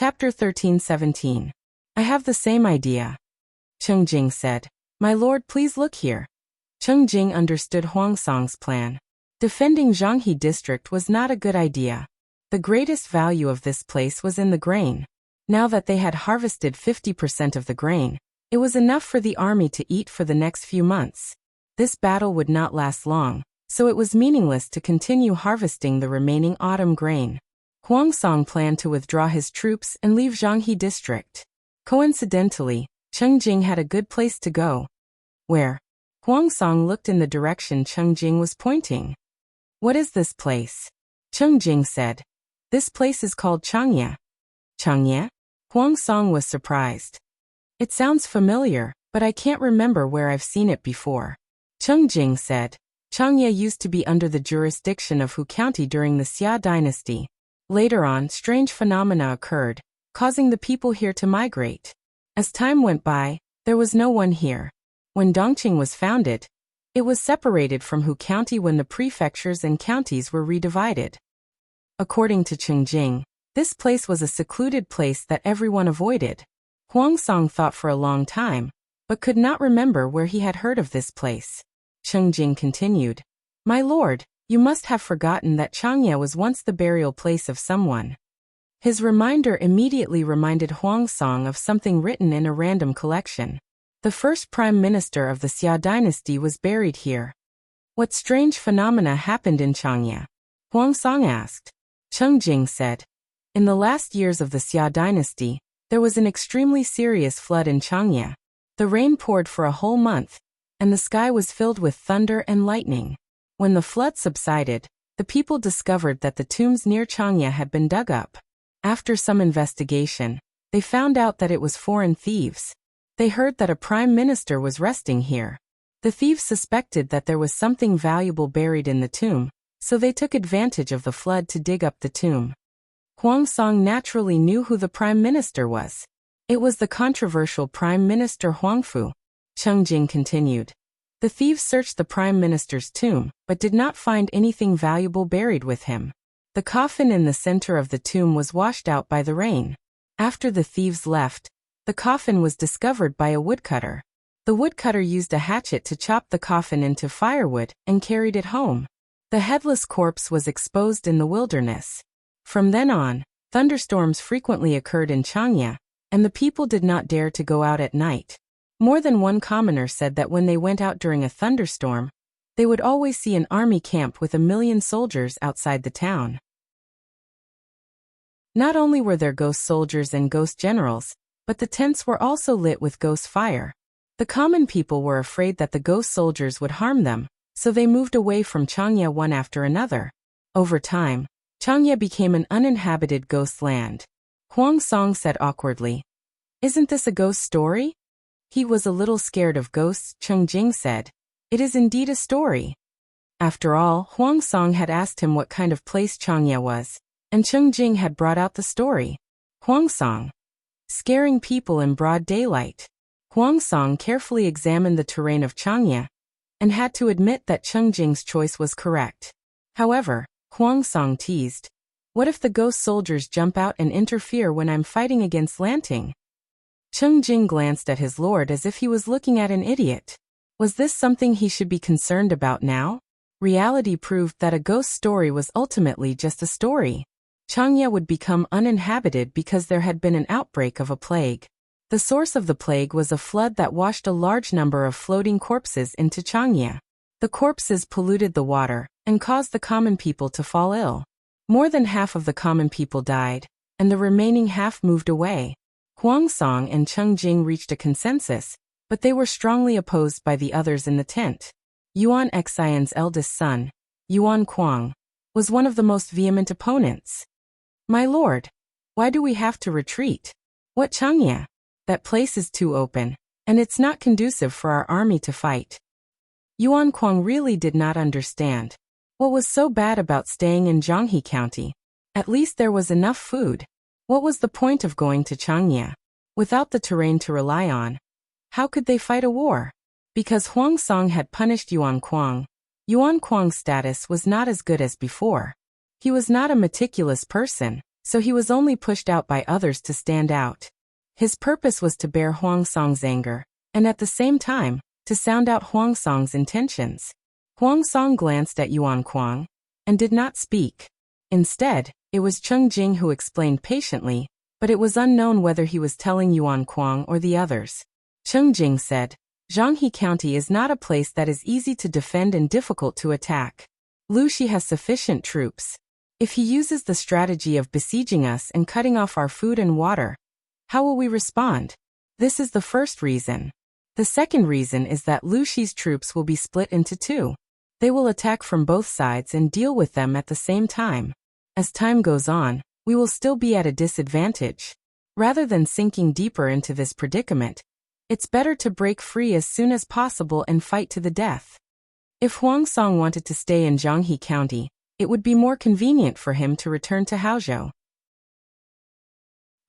Chapter 13:17. I have the same idea. Cheng Jing said. My lord, please look here. Cheng Jing understood Huang Song's plan. Defending Zhanghe district was not a good idea. The greatest value of this place was in the grain. Now that they had harvested 50% of the grain, it was enough for the army to eat for the next few months. This battle would not last long, so it was meaningless to continue harvesting the remaining autumn grain. Huang Song planned to withdraw his troops and leave Zhanghe district. Coincidentally, Cheng Jing had a good place to go. Where? Huang Song looked in the direction Cheng Jing was pointing. What is this place? Cheng Jing said. This place is called Changya. Changya? Huang Song was surprised. It sounds familiar, but I can't remember where I've seen it before. Cheng Jing said. Changya used to be under the jurisdiction of Hu County during the Xia dynasty. Later on, strange phenomena occurred, causing the people here to migrate. As time went by, there was no one here. When Dongqing was founded, it was separated from Hu County when the prefectures and counties were redivided. According to Cheng Jing, this place was a secluded place that everyone avoided. Huang Song thought for a long time, but could not remember where he had heard of this place. Cheng Jing continued. My lord, you must have forgotten that Changya was once the burial place of someone. His reminder immediately reminded Huang Song of something written in a random collection. The first prime minister of the Xia dynasty was buried here. What strange phenomena happened in Changya? Huang Song asked. Cheng Jing said. In the last years of the Xia dynasty, there was an extremely serious flood in Changya. The rain poured for a whole month, and the sky was filled with thunder and lightning. When the flood subsided, the people discovered that the tombs near Changya had been dug up. After some investigation, they found out that it was foreign thieves. They heard that a prime minister was resting here. The thieves suspected that there was something valuable buried in the tomb, so they took advantage of the flood to dig up the tomb. Huang Song naturally knew who the prime minister was. It was the controversial Prime Minister Huangfu. Cheng Jing continued. The thieves searched the prime minister's tomb, but did not find anything valuable buried with him. The coffin in the center of the tomb was washed out by the rain. After the thieves left, the coffin was discovered by a woodcutter. The woodcutter used a hatchet to chop the coffin into firewood and carried it home. The headless corpse was exposed in the wilderness. From then on, thunderstorms frequently occurred in Changya, and the people did not dare to go out at night. More than one commoner said that when they went out during a thunderstorm, they would always see an army camp with 1,000,000 soldiers outside the town. Not only were there ghost soldiers and ghost generals, but the tents were also lit with ghost fire. The common people were afraid that the ghost soldiers would harm them, so they moved away from Changya one after another. Over time, Changya became an uninhabited ghost land. Huang Song said awkwardly, Isn't this a ghost story? He was a little scared of ghosts. Cheng Jing said, It is indeed a story. After all, Huang Song had asked him what kind of place Changya was, and Cheng Jing had brought out the story. Huang Song. Scaring people in broad daylight. Huang Song carefully examined the terrain of Changya, and had to admit that Cheng Jing's choice was correct. However, Huang Song teased, What if the ghost soldiers jump out and interfere when I'm fighting against Lanting? Cheng Jing glanced at his lord as if he was looking at an idiot. Was this something he should be concerned about now? Reality proved that a ghost story was ultimately just a story. Changya would become uninhabited because there had been an outbreak of a plague. The source of the plague was a flood that washed a large number of floating corpses into Changya. The corpses polluted the water and caused the common people to fall ill. More than half of the common people died, and the remaining half moved away. Huang Song and Cheng Jing reached a consensus, but they were strongly opposed by the others in the tent. Yuan Xian's eldest son, Yuan Kuang, was one of the most vehement opponents. My lord, why do we have to retreat? What Changya? That place is too open, and it's not conducive for our army to fight. Yuan Kuang really did not understand. What was so bad about staying in Zhanghe County? At least there was enough food. What was the point of going to Changya? Without the terrain to rely on, how could they fight a war? Because Huang Song had punished Yuan Kuang's status was not as good as before. He was not a meticulous person, so he was only pushed out by others to stand out. His purpose was to bear Huangsong's anger, and at the same time, to sound out Huangsong's intentions. Huangsong glanced at Yuan Kuang and did not speak. Instead, it was Cheng Jing who explained patiently, but it was unknown whether he was telling Yuan Kuang or the others. Cheng Jing said, Zhanghe County is not a place that is easy to defend and difficult to attack. Lu Shi has sufficient troops. If he uses the strategy of besieging us and cutting off our food and water, how will we respond? This is the first reason. The second reason is that Lu Shi's troops will be split into two. They will attack from both sides and deal with them at the same time. As time goes on, we will still be at a disadvantage. Rather than sinking deeper into this predicament, it's better to break free as soon as possible and fight to the death. If Huangsong wanted to stay in Zhanghe County, it would be more convenient for him to return to Haozhou.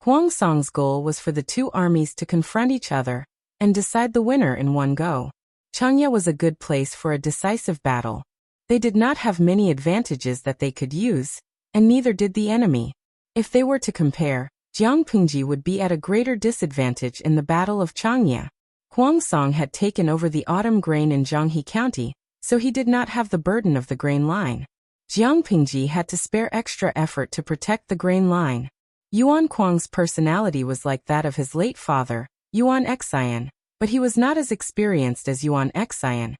Huangsong's goal was for the two armies to confront each other and decide the winner in one go. Changya was a good place for a decisive battle. They did not have many advantages that they could use, and neither did the enemy. If they were to compare, Jiangpingji would be at a greater disadvantage in the Battle of Changya. Huangsong had taken over the autumn grain in Zhanghe County, so he did not have the burden of the grain line. Jiangpingji had to spare extra effort to protect the grain line. Yuan Kuang's personality was like that of his late father, Yuan Xian, but he was not as experienced as Yuan Xian,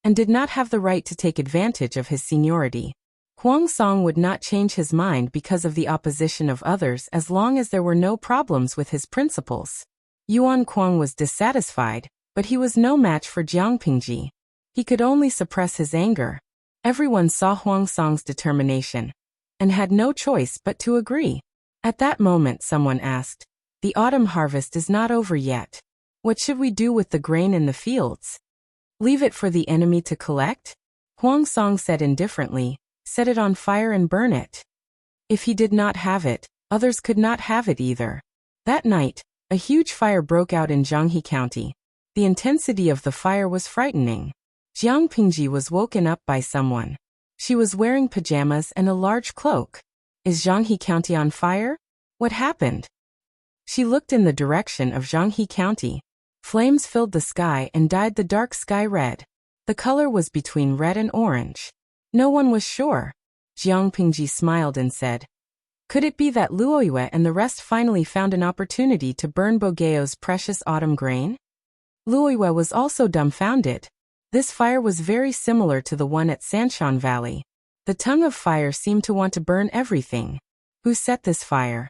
and did not have the right to take advantage of his seniority. Huangsong would not change his mind because of the opposition of others as long as there were no problems with his principles. Yuan Kuang was dissatisfied, but he was no match for Jiangpingji. He could only suppress his anger. Everyone saw Huangsong's determination, and had no choice but to agree. At that moment someone asked, "The autumn harvest is not over yet. What should we do with the grain in the fields? Leave it for the enemy to collect?" Huangsong said indifferently, "Set it on fire and burn it. If he did not have it, others could not have it either." That night, a huge fire broke out in Zhanghe County. The intensity of the fire was frightening. Jiangpingji was woken up by someone. She was wearing pajamas and a large cloak. "Is Zhanghe County on fire? What happened?" She looked in the direction of Zhanghe County. Flames filled the sky and dyed the dark sky red. The color was between red and orange. No one was sure. Jiangpingji smiled and said, "Could it be that Luoyue and the rest finally found an opportunity to burn Bogeo's precious autumn grain?" Luoyue was also dumbfounded. This fire was very similar to the one at Sanshan Valley. The tongue of fire seemed to want to burn everything. Who set this fire?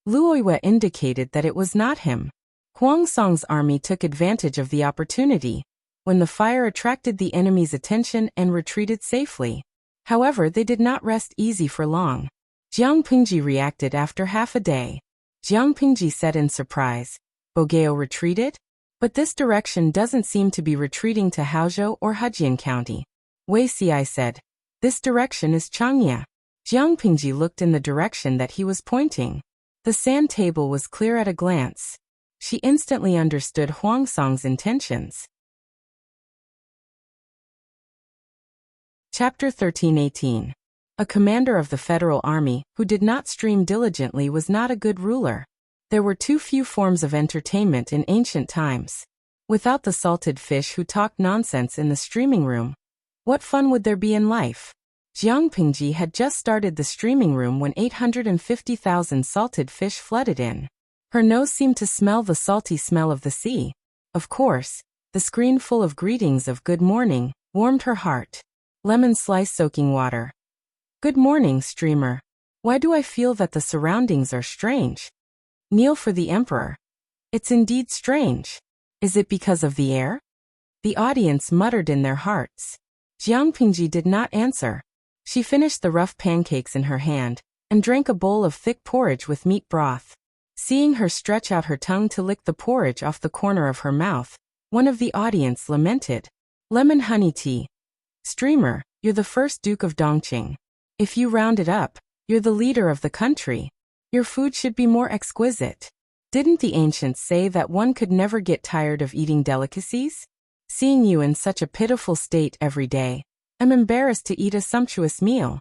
Luoyue indicated that it was not him. Huangsong's army took advantage of the opportunity, when the fire attracted the enemy's attention and retreated safely. However, they did not rest easy for long. Jiangpingji reacted after half a day. Jiangpingji said in surprise, "Bogeo retreated? But this direction doesn't seem to be retreating to Haozhou or Hejian County." Wei Xi said, "This direction is Changya." Jiangpingji looked in the direction that he was pointing. The sand table was clear at a glance. She instantly understood Huangsong's intentions. Chapter 13:18. A commander of the Federal Army who did not stream diligently was not a good ruler. There were too few forms of entertainment in ancient times. Without the salted fish who talked nonsense in the streaming room, what fun would there be in life? Jiangpingji had just started the streaming room when 850,000 salted fish flooded in. Her nose seemed to smell the salty smell of the sea. Of course, the screen full of greetings of good morning warmed her heart. Lemon slice soaking water. "Good morning, streamer. Why do I feel that the surroundings are strange? Kneel for the emperor. It's indeed strange. Is it because of the air?" The audience muttered in their hearts. Jiangpingji did not answer. She finished the rough pancakes in her hand and drank a bowl of thick porridge with meat broth. Seeing her stretch out her tongue to lick the porridge off the corner of her mouth, one of the audience lamented, "Lemon honey tea. Streamer, you're the first Duke of Dongqing. If you round it up, you're the leader of the country. Your food should be more exquisite. Didn't the ancients say that one could never get tired of eating delicacies? Seeing you in such a pitiful state every day, I'm embarrassed to eat a sumptuous meal."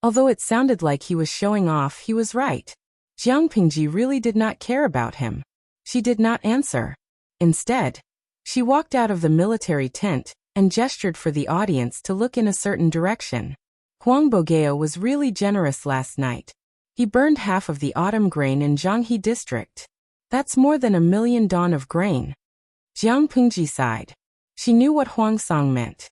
Although it sounded like he was showing off, he was right. Jiang Pingji really did not care about him. She did not answer. Instead, she walked out of the military tent and gestured for the audience to look in a certain direction. Huang Bogeo was really generous last night. He burned half of the autumn grain in Zhanghe district. That's more than 1 million dawn of grain. Jiang Pingji sighed. She knew what Huang Song meant.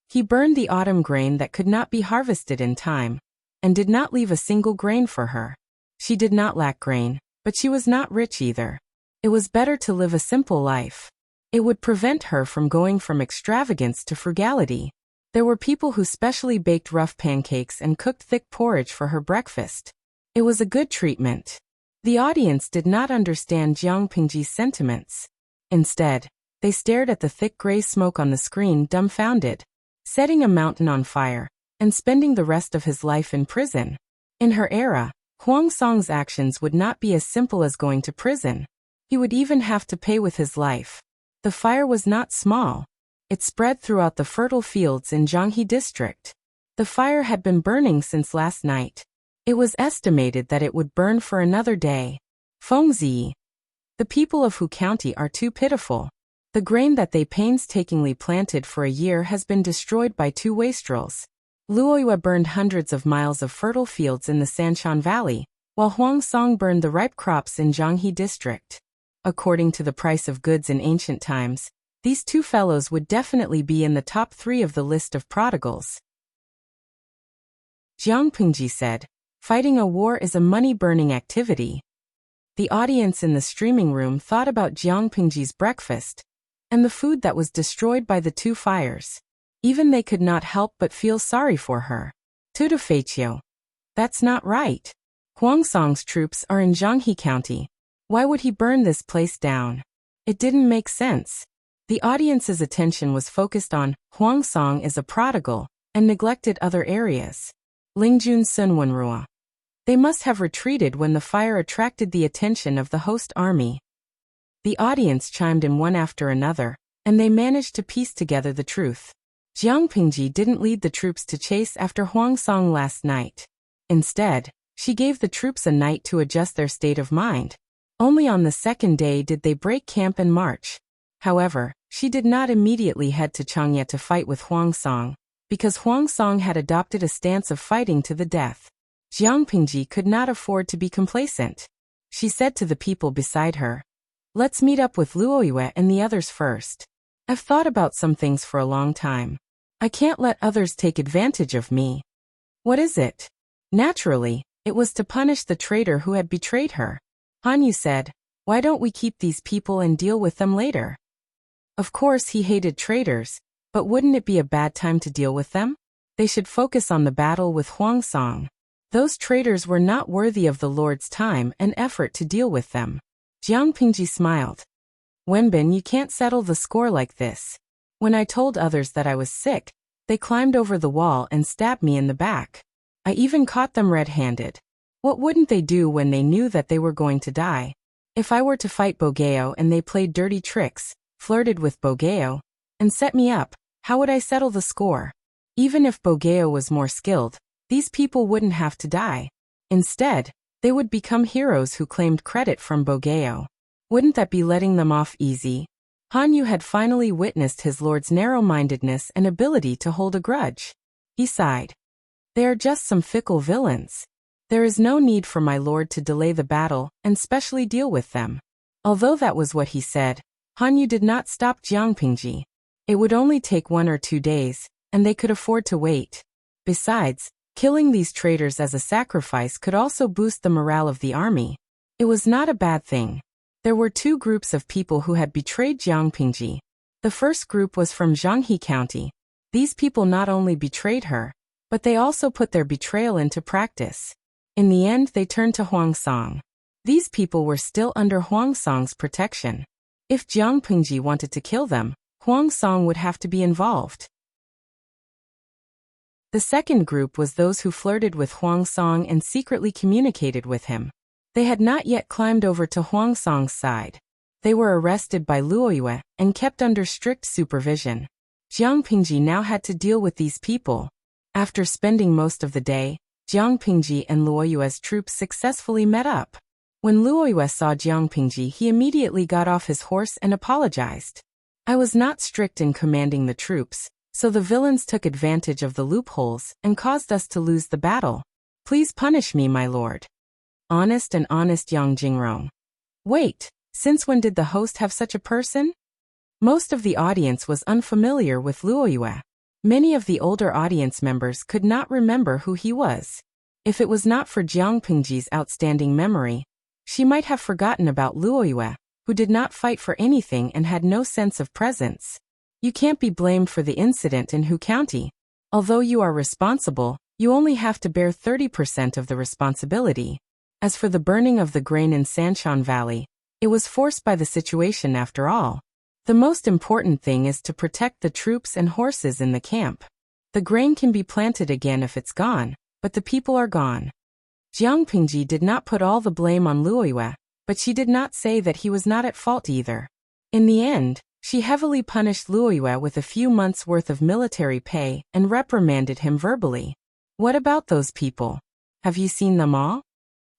He burned the autumn grain that could not be harvested in time, and did not leave a single grain for her. She did not lack grain, but she was not rich either. It was better to live a simple life. It would prevent her from going from extravagance to frugality. There were people who specially baked rough pancakes and cooked thick porridge for her breakfast. It was a good treatment. The audience did not understand Jiang Pingji's sentiments. Instead, they stared at the thick gray smoke on the screen dumbfounded. Setting a mountain on fire, and spending the rest of his life in prison. In her era, Huang Song's actions would not be as simple as going to prison. He would even have to pay with his life. The fire was not small. It spread throughout the fertile fields in Zhanghe district. The fire had been burning since last night. It was estimated that it would burn for another day. Fengzi. The people of Hu County are too pitiful. The grain that they painstakingly planted for a year has been destroyed by 2 wastrels. Luoyue burned hundreds of miles of fertile fields in the Sanshan Valley, while Huang Song burned the ripe crops in Zhanghe district. According to the price of goods in ancient times, these 2 fellows would definitely be in the top 3 of the list of prodigals. Jiang Pingji said, "Fighting a war is a money-burning activity." The audience in the streaming room thought about Jiang Pingji's breakfast, and the food that was destroyed by the 2 fires. Even they could not help but feel sorry for her. Tutu Feiqiu. That's not right. Huang Song's troops are in Zhanghe County. Why would he burn this place down? It didn't make sense. The audience's attention was focused on Huang Song is a prodigal, and neglected other areas. Lingjun Sunwenrua. They must have retreated when the fire attracted the attention of the host army. The audience chimed in one after another, and they managed to piece together the truth. Jiang Pingji didn't lead the troops to chase after Huang Song last night. Instead, she gave the troops a night to adjust their state of mind. Only on the second day did they break camp and march. However, she did not immediately head to Changye to fight with Huang Song, because Huang Song had adopted a stance of fighting to the death. Jiang Pingji could not afford to be complacent. She said to the people beside her, "Let's meet up with Luoyue and the others first. I've thought about some things for a long time. I can't let others take advantage of me." "What is it?" Naturally, it was to punish the traitor who had betrayed her. Han Yu said, "Why don't we keep these people and deal with them later?" Of course he hated traitors, but wouldn't it be a bad time to deal with them? They should focus on the battle with Huang Song. Those traitors were not worthy of the Lord's time and effort to deal with them. Jiang Pingji smiled. "Wenbin, you can't settle the score like this. When I told others that I was sick, they climbed over the wall and stabbed me in the back. I even caught them red-handed. What wouldn't they do when they knew that they were going to die? If I were to fight Bogeo and they played dirty tricks, flirted with Bogeo, and set me up, how would I settle the score? Even if Bogeo was more skilled, these people wouldn't have to die. Instead, they would become heroes who claimed credit from Bogeo. Wouldn't that be letting them off easy?" Han Yu had finally witnessed his lord's narrow-mindedness and ability to hold a grudge. He sighed. "They are just some fickle villains. There is no need for my lord to delay the battle and specially deal with them." Although that was what he said, Han Yu did not stop Jiang Pingji. It would only take 1 or 2 days, and they could afford to wait. Besides, killing these traitors as a sacrifice could also boost the morale of the army. It was not a bad thing. There were 2 groups of people who had betrayed Jiang Pingji. The first group was from Zhanghe County. These people not only betrayed her, but they also put their betrayal into practice. In the end, they turned to Huang Song. These people were still under Huang Song's protection. If Jiang Pingji wanted to kill them, Huang Song would have to be involved. The second group was those who flirted with Huang Song and secretly communicated with him. They had not yet climbed over to Huang Song's side. They were arrested by Luoyue and kept under strict supervision. Jiang Pingji now had to deal with these people. After spending most of the day, Jiang Pingji and Luo Yue's troops successfully met up. When Luo Yue saw Jiang Pingji, he immediately got off his horse and apologized. I was not strict in commanding the troops, so the villains took advantage of the loopholes and caused us to lose the battle. Please punish me, my lord. Honest Yang Jingrong. Wait, since when did the host have such a person? Most of the audience was unfamiliar with Luo Yue. Many of the older audience members could not remember who he was. If it was not for Jiang Pingji's outstanding memory, she might have forgotten about Luo Yue, who did not fight for anything and had no sense of presence. You can't be blamed for the incident in Hu County. Although you are responsible, you only have to bear 30% of the responsibility. As for the burning of the grain in Sanshan Valley, it was forced by the situation after all. The most important thing is to protect the troops and horses in the camp. The grain can be planted again if it's gone, but the people are gone. Jiang Pingji did not put all the blame on Luo Yue, but she did not say that he was not at fault either. In the end, she heavily punished Luo Yue with a few months' worth of military pay and reprimanded him verbally. What about those people? Have you seen them all?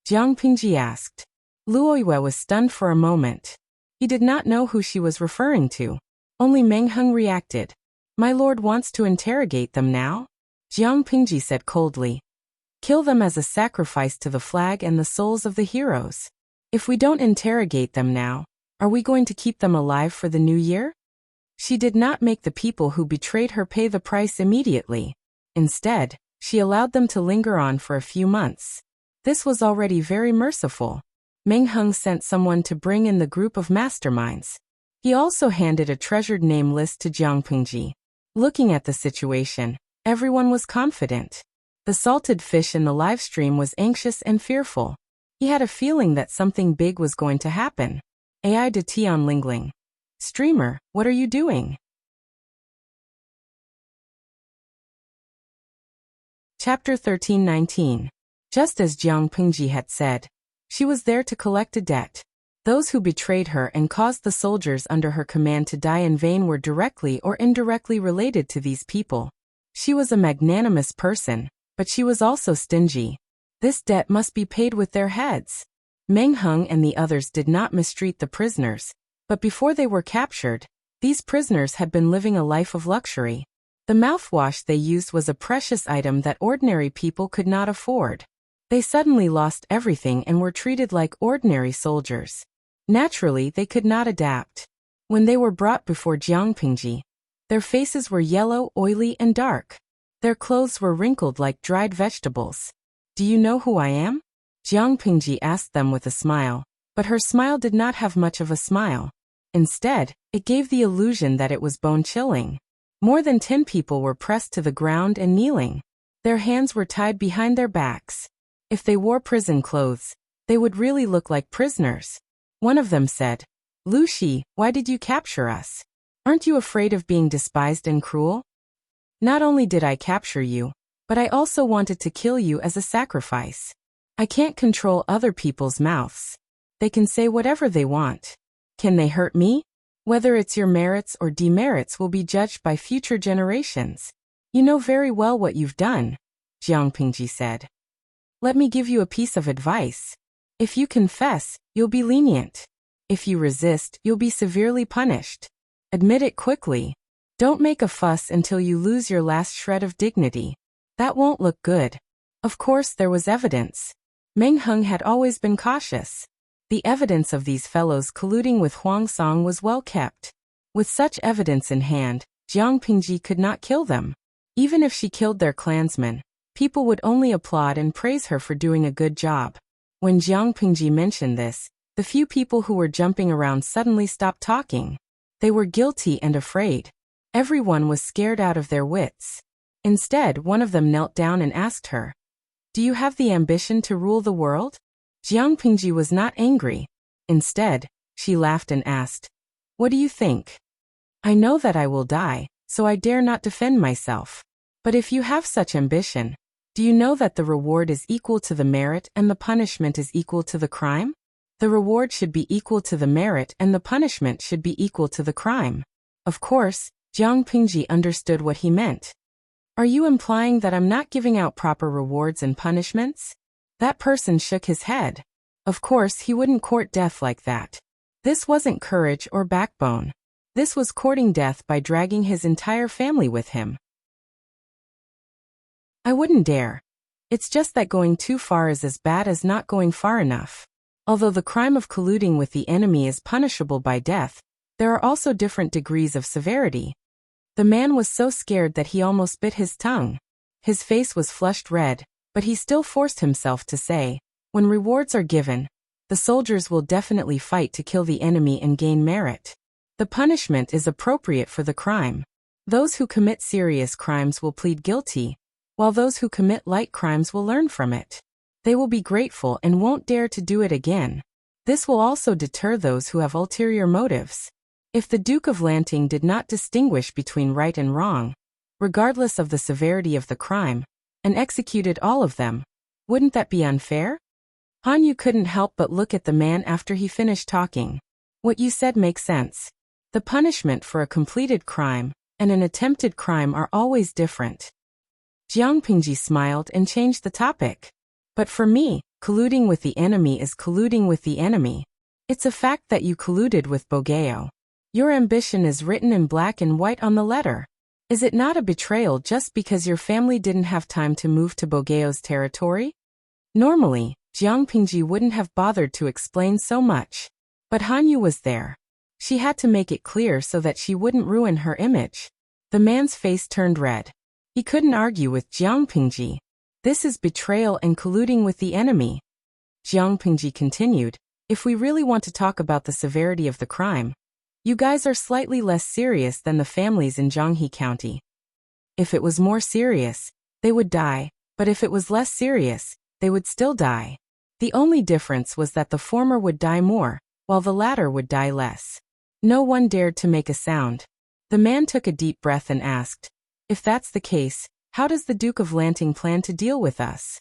Jiang Pingji asked. Luo Yue was stunned for a moment. He did not know who she was referring to. Only Meng Heng reacted. My lord wants to interrogate them now? Jiang Pingji said coldly. Kill them as a sacrifice to the flag and the souls of the heroes. If we don't interrogate them now, are we going to keep them alive for the new year? She did not make the people who betrayed her pay the price immediately. Instead, she allowed them to linger on for a few months. This was already very merciful. Meng Heng sent someone to bring in the group of masterminds. He also handed a treasured name list to Jiang Pingji. Looking at the situation, everyone was confident. The salted fish in the live stream was anxious and fearful. He had a feeling that something big was going to happen. AI de Tian Lingling. Streamer, what are you doing? Chapter 13:19. Just as Jiang Pingji had said, she was there to collect a debt. Those who betrayed her and caused the soldiers under her command to die in vain were directly or indirectly related to these people. She was a magnanimous person, but she was also stingy. This debt must be paid with their heads. Meng Heng and the others did not mistreat the prisoners, but before they were captured, these prisoners had been living a life of luxury. The mouthwash they used was a precious item that ordinary people could not afford. They suddenly lost everything and were treated like ordinary soldiers. Naturally, they could not adapt. When they were brought before Jiang Pingji, their faces were yellow, oily, and dark. Their clothes were wrinkled like dried vegetables. Do you know who I am? Jiang Pingji asked them with a smile, but her smile did not have much of a smile. Instead, it gave the illusion that it was bone-chilling. More than 10 people were pressed to the ground and kneeling. Their hands were tied behind their backs. If they wore prison clothes, they would really look like prisoners. One of them said, Lu Shi, why did you capture us? Aren't you afraid of being despised and cruel? Not only did I capture you, but I also wanted to kill you as a sacrifice. I can't control other people's mouths. They can say whatever they want. Can they hurt me? Whether it's your merits or demerits will be judged by future generations. You know very well what you've done, Jiang Pingji said. Let me give you a piece of advice. If you confess, you'll be lenient. If you resist, you'll be severely punished. Admit it quickly. Don't make a fuss until you lose your last shred of dignity. That won't look good. Of course, there was evidence. Meng Heng had always been cautious. The evidence of these fellows colluding with Huang Song was well kept. With such evidence in hand, Jiang Pingji could not kill them. Even if she killed their clansmen, people would only applaud and praise her for doing a good job. When Jiang Pingji mentioned this, the few people who were jumping around suddenly stopped talking. They were guilty and afraid. Everyone was scared out of their wits. Instead, one of them knelt down and asked her, Do you have the ambition to rule the world? Jiang Pingji was not angry. Instead, she laughed and asked, What do you think? I know that I will die, so I dare not defend myself. But if you have such ambition, do you know that the reward is equal to the merit and the punishment is equal to the crime? The reward should be equal to the merit and the punishment should be equal to the crime. Of course, Jiang Pingji understood what he meant. Are you implying that I'm not giving out proper rewards and punishments? That person shook his head. Of course, he wouldn't court death like that. This wasn't courage or backbone. This was courting death by dragging his entire family with him. I wouldn't dare. It's just that going too far is as bad as not going far enough. Although the crime of colluding with the enemy is punishable by death, there are also different degrees of severity. The man was so scared that he almost bit his tongue. His face was flushed red, but he still forced himself to say, when rewards are given, the soldiers will definitely fight to kill the enemy and gain merit. The punishment is appropriate for the crime. Those who commit serious crimes will plead guilty, while those who commit light crimes will learn from it. They will be grateful and won't dare to do it again. This will also deter those who have ulterior motives. If the Duke of Lanting did not distinguish between right and wrong, regardless of the severity of the crime, and executed all of them, wouldn't that be unfair? Han Yu couldn't help but look at the man after he finished talking. What you said makes sense. The punishment for a completed crime and an attempted crime are always different. Jiang Pingji smiled and changed the topic. But for me, colluding with the enemy is colluding with the enemy. It's a fact that you colluded with Bogeo. Your ambition is written in black and white on the letter. Is it not a betrayal just because your family didn't have time to move to Bogeo's territory? Normally, Jiang Pingji wouldn't have bothered to explain so much. But Han Yu was there. She had to make it clear so that she wouldn't ruin her image. The man's face turned red. He couldn't argue with Jiang Pingji. This is betrayal and colluding with the enemy. Jiang Pingji continued, if we really want to talk about the severity of the crime, you guys are slightly less serious than the families in Zhanghe County. If it was more serious, they would die, but if it was less serious, they would still die. The only difference was that the former would die more, while the latter would die less. No one dared to make a sound. The man took a deep breath and asked, if that's the case, how does the Duke of Lanting plan to deal with us?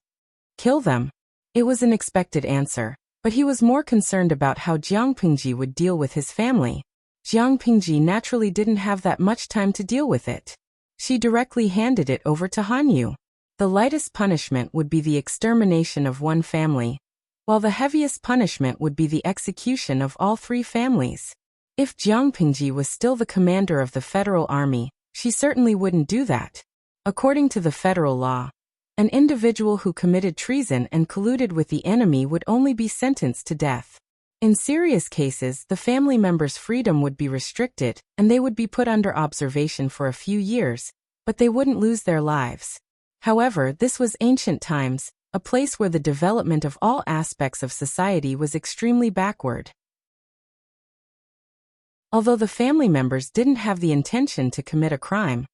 Kill them? It was an expected answer, but he was more concerned about how Jiang Pingji would deal with his family. Jiang Pingji naturally didn't have that much time to deal with it. She directly handed it over to Han Yu. The lightest punishment would be the extermination of one family, while the heaviest punishment would be the execution of all three families. If Jiang Pingji was still the commander of the federal army, she certainly wouldn't do that. According to the federal law, an individual who committed treason and colluded with the enemy would only be sentenced to death. In serious cases, the family member's freedom would be restricted, and they would be put under observation for a few years, but they wouldn't lose their lives. However, this was ancient times, a place where the development of all aspects of society was extremely backward. Although the family members didn't have the intention to commit a crime,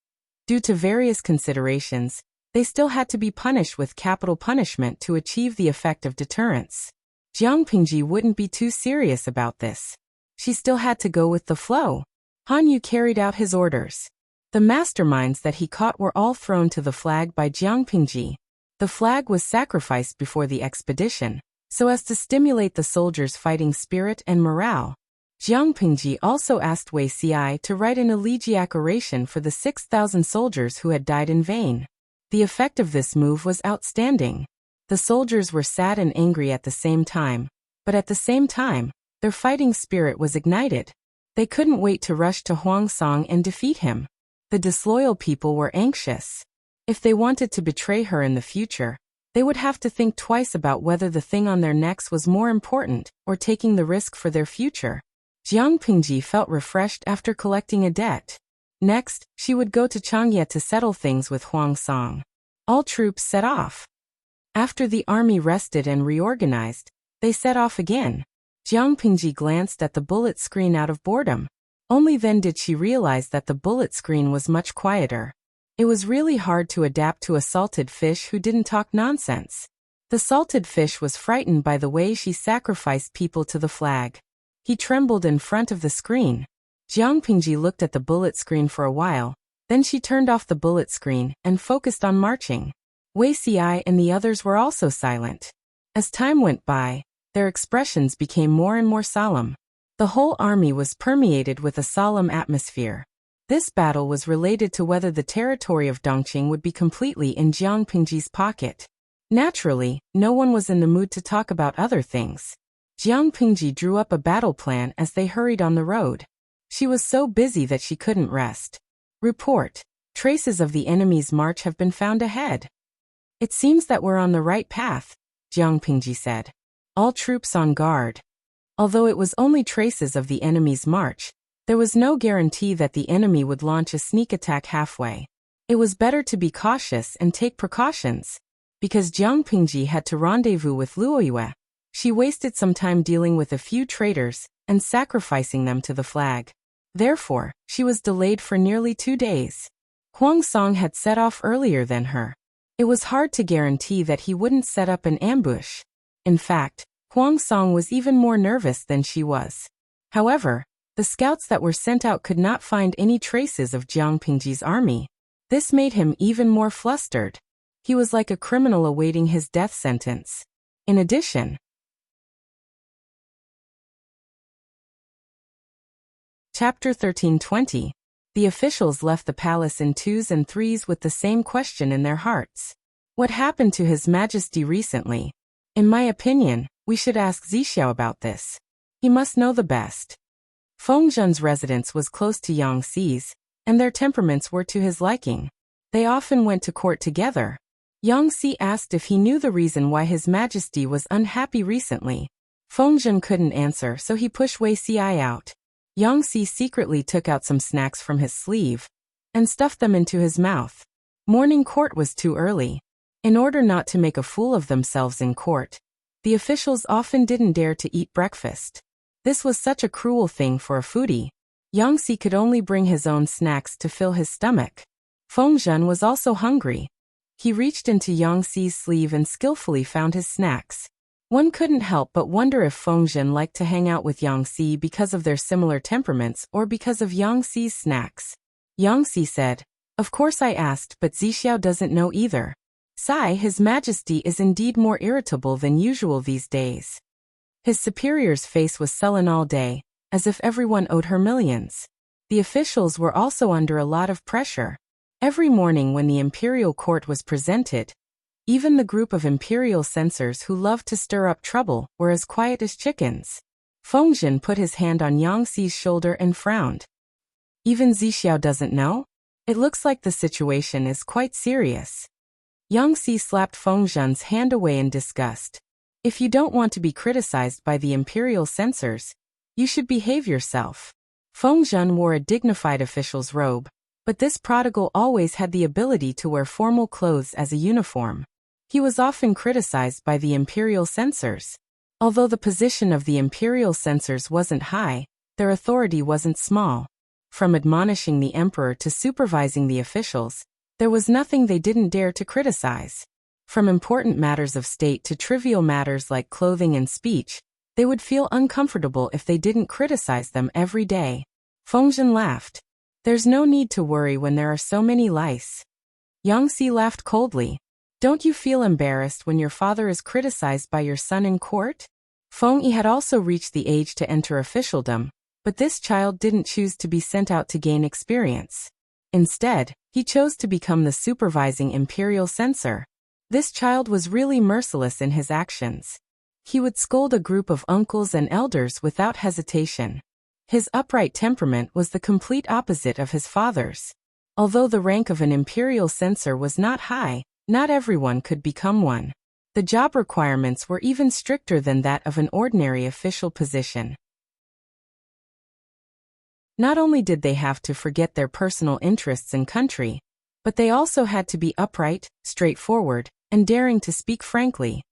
due to various considerations, they still had to be punished with capital punishment to achieve the effect of deterrence. Jiang Pingji wouldn't be too serious about this. She still had to go with the flow. Han Yu carried out his orders. The masterminds that he caught were all thrown to the flag by Jiang Pingji. The flag was sacrificed before the expedition, so as to stimulate the soldiers' fighting spirit and morale. Jiang Pingji also asked Wuxia to write an elegiac oration for the 6,000 soldiers who had died in vain. The effect of this move was outstanding. The soldiers were sad and angry at the same time, but at the same time, their fighting spirit was ignited. They couldn't wait to rush to Huangsong and defeat him. The disloyal people were anxious. If they wanted to betray her in the future, they would have to think twice about whether the thing on their necks was more important or taking the risk for their future. Jiang Pingji felt refreshed after collecting a debt. Next, she would go to Changye to settle things with Huangsong. All troops set off. After the army rested and reorganized, they set off again. Jiang Pingji glanced at the bullet screen out of boredom. Only then did she realize that the bullet screen was much quieter. It was really hard to adapt to a salted fish who didn't talk nonsense. The salted fish was frightened by the way she sacrificed people to the flag. He trembled in front of the screen. Jiang Pingji looked at the bullet screen for a while, then she turned off the bullet screen and focused on marching. Wuxia and the others were also silent. As time went by, their expressions became more and more solemn. The whole army was permeated with a solemn atmosphere. This battle was related to whether the territory of Dongqing would be completely in Jiang Pingji's pocket. Naturally, no one was in the mood to talk about other things. Jiang Pingji drew up a battle plan as they hurried on the road. She was so busy that she couldn't rest. Report. Traces of the enemy's march have been found ahead. It seems that we're on the right path, Jiang Pingji said. All troops on guard. Although it was only traces of the enemy's march, there was no guarantee that the enemy would launch a sneak attack halfway. It was better to be cautious and take precautions. Because Jiang Pingji had to rendezvous with Luoyue, she wasted some time dealing with a few traitors and sacrificing them to the flag. Therefore, she was delayed for nearly 2 days. Huang Song had set off earlier than her. It was hard to guarantee that he wouldn't set up an ambush. In fact, Huang Song was even more nervous than she was. However, the scouts that were sent out could not find any traces of Jiang Pingji's army. This made him even more flustered. He was like a criminal awaiting his death sentence. In addition, Chapter 1320. The officials left the palace in 2s and 3s with the same question in their hearts. What happened to His Majesty recently? In my opinion, we should ask Zixiao about this. He must know the best. Feng Zhen's residence was close to Yang Xi's, and their temperaments were to his liking. They often went to court together. Yang Xi asked if he knew the reason why His Majesty was unhappy recently. Feng Zhen couldn't answer, so he pushed Wei Xi out. Yang Xi secretly took out some snacks from his sleeve and stuffed them into his mouth. Morning court was too early. In order not to make a fool of themselves in court, the officials often didn't dare to eat breakfast. This was such a cruel thing for a foodie. Yang Xi could only bring his own snacks to fill his stomach. Feng Zhen was also hungry. He reached into Yang Xi's sleeve and skillfully found his snacks. One couldn't help but wonder if Feng Zhen liked to hang out with Yang Xi because of their similar temperaments or because of Yang Xi's snacks. Yang Xi said, "Of course I asked, but Zixiao doesn't know either. Sai, His Majesty is indeed more irritable than usual these days." His superior's face was sullen all day, as if everyone owed her millions. The officials were also under a lot of pressure. Every morning when the imperial court was presented, even the group of imperial censors who loved to stir up trouble were as quiet as chickens. Feng Zhen put his hand on Yang Xi's shoulder and frowned. Even Zixiao doesn't know? It looks like the situation is quite serious. Yang Xi slapped Feng Zhen's hand away in disgust. If you don't want to be criticized by the imperial censors, you should behave yourself. Feng Zhen wore a dignified official's robe, but this prodigal always had the ability to wear formal clothes as a uniform. He was often criticized by the imperial censors. Although the position of the imperial censors wasn't high, their authority wasn't small. From admonishing the emperor to supervising the officials, there was nothing they didn't dare to criticize. From important matters of state to trivial matters like clothing and speech, they would feel uncomfortable if they didn't criticize them every day. Feng Zhen laughed. There's no need to worry when there are so many lice. Yang Xi laughed coldly. Don't you feel embarrassed when your father is criticized by your son in court? Feng Yi had also reached the age to enter officialdom, but this child didn't choose to be sent out to gain experience. Instead, he chose to become the supervising imperial censor. This child was really merciless in his actions. He would scold a group of uncles and elders without hesitation. His upright temperament was the complete opposite of his father's. Although the rank of an imperial censor was not high, not everyone could become one. The job requirements were even stricter than that of an ordinary official position. Not only did they have to forget their personal interests and country, but they also had to be upright, straightforward, and daring to speak frankly.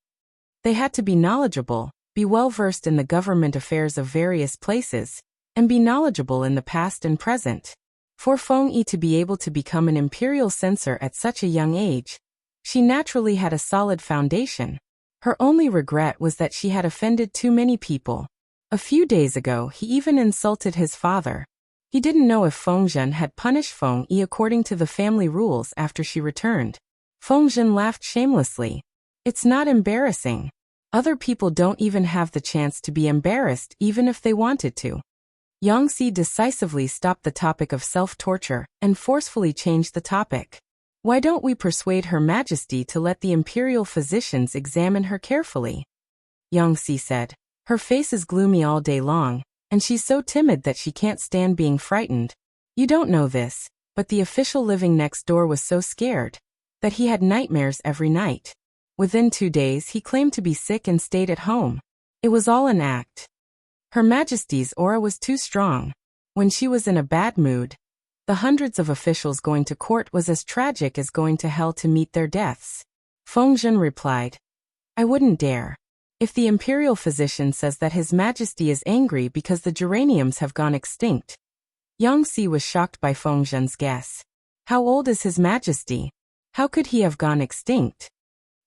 They had to be knowledgeable, be well-versed in the government affairs of various places, and be knowledgeable in the past and present. For Feng Yi to be able to become an imperial censor at such a young age, she naturally had a solid foundation. Her only regret was that she had offended too many people. A few days ago, he even insulted his father. He didn't know if Feng Zhen had punished Feng Yi according to the family rules after she returned. Feng Zhen laughed shamelessly. It's not embarrassing. Other people don't even have the chance to be embarrassed even if they wanted to. Yangtze decisively stopped the topic of self-torture and forcefully changed the topic. Why don't we persuade Her Majesty to let the imperial physicians examine her carefully? Yangtze said. Her face is gloomy all day long, and she's so timid that she can't stand being frightened. You don't know this, but the official living next door was so scared that he had nightmares every night. Within 2 days he claimed to be sick and stayed at home. It was all an act. Her Majesty's aura was too strong. When she was in a bad mood, the hundreds of officials going to court was as tragic as going to hell to meet their deaths. Fengzhen replied. I wouldn't dare. If the imperial physician says that His Majesty is angry because the geraniums have gone extinct. Yangtze was shocked by Fengzhen's guess. How old is His Majesty? How could he have gone extinct?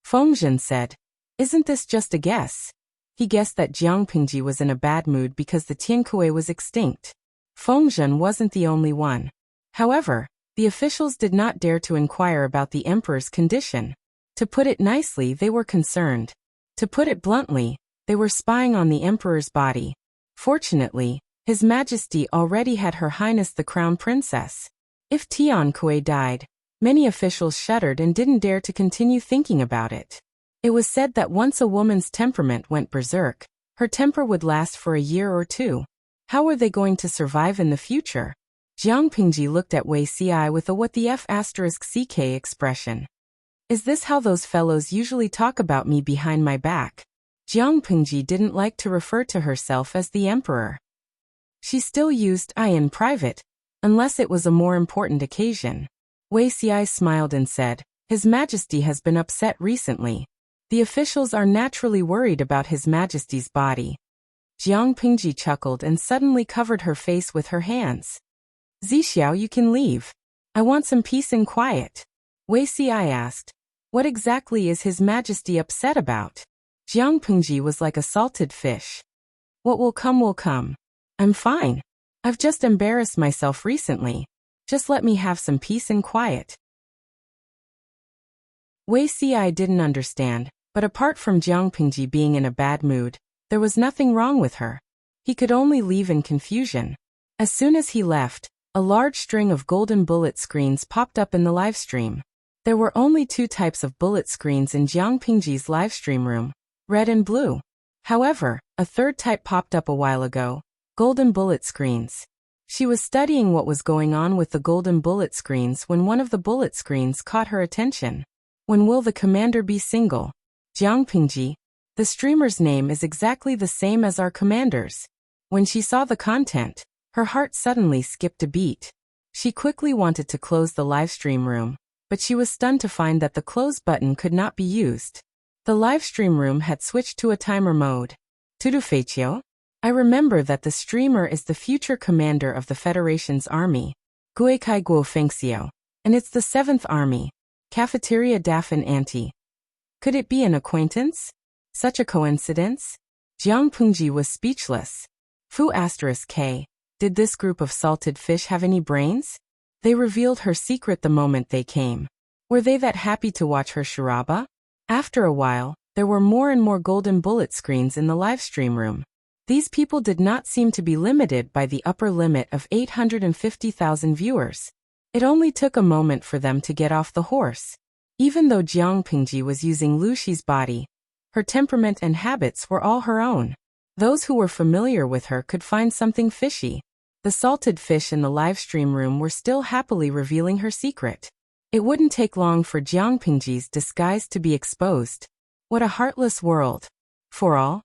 Fengzhen said. Isn't this just a guess? He guessed that Jiang Pingji was in a bad mood because the Tiankui was extinct. Fengzhen wasn't the only one. However, the officials did not dare to inquire about the emperor's condition. To put it nicely, they were concerned. To put it bluntly, they were spying on the emperor's body. Fortunately, His Majesty already had Her Highness the Crown Princess. If Tiankui died, many officials shuddered and didn't dare to continue thinking about it. It was said that once a woman's temperament went berserk, her temper would last for a year or two. How were they going to survive in the future? Jiang Pingji looked at Wei Ci with a what the f*** ck expression. Is this how those fellows usually talk about me behind my back? Jiang Pingji didn't like to refer to herself as the emperor. She still used I in private, unless it was a more important occasion. Wei Ci smiled and said, His Majesty has been upset recently. The officials are naturally worried about His Majesty's body. Jiang Pingji chuckled and suddenly covered her face with her hands. Zixiao, you can leave. I want some peace and quiet. Wei Ci asked. What exactly is His Majesty upset about? Jiang Pingji was like a salted fish. What will come will come. I'm fine. I've just embarrassed myself recently. Just let me have some peace and quiet. Wei Ci didn't understand, but apart from Jiang Pingji being in a bad mood, there was nothing wrong with her. He could only leave in confusion. As soon as he left, a large string of golden bullet screens popped up in the livestream. There were only 2 types of bullet screens in Jiang Pingji's livestream room, red and blue. However, a 3rd type popped up a while ago, golden bullet screens. She was studying what was going on with the golden bullet screens when one of the bullet screens caught her attention. When will the commander be single? Jiang Pingji. The streamer's name is exactly the same as our commander's. When she saw the content, her heart suddenly skipped a beat. She quickly wanted to close the livestream room, but she was stunned to find that the close button could not be used. The livestream room had switched to a timer mode. Tudufeichio? I remember that the streamer is the future commander of the Federation's army, Guikai Guo Fengxiao, and it's the 7th Army, Cafeteria Daffin Anti. Could it be an acquaintance? Such a coincidence? Jiang Pingji was speechless. Fu *k. Did this group of salted fish have any brains? They revealed her secret the moment they came. Were they that happy to watch her charaba? After a while, there were more and more golden bullet screens in the livestream room. These people did not seem to be limited by the upper limit of 850,000 viewers. It only took a moment for them to get off the horse. Even though Jiang Pingji was using Lu Shi's body, her temperament and habits were all her own. Those who were familiar with her could find something fishy. The salted fish in the livestream room were still happily revealing her secret. It wouldn't take long for Jiang Pingji's disguise to be exposed. What a heartless world. For all,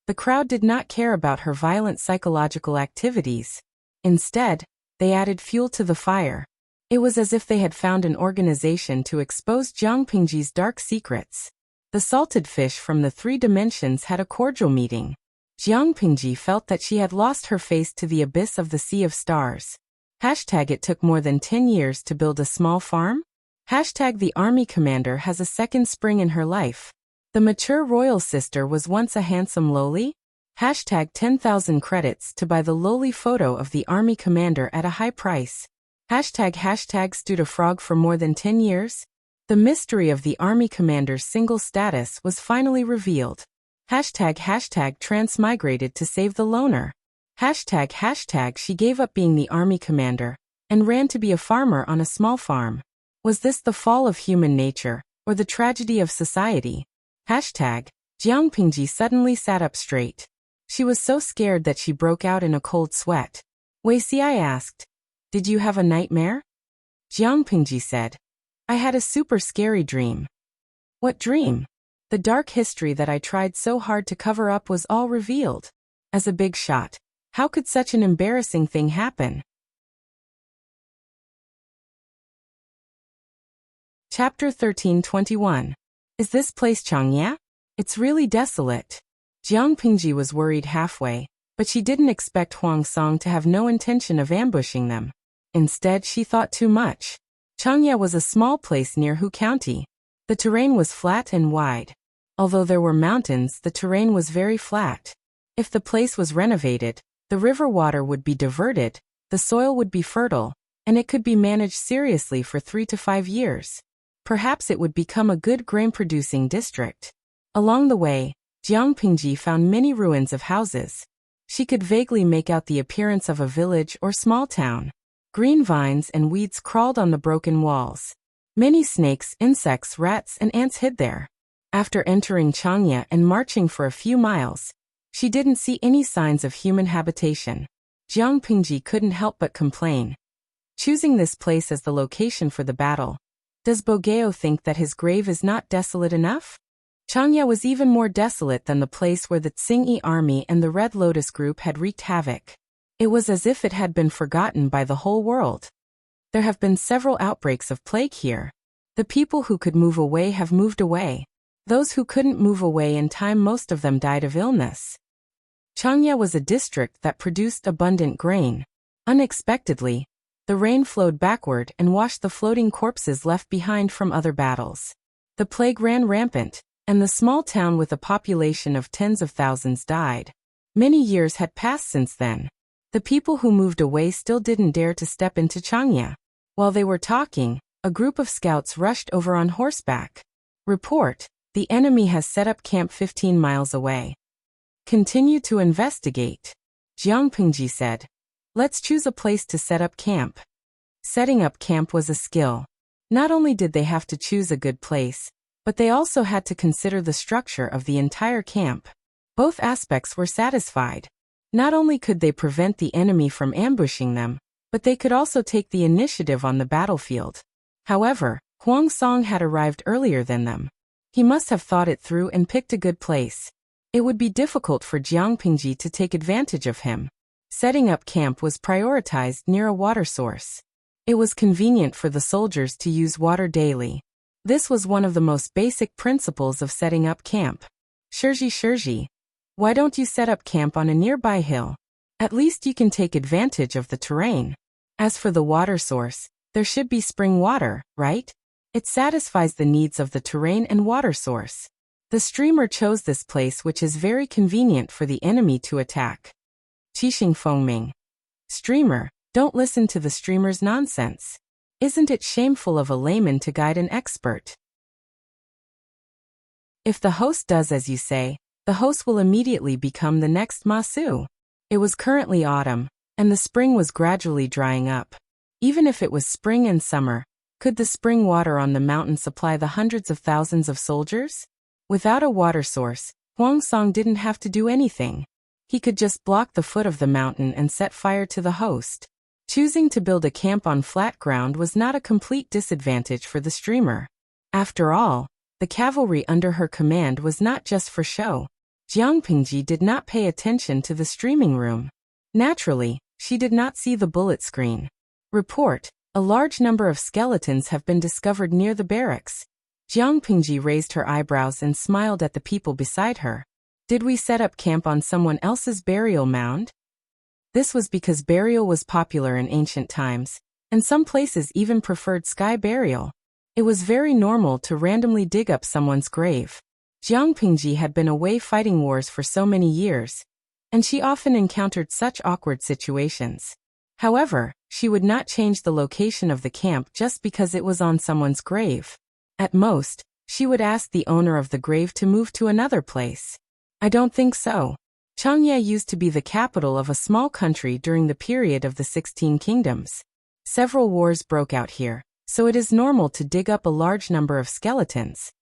the crowd did not care about her violent psychological activities. Instead, they added fuel to the fire. It was as if they had found an organization to expose Jiang Pingji's dark secrets. The salted fish from the 3 dimensions had a cordial meeting. Jiang Pingji felt that she had lost her face to the abyss of the Sea of Stars. It took more than 10 years to build a small farm? The army commander has a second spring in her life. The mature royal sister was once a handsome loli? 10,000 credits to buy the loli photo of the army commander at a high price. Stewed a frog for more than 10 years? The mystery of the army commander's single status was finally revealed. Transmigrated to save the loner. She gave up being the army commander and ran to be a farmer on a small farm. Was this the fall of human nature, or the tragedy of society? Jiang Pingji suddenly sat up straight. She was so scared that she broke out in a cold sweat. Wei Xiai asked, "Did you have a nightmare?" Jiang Pingji said, "I had a super scary dream." "What dream?" "The dark history that I tried so hard to cover up was all revealed. As a big shot, how could such an embarrassing thing happen?" Chapter 13:21. Is this place Changya? It's really desolate. Jiang Pingji was worried halfway, but she didn't expect Huang Song to have no intention of ambushing them. Instead, she thought too much. Changya was a small place near Hu County. The terrain was flat and wide. Although there were mountains, the terrain was very flat. If the place was renovated, the river water would be diverted, the soil would be fertile, and it could be managed seriously for 3 to 5 years. Perhaps it would become a good grain-producing district. Along the way, Jiang Pingji found many ruins of houses. She could vaguely make out the appearance of a village or small town. Green vines and weeds crawled on the broken walls. Many snakes, insects, rats, and ants hid there. After entering Changya and marching for a few miles, she didn't see any signs of human habitation. Jiang Pingji couldn't help but complain. Choosing this place as the location for the battle, does Bogeo think that his grave is not desolate enough? Changya was even more desolate than the place where the Tsingyi army and the Red Lotus group had wreaked havoc. It was as if it had been forgotten by the whole world. There have been several outbreaks of plague here. The people who could move away have moved away. Those who couldn't move away in time, most of them died of illness. Changya was a district that produced abundant grain. Unexpectedly, the rain flowed backward and washed the floating corpses left behind from other battles. The plague ran rampant, and the small town with a population of tens of thousands died. Many years had passed since then. The people who moved away still didn't dare to step into Changya. While they were talking, a group of scouts rushed over on horseback. Report: the enemy has set up camp 15 miles away. Continue to investigate. Jiang Pingji said. Let's choose a place to set up camp. Setting up camp was a skill. Not only did they have to choose a good place, but they also had to consider the structure of the entire camp. Both aspects were satisfied. Not only could they prevent the enemy from ambushing them, but they could also take the initiative on the battlefield. However, Huang Song had arrived earlier than them. He must have thought it through and picked a good place. It would be difficult for Jiang Pingji to take advantage of him. Setting up camp was prioritized near a water source. It was convenient for the soldiers to use water daily. This was one of the most basic principles of setting up camp. Shirji, why don't you set up camp on a nearby hill? At least you can take advantage of the terrain. As for the water source, there should be spring water, right? It satisfies the needs of the terrain and water source. The streamer chose this place, which is very convenient for the enemy to attack. Qixing Fengming. Streamer, don't listen to the streamer's nonsense. Isn't it shameful of a layman to guide an expert? If the host does as you say, the host will immediately become the next Masu. It was currently autumn, and the spring was gradually drying up. Even if it was spring and summer, could the spring water on the mountain supply the hundreds of thousands of soldiers? Without a water source, Huang Song didn't have to do anything. He could just block the foot of the mountain and set fire to the host. Choosing to build a camp on flat ground was not a complete disadvantage for the streamer. After all, the cavalry under her command was not just for show. Jiang Pingji did not pay attention to the streaming room. Naturally, she did not see the bullet screen. Report: a large number of skeletons have been discovered near the barracks. Jiang Pingji raised her eyebrows and smiled at the people beside her. Did we set up camp on someone else's burial mound? This was because burial was popular in ancient times, and some places even preferred sky burial. It was very normal to randomly dig up someone's grave. Jiang Pingji had been away fighting wars for so many years, and she often encountered such awkward situations. However, she would not change the location of the camp just because it was on someone's grave. At most, she would ask the owner of the grave to move to another place. I don't think so. Chang'e used to be the capital of a small country during the period of the 16 kingdoms. Several wars broke out here, so it is normal to dig up a large number of skeletons.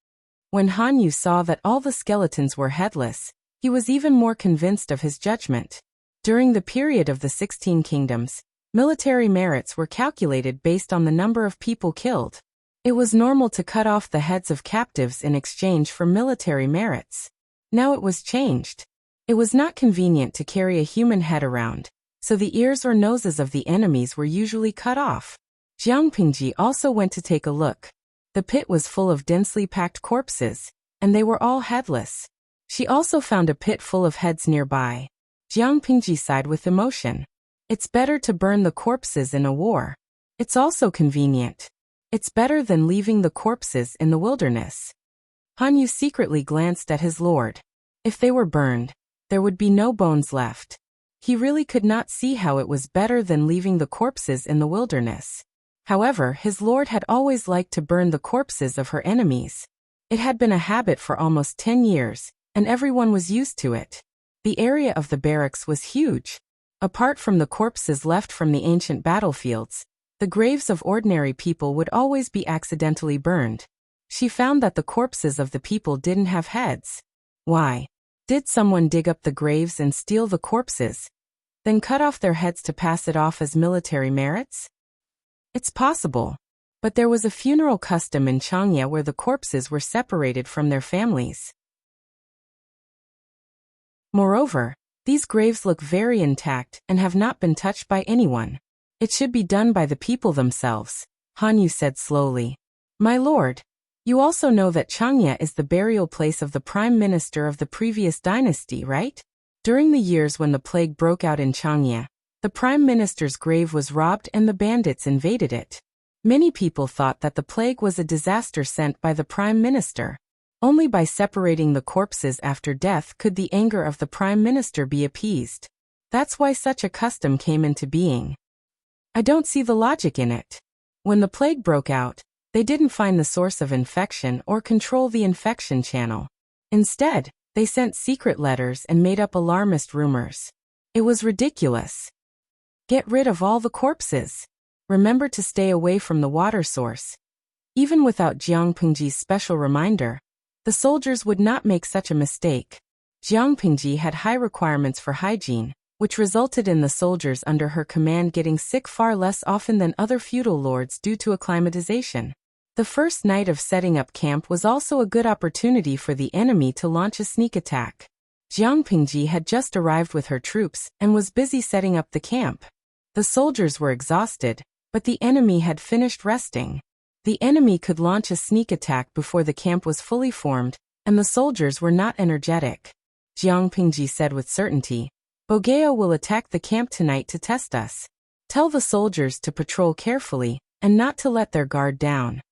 When Han Yu saw that all the skeletons were headless, he was even more convinced of his judgment. During the period of the 16 kingdoms, military merits were calculated based on the number of people killed. It was normal to cut off the heads of captives in exchange for military merits. Now it was changed. It was not convenient to carry a human head around, so the ears or noses of the enemies were usually cut off. Jiang Pingji also went to take a look. The pit was full of densely packed corpses, and they were all headless. She also found a pit full of heads nearby. Jiang Pingji sighed with emotion. It's better to burn the corpses in a war. It's also convenient. It's better than leaving the corpses in the wilderness. Han Yu secretly glanced at his lord. If they were burned, there would be no bones left. He really could not see how it was better than leaving the corpses in the wilderness. However, his lord had always liked to burn the corpses of her enemies. It had been a habit for almost 10 years, and everyone was used to it. The area of the barracks was huge. Apart from the corpses left from the ancient battlefields, the graves of ordinary people would always be accidentally burned. She found that the corpses of the people didn't have heads. Why? Did someone dig up the graves and steal the corpses, then cut off their heads to pass it off as military merits? It's possible. But there was a funeral custom in Chang'e where the corpses were separated from their families. Moreover, these graves look very intact and have not been touched by anyone. It should be done by the people themselves, Han Yu said slowly. My lord, you also know that Chang'e is the burial place of the prime minister of the previous dynasty, right? During the years when the plague broke out in Chang'e, the prime minister's grave was robbed and the bandits invaded it. Many people thought that the plague was a disaster sent by the prime minister. Only by separating the corpses after death could the anger of the prime minister be appeased. That's why such a custom came into being. I don't see the logic in it. When the plague broke out, they didn't find the source of infection or control the infection channel. Instead, they sent secret letters and made up alarmist rumors. It was ridiculous. Get rid of all the corpses. Remember to stay away from the water source. Even without Jiang Pingji's special reminder, the soldiers would not make such a mistake. Jiang Pingji had high requirements for hygiene, which resulted in the soldiers under her command getting sick far less often than other feudal lords due to acclimatization. The first night of setting up camp was also a good opportunity for the enemy to launch a sneak attack. Jiang Pingji had just arrived with her troops and was busy setting up the camp. The soldiers were exhausted, but the enemy had finished resting. The enemy could launch a sneak attack before the camp was fully formed, and the soldiers were not energetic. Jiang Pingji said with certainty, Bogeo will attack the camp tonight to test us. Tell the soldiers to patrol carefully, and not to let their guard down.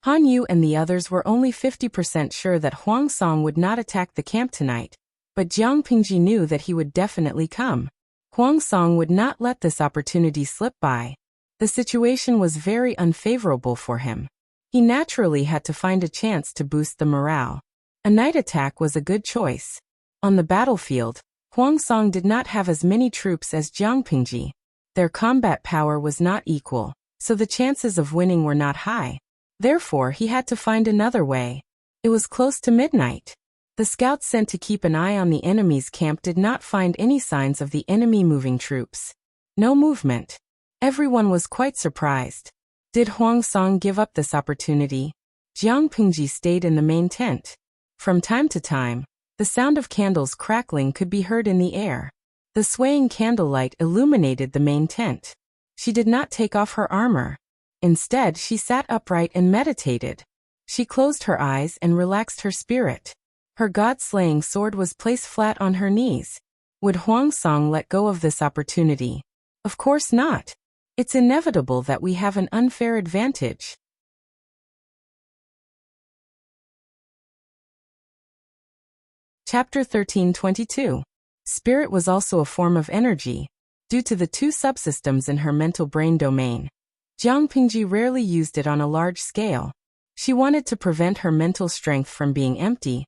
Han Yu and the others were only 50% sure that Huang Song would not attack the camp tonight, but Jiang Pingji knew that he would definitely come. Huang Song would not let this opportunity slip by. The situation was very unfavorable for him. He naturally had to find a chance to boost the morale. A night attack was a good choice. On the battlefield, Huang Song did not have as many troops as Jiang Pingji. Their combat power was not equal, so the chances of winning were not high. Therefore, he had to find another way. It was close to midnight. The scouts sent to keep an eye on the enemy's camp did not find any signs of the enemy moving troops. No movement. Everyone was quite surprised. Did Huang Song give up this opportunity? Jiang Pingji stayed in the main tent. From time to time, the sound of candles crackling could be heard in the air. The swaying candlelight illuminated the main tent. She did not take off her armor. Instead, she sat upright and meditated. She closed her eyes and relaxed her spirit. Her god-slaying sword was placed flat on her knees. Would Huang Song let go of this opportunity? Of course not. It's inevitable that we have an unfair advantage. Chapter 13:22. Spirit was also a form of energy. Due to the two subsystems in her mental brain domain, Jiang Pingji rarely used it on a large scale. She wanted to prevent her mental strength from being empty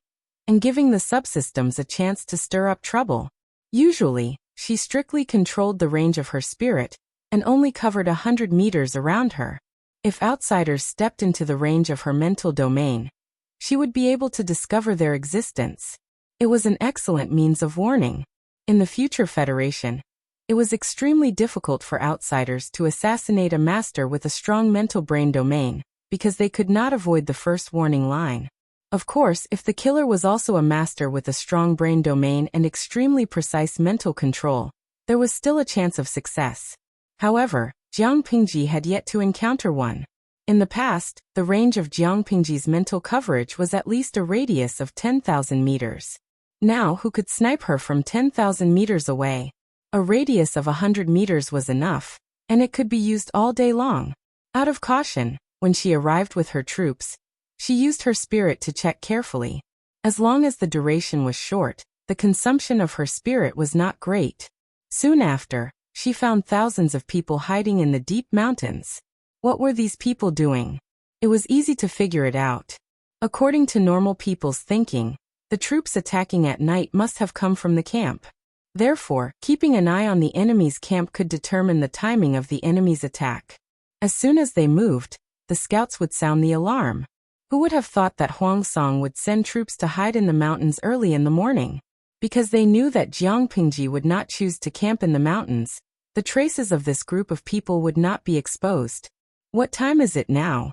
and giving the subsystems a chance to stir up trouble. Usually, she strictly controlled the range of her spirit and only covered 100 meters around her. If outsiders stepped into the range of her mental domain, she would be able to discover their existence. It was an excellent means of warning. In the future Federation, it was extremely difficult for outsiders to assassinate a master with a strong mental brain domain, because they could not avoid the first warning line. Of course, if the killer was also a master with a strong brain domain and extremely precise mental control, there was still a chance of success. However, Jiang Pingji had yet to encounter one. In the past, the range of Jiang Pingji's mental coverage was at least a radius of 10,000 meters. Now, who could snipe her from 10,000 meters away? A radius of 100 meters was enough, and it could be used all day long. Out of caution, when she arrived with her troops, she used her spirit to check carefully. As long as the duration was short, the consumption of her spirit was not great. Soon after, she found thousands of people hiding in the deep mountains. What were these people doing? It was easy to figure it out. According to normal people's thinking, the troops attacking at night must have come from the camp. Therefore, keeping an eye on the enemy's camp could determine the timing of the enemy's attack. As soon as they moved, the scouts would sound the alarm. Who would have thought that Huang Song would send troops to hide in the mountains early in the morning? Because they knew that Jiang Pingji would not choose to camp in the mountains, the traces of this group of people would not be exposed. What time is it now?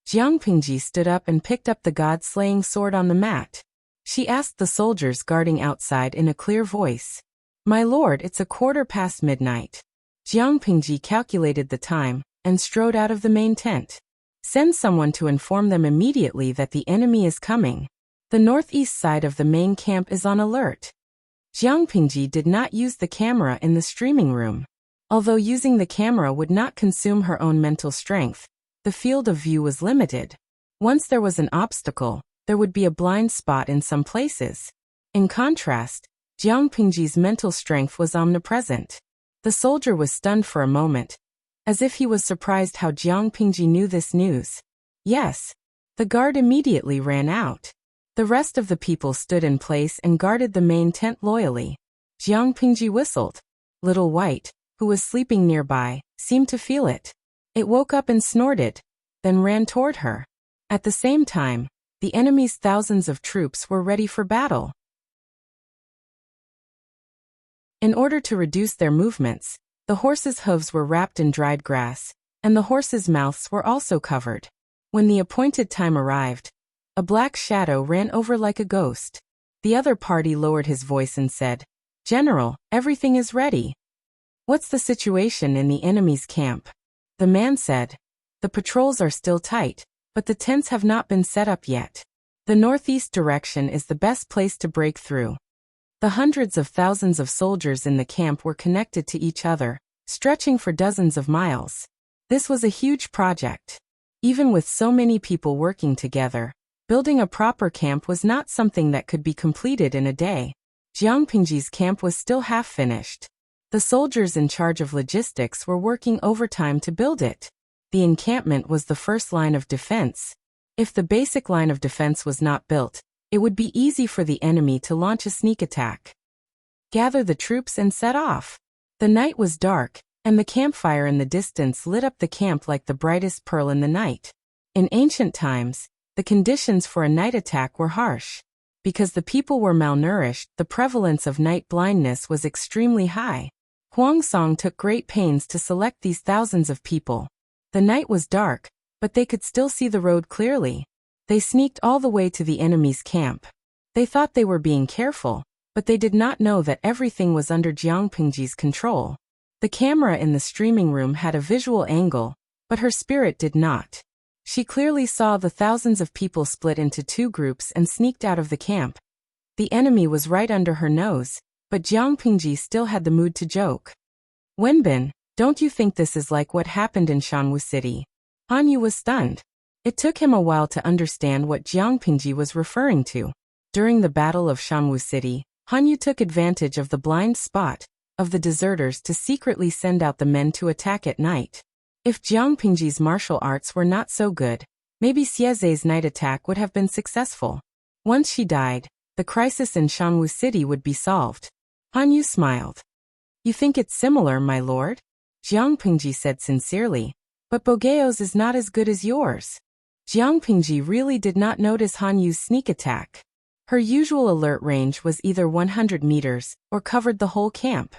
Jiang Pingji stood up and picked up the god-slaying sword on the mat. She asked the soldiers guarding outside in a clear voice. "My lord, it's 1:15 midnight." Jiang Pingji calculated the time and strode out of the main tent. "Send someone to inform them immediately that the enemy is coming. The northeast side of the main camp is on alert." Jiang Pingji did not use the camera in the streaming room. Although using the camera would not consume her own mental strength, the field of view was limited. Once there was an obstacle, there would be a blind spot in some places. In contrast, Jiang Pingji's mental strength was omnipresent. The soldier was stunned for a moment, as if he was surprised how Jiang Pingji knew this news. Yes. The guard immediately ran out. The rest of the people stood in place and guarded the main tent loyally. Jiang Pingji whistled. Little White, who was sleeping nearby, seemed to feel it. It woke up and snorted, then ran toward her. At the same time, the enemy's thousands of troops were ready for battle. In order to reduce their movements, the horses' hooves were wrapped in dried grass, and the horses' mouths were also covered. When the appointed time arrived, a black shadow ran over like a ghost. The other party lowered his voice and said, "General, everything is ready." "What's the situation in the enemy's camp?" The man said, "The patrols are still tight, but the tents have not been set up yet. The northeast direction is the best place to break through." The hundreds of thousands of soldiers in the camp were connected to each other, stretching for dozens of miles. This was a huge project. Even with so many people working together, building a proper camp was not something that could be completed in a day. Jiang Pingji's camp was still half finished. The soldiers in charge of logistics were working overtime to build it. The encampment was the first line of defense. If the basic line of defense was not built, it would be easy for the enemy to launch a sneak attack. Gather the troops and set off. The night was dark, and the campfire in the distance lit up the camp like the brightest pearl in the night. In ancient times, the conditions for a night attack were harsh. Because the people were malnourished, the prevalence of night blindness was extremely high. Huang Song took great pains to select these thousands of people. The night was dark, but they could still see the road clearly. They sneaked all the way to the enemy's camp. They thought they were being careful, but they did not know that everything was under Jiang Pingji's control. The camera in the streaming room had a visual angle, but her spirit did not. She clearly saw the thousands of people split into two groups and sneaked out of the camp. The enemy was right under her nose, but Jiang Pingji still had the mood to joke. "Wenbin, don't you think this is like what happened in Shanwu City?" Han Yu was stunned. It took him a while to understand what Jiang Pingji was referring to. During the Battle of Shanwu City, Han Yu took advantage of the blind spot of the deserters to secretly send out the men to attack at night. If Jiang Pingji's martial arts were not so good, maybe Xieze's night attack would have been successful. Once she died, the crisis in Shanwu City would be solved. Han Yu smiled. You think it's similar, my lord? Jiang Pingji said sincerely. But Bogeo's is not as good as yours. Jiang Pingji really did not notice Han Yu's sneak attack. Her usual alert range was either 100 meters or covered the whole camp.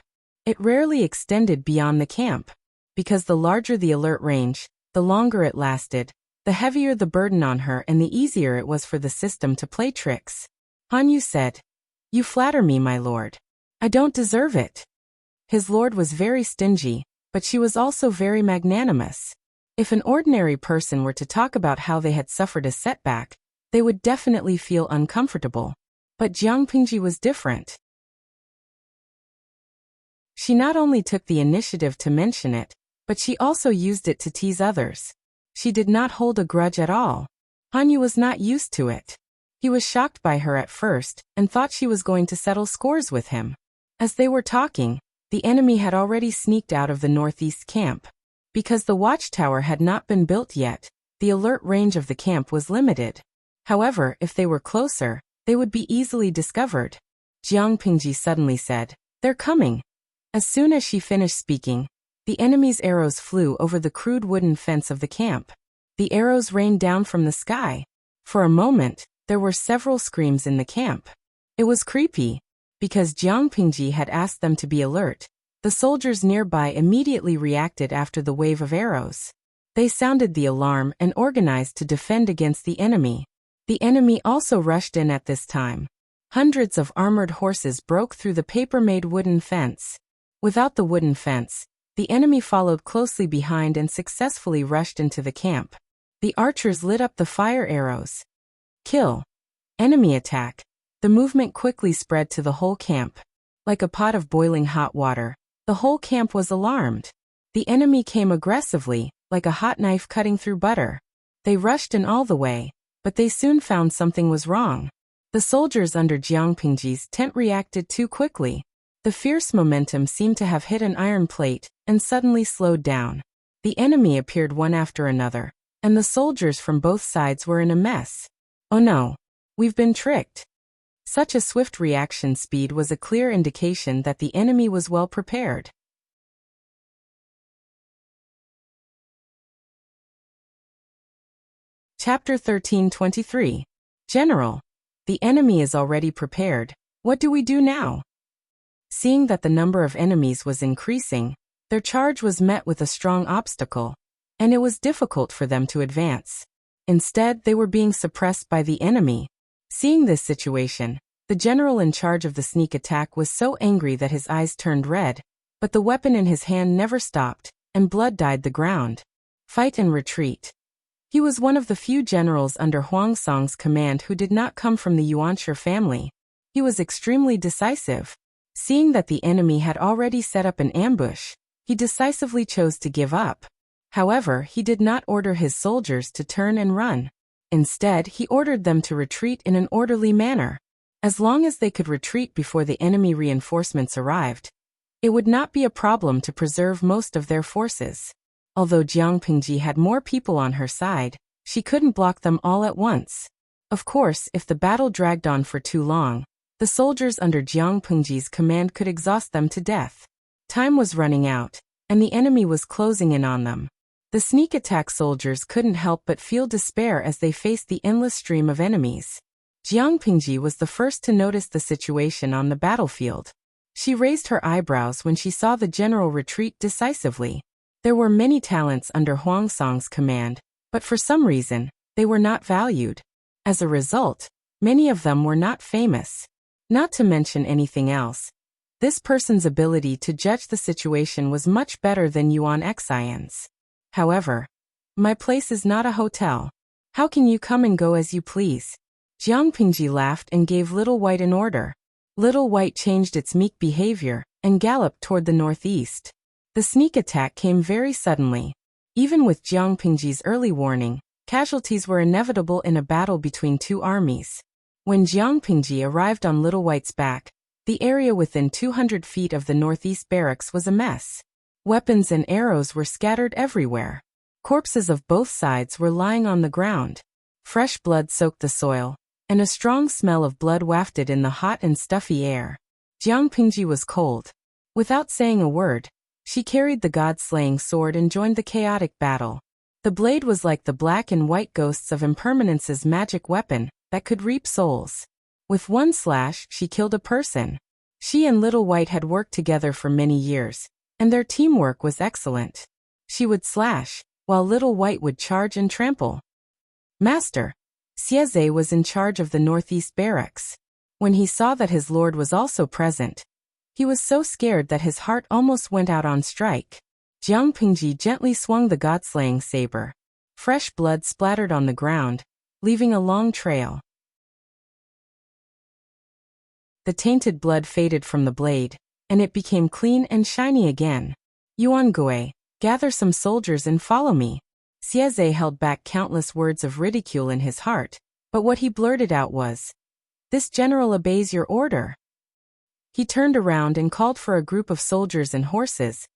It rarely extended beyond the camp. Because the larger the alert range, the longer it lasted, the heavier the burden on her and the easier it was for the system to play tricks. Han Yu said, You flatter me, my lord. I don't deserve it. His lord was very stingy, but she was also very magnanimous. If an ordinary person were to talk about how they had suffered a setback, they would definitely feel uncomfortable. But Jiang Pingji was different. She not only took the initiative to mention it, but she also used it to tease others. She did not hold a grudge at all. Han Yu was not used to it. He was shocked by her at first and thought she was going to settle scores with him. As they were talking, the enemy had already sneaked out of the northeast camp. Because the watchtower had not been built yet, the alert range of the camp was limited. However, if they were closer, they would be easily discovered. Jiang Pingji suddenly said, They're coming. As soon as she finished speaking, the enemy's arrows flew over the crude wooden fence of the camp. The arrows rained down from the sky. For a moment, there were several screams in the camp. It was creepy. Because Jiang Pingji had asked them to be alert, the soldiers nearby immediately reacted after the wave of arrows. They sounded the alarm and organized to defend against the enemy. The enemy also rushed in at this time. Hundreds of armored horses broke through the paper-made wooden fence. Without the wooden fence, the enemy followed closely behind and successfully rushed into the camp. The archers lit up the fire arrows. Kill. Enemy attack. The movement quickly spread to the whole camp. Like a pot of boiling hot water, the whole camp was alarmed. The enemy came aggressively, like a hot knife cutting through butter. They rushed in all the way, but they soon found something was wrong. The soldiers under Jiang Pingji's tent reacted too quickly. The fierce momentum seemed to have hit an iron plate and suddenly slowed down. The enemy appeared one after another, and the soldiers from both sides were in a mess. Oh no! We've been tricked. Such a swift reaction speed was a clear indication that the enemy was well prepared. Chapter 13:23. General. The enemy is already prepared. What do we do now? Seeing that the number of enemies was increasing, their charge was met with a strong obstacle, and it was difficult for them to advance. Instead, they were being suppressed by the enemy. Seeing this situation, the general in charge of the sneak attack was so angry that his eyes turned red, but the weapon in his hand never stopped, and blood dyed the ground. Fight and retreat. He was one of the few generals under Huang Song's command who did not come from the Yuanshi family. He was extremely decisive. Seeing that the enemy had already set up an ambush, he decisively chose to give up. However, he did not order his soldiers to turn and run. Instead, he ordered them to retreat in an orderly manner. As long as they could retreat before the enemy reinforcements arrived, it would not be a problem to preserve most of their forces. Although Jiang Pingji had more people on her side, she couldn't block them all at once. Of course, if the battle dragged on for too long, the soldiers under Jiang Pingji's command could exhaust them to death. Time was running out, and the enemy was closing in on them. The sneak attack soldiers couldn't help but feel despair as they faced the endless stream of enemies. Jiang Pingji was the first to notice the situation on the battlefield. She raised her eyebrows when she saw the general retreat decisively. There were many talents under Huang Song's command, but for some reason, they were not valued. As a result, many of them were not famous. Not to mention anything else, this person's ability to judge the situation was much better than Yuan Xian's. However, my place is not a hotel. How can you come and go as you please? Jiang Pingji laughed and gave Little White an order. Little White changed its meek behavior and galloped toward the northeast. The sneak attack came very suddenly. Even with Jiang Pingji's early warning, casualties were inevitable in a battle between two armies. When Jiang Pingji arrived on Little White's back, the area within 200 feet of the northeast barracks was a mess. Weapons and arrows were scattered everywhere. Corpses of both sides were lying on the ground. Fresh blood soaked the soil, and a strong smell of blood wafted in the hot and stuffy air. Jiang Pingji was cold. Without saying a word, she carried the god-slaying sword and joined the chaotic battle. The blade was like the black and white ghosts of impermanence's magic weapon that could reap souls. With one slash, she killed a person. She and Little White had worked together for many years, and their teamwork was excellent. She would slash, while Little White would charge and trample. Master. Xieze was in charge of the northeast barracks. When he saw that his lord was also present, he was so scared that his heart almost went out on strike. Jiang Pingji gently swung the god-slaying saber. Fresh blood splattered on the ground, leaving a long trail. The tainted blood faded from the blade, and it became clean and shiny again. Yuan Gui, gather some soldiers and follow me. Xieze held back countless words of ridicule in his heart, but what he blurted out was, "This general obeys your order." He turned around and called for a group of soldiers and horses,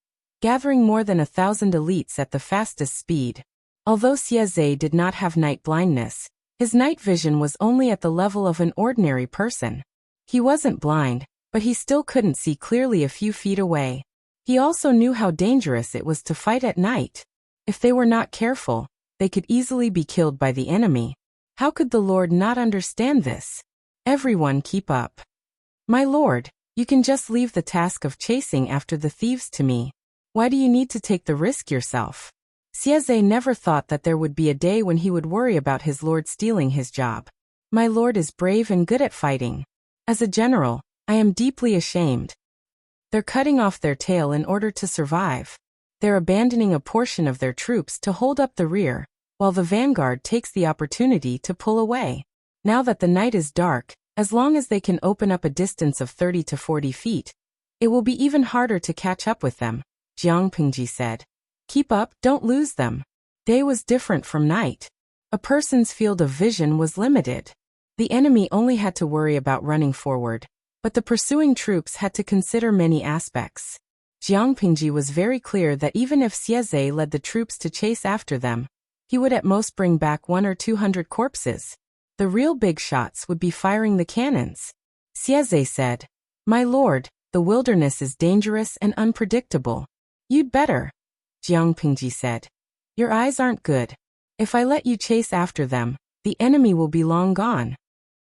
gathering more than 1,000 elites at the fastest speed. Although Xieze did not have night blindness, his night vision was only at the level of an ordinary person. He wasn't blind, but he still couldn't see clearly a few feet away. He also knew how dangerous it was to fight at night. If they were not careful, they could easily be killed by the enemy. How could the Lord not understand this? Everyone keep up. My lord, you can just leave the task of chasing after the thieves to me. Why do you need to take the risk yourself? Xieze never thought that there would be a day when he would worry about his lord stealing his job. My lord is brave and good at fighting. As a general, I am deeply ashamed. They're cutting off their tail in order to survive. They're abandoning a portion of their troops to hold up the rear, while the vanguard takes the opportunity to pull away. Now that the night is dark, as long as they can open up a distance of 30 to 40 feet, it will be even harder to catch up with them, Jiang Pingji said. Keep up, don't lose them. Day was different from night. A person's field of vision was limited. The enemy only had to worry about running forward, but the pursuing troops had to consider many aspects. Jiang Pingji was very clear that even if Xieze led the troops to chase after them, he would at most bring back 100 or 200 corpses. The real big shots would be firing the cannons. Xieze said, "My lord, the wilderness is dangerous and unpredictable. You'd better." Jiang Pingji said, "Your eyes aren't good. If I let you chase after them, the enemy will be long gone."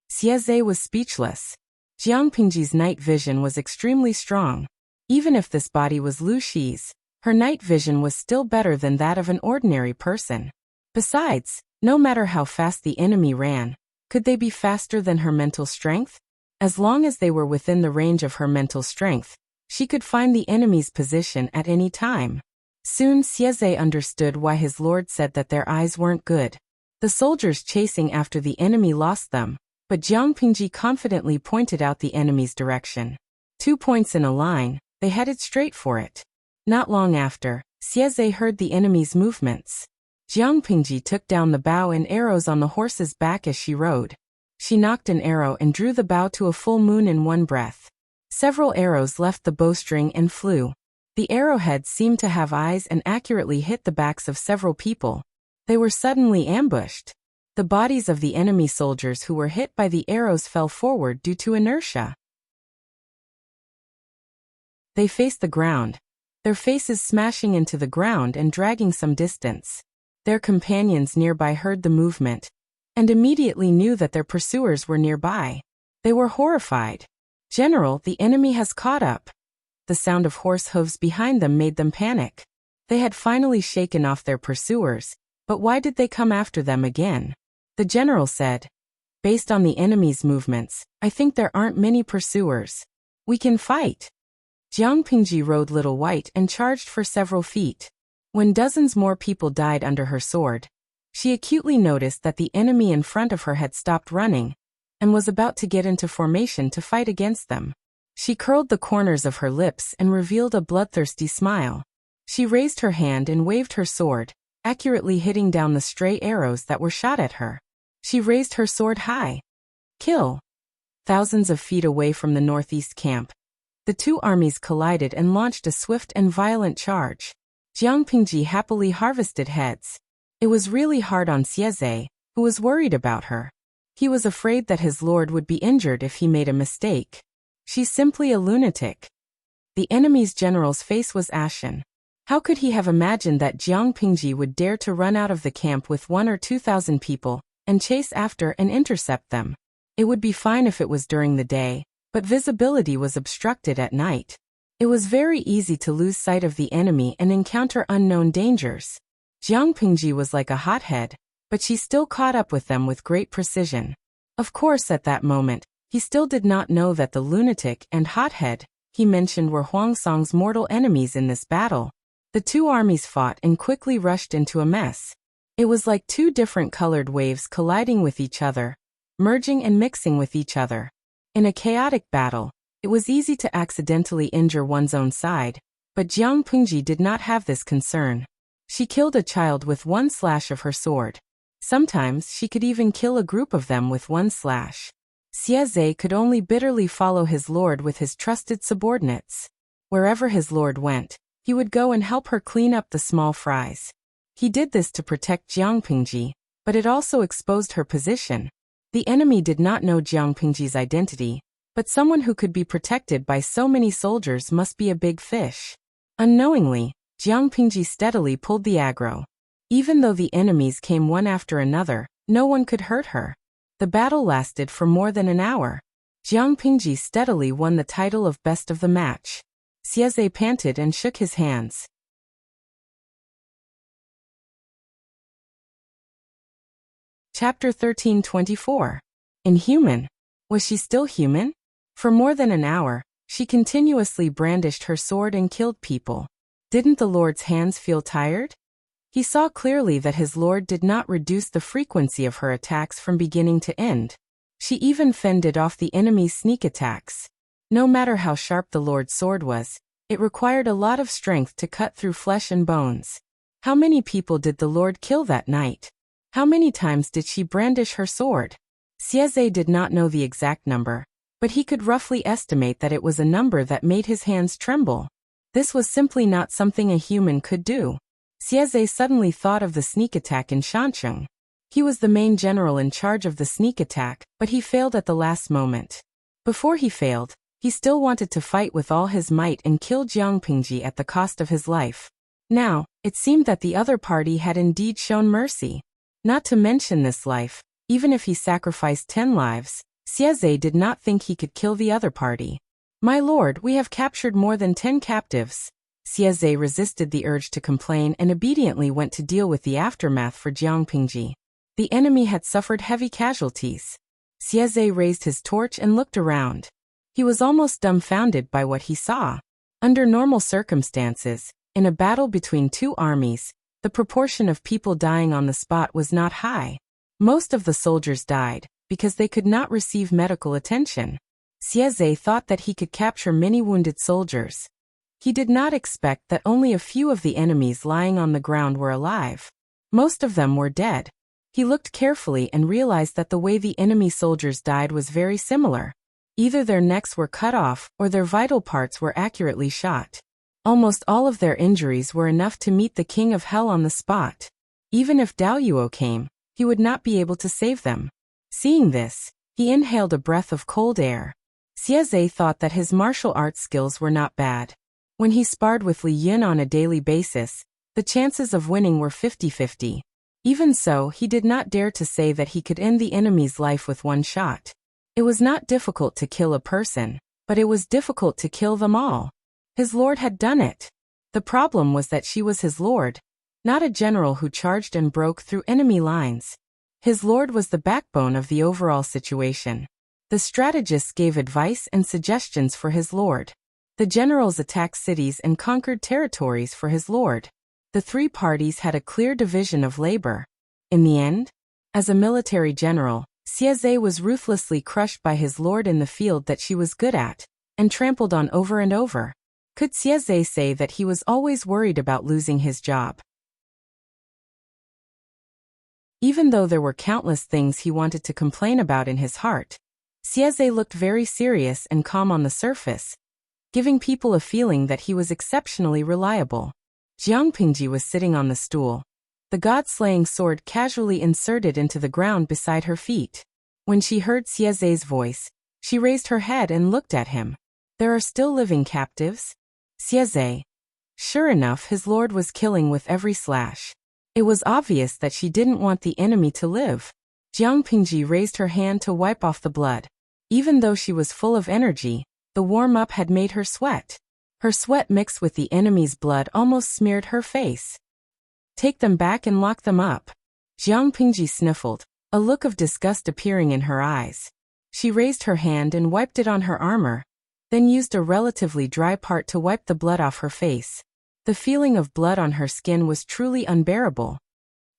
Xieze was speechless. Jiang Pingji's night vision was extremely strong. Even if this body was Lu Shi's, her night vision was still better than that of an ordinary person. Besides, no matter how fast the enemy ran, could they be faster than her mental strength? As long as they were within the range of her mental strength, she could find the enemy's position at any time. Soon Xieze understood why his lord said that their eyes weren't good. The soldiers chasing after the enemy lost them, but Jiang Pingji confidently pointed out the enemy's direction. 2 points in a line, they headed straight for it. Not long after, Xieze heard the enemy's movements. Jiang Pingji took down the bow and arrows on the horse's back as she rode. She knocked an arrow and drew the bow to a full moon in one breath. Several arrows left the bowstring and flew. The arrowheads seemed to have eyes and accurately hit the backs of several people. They were suddenly ambushed. The bodies of the enemy soldiers who were hit by the arrows fell forward due to inertia. They faced the ground, their faces smashing into the ground and dragging some distance. Their companions nearby heard the movement, and immediately knew that their pursuers were nearby. They were horrified. "General, the enemy has caught up." The sound of horse hooves behind them made them panic. They had finally shaken off their pursuers, but why did they come after them again? The general said, "Based on the enemy's movements, I think there aren't many pursuers. We can fight." Jiang Pingji rode Little White and charged for several feet. When dozens more people died under her sword, she acutely noticed that the enemy in front of her had stopped running and was about to get into formation to fight against them. She curled the corners of her lips and revealed a bloodthirsty smile. She raised her hand and waved her sword, accurately hitting down the stray arrows that were shot at her. She raised her sword high. Kill! Thousands of feet away from the northeast camp, the two armies collided and launched a swift and violent charge. Jiang Pingji happily harvested heads. It was really hard on Xieze, who was worried about her. He was afraid that his lord would be injured if he made a mistake. She's simply a lunatic. The enemy's general's face was ashen. How could he have imagined that Jiang Pingji would dare to run out of the camp with 1,000 or 2,000 people and chase after and intercept them? It would be fine if it was during the day, but visibility was obstructed at night. It was very easy to lose sight of the enemy and encounter unknown dangers. Jiang Pingji was like a hothead, but she still caught up with them with great precision. Of course, at that moment, he still did not know that the lunatic and hothead he mentioned were Huangsong's mortal enemies in this battle. The two armies fought and quickly rushed into a mess. It was like two different colored waves colliding with each other, merging and mixing with each other. In a chaotic battle, it was easy to accidentally injure one's own side, but Jiang Pingji did not have this concern. She killed a child with one slash of her sword. Sometimes she could even kill a group of them with one slash. Xie could only bitterly follow his lord with his trusted subordinates. Wherever his lord went, he would go and help her clean up the small fries. He did this to protect Jiang Pingji, but it also exposed her position. The enemy did not know Jiang Pingji's identity, but someone who could be protected by so many soldiers must be a big fish. Unknowingly, Jiang Pingji steadily pulled the aggro. Even though the enemies came one after another, no one could hurt her. The battle lasted for more than an hour. Jiang Pingji steadily won the title of best of the match. Xie panted and shook his hands. Chapter 1324. Inhuman. Was she still human? For more than an hour, she continuously brandished her sword and killed people. Didn't the Lord's hands feel tired? He saw clearly that his lord did not reduce the frequency of her attacks from beginning to end. She even fended off the enemy's sneak attacks. No matter how sharp the Lord's sword was, it required a lot of strength to cut through flesh and bones. How many people did the Lord kill that night? How many times did she brandish her sword? Xie did not know the exact number, but he could roughly estimate that it was a number that made his hands tremble. This was simply not something a human could do. Xie suddenly thought of the sneak attack in Shancheng. He was the main general in charge of the sneak attack, but he failed at the last moment. Before he failed, he still wanted to fight with all his might and kill Jiang Pingji at the cost of his life. Now, it seemed that the other party had indeed shown mercy. Not to mention this life, even if he sacrificed 10 lives, Xie did not think he could kill the other party. "My lord, we have captured more than 10 captives." Xie resisted the urge to complain and obediently went to deal with the aftermath for Jiang Pingji. The enemy had suffered heavy casualties. Xie raised his torch and looked around. He was almost dumbfounded by what he saw. Under normal circumstances, in a battle between two armies, the proportion of people dying on the spot was not high. Most of the soldiers died because they could not receive medical attention. Xie thought that he could capture many wounded soldiers. He did not expect that only a few of the enemies lying on the ground were alive. Most of them were dead. He looked carefully and realized that the way the enemy soldiers died was very similar. Either their necks were cut off or their vital parts were accurately shot. Almost all of their injuries were enough to meet the king of hell on the spot. Even if Dao Yuo came, he would not be able to save them. Seeing this, he inhaled a breath of cold air. Xie thought that his martial arts skills were not bad. When he sparred with Li Yin on a daily basis, the chances of winning were 50-50. Even so, he did not dare to say that he could end the enemy's life with one shot. It was not difficult to kill a person, but it was difficult to kill them all. His lord had done it. The problem was that she was his lord, not a general who charged and broke through enemy lines. His lord was the backbone of the overall situation. The strategists gave advice and suggestions for his lord. The generals attacked cities and conquered territories for his lord. The three parties had a clear division of labor. In the end, as a military general, Xie was ruthlessly crushed by his lord in the field that she was good at, and trampled on over and over. Could Xie say that he was always worried about losing his job? Even though there were countless things he wanted to complain about in his heart, Xie looked very serious and calm on the surface, giving people a feeling that he was exceptionally reliable. Jiang Pingji was sitting on the stool, the god-slaying sword casually inserted into the ground beside her feet. When she heard Xie's voice, she raised her head and looked at him. There are still living captives? Xieze. Sure enough, his lord was killing with every slash. It was obvious that she didn't want the enemy to live. Jiang Pingji raised her hand to wipe off the blood. Even though she was full of energy, the warm-up had made her sweat. Her sweat mixed with the enemy's blood almost smeared her face. Take them back and lock them up. Jiang Pingji sniffled, a look of disgust appearing in her eyes. She raised her hand and wiped it on her armor, then used a relatively dry part to wipe the blood off her face. The feeling of blood on her skin was truly unbearable.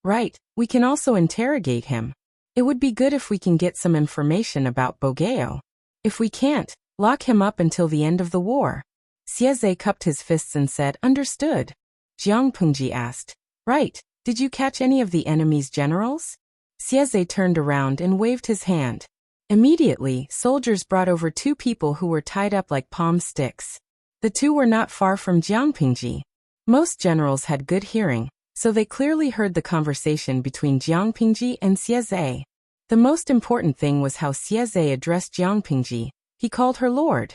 Right, we can also interrogate him. It would be good if we can get some information about Bogeo. If we can't, lock him up until the end of the war. Xieze cupped his fists and said, understood. Jiang Pingji asked, right, did you catch any of the enemy's generals? Xieze turned around and waved his hand. Immediately, soldiers brought over 2 people who were tied up like palm sticks. The 2 were not far from Jiang Pingji. Most generals had good hearing, so they clearly heard the conversation between Jiang Pingji and Xieze. The most important thing was how Xieze addressed Jiang Pingji. He called her lord.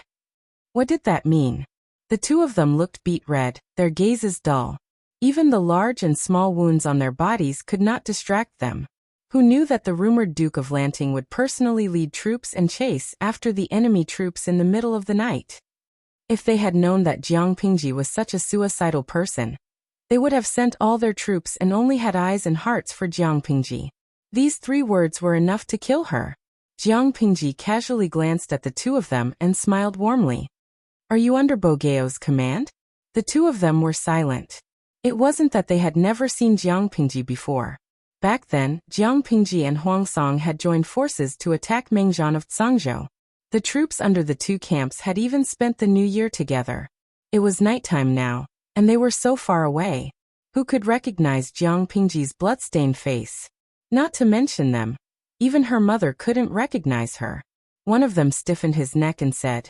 What did that mean? The 2 of them looked beet red, their gazes dull. Even the large and small wounds on their bodies could not distract them. Who knew that the rumored Duke of Lanting would personally lead troops and chase after the enemy troops in the middle of the night? If they had known that Jiang Pingji was such a suicidal person, they would have sent all their troops and only had eyes and hearts for Jiang Pingji. These 3 words were enough to kill her. Jiang Pingji casually glanced at the 2 of them and smiled warmly. Are you under Bogeo's command? The 2 of them were silent. It wasn't that they had never seen Jiang Pingji before. Back then, Jiang Pingji and Huangsong had joined forces to attack Mengzhan of Zhangzhou. The troops under the 2 camps had even spent the new year together. It was nighttime now, and they were so far away. Who could recognize Jiang Pingji's bloodstained face? Not to mention them. Even her mother couldn't recognize her. One of them stiffened his neck and said,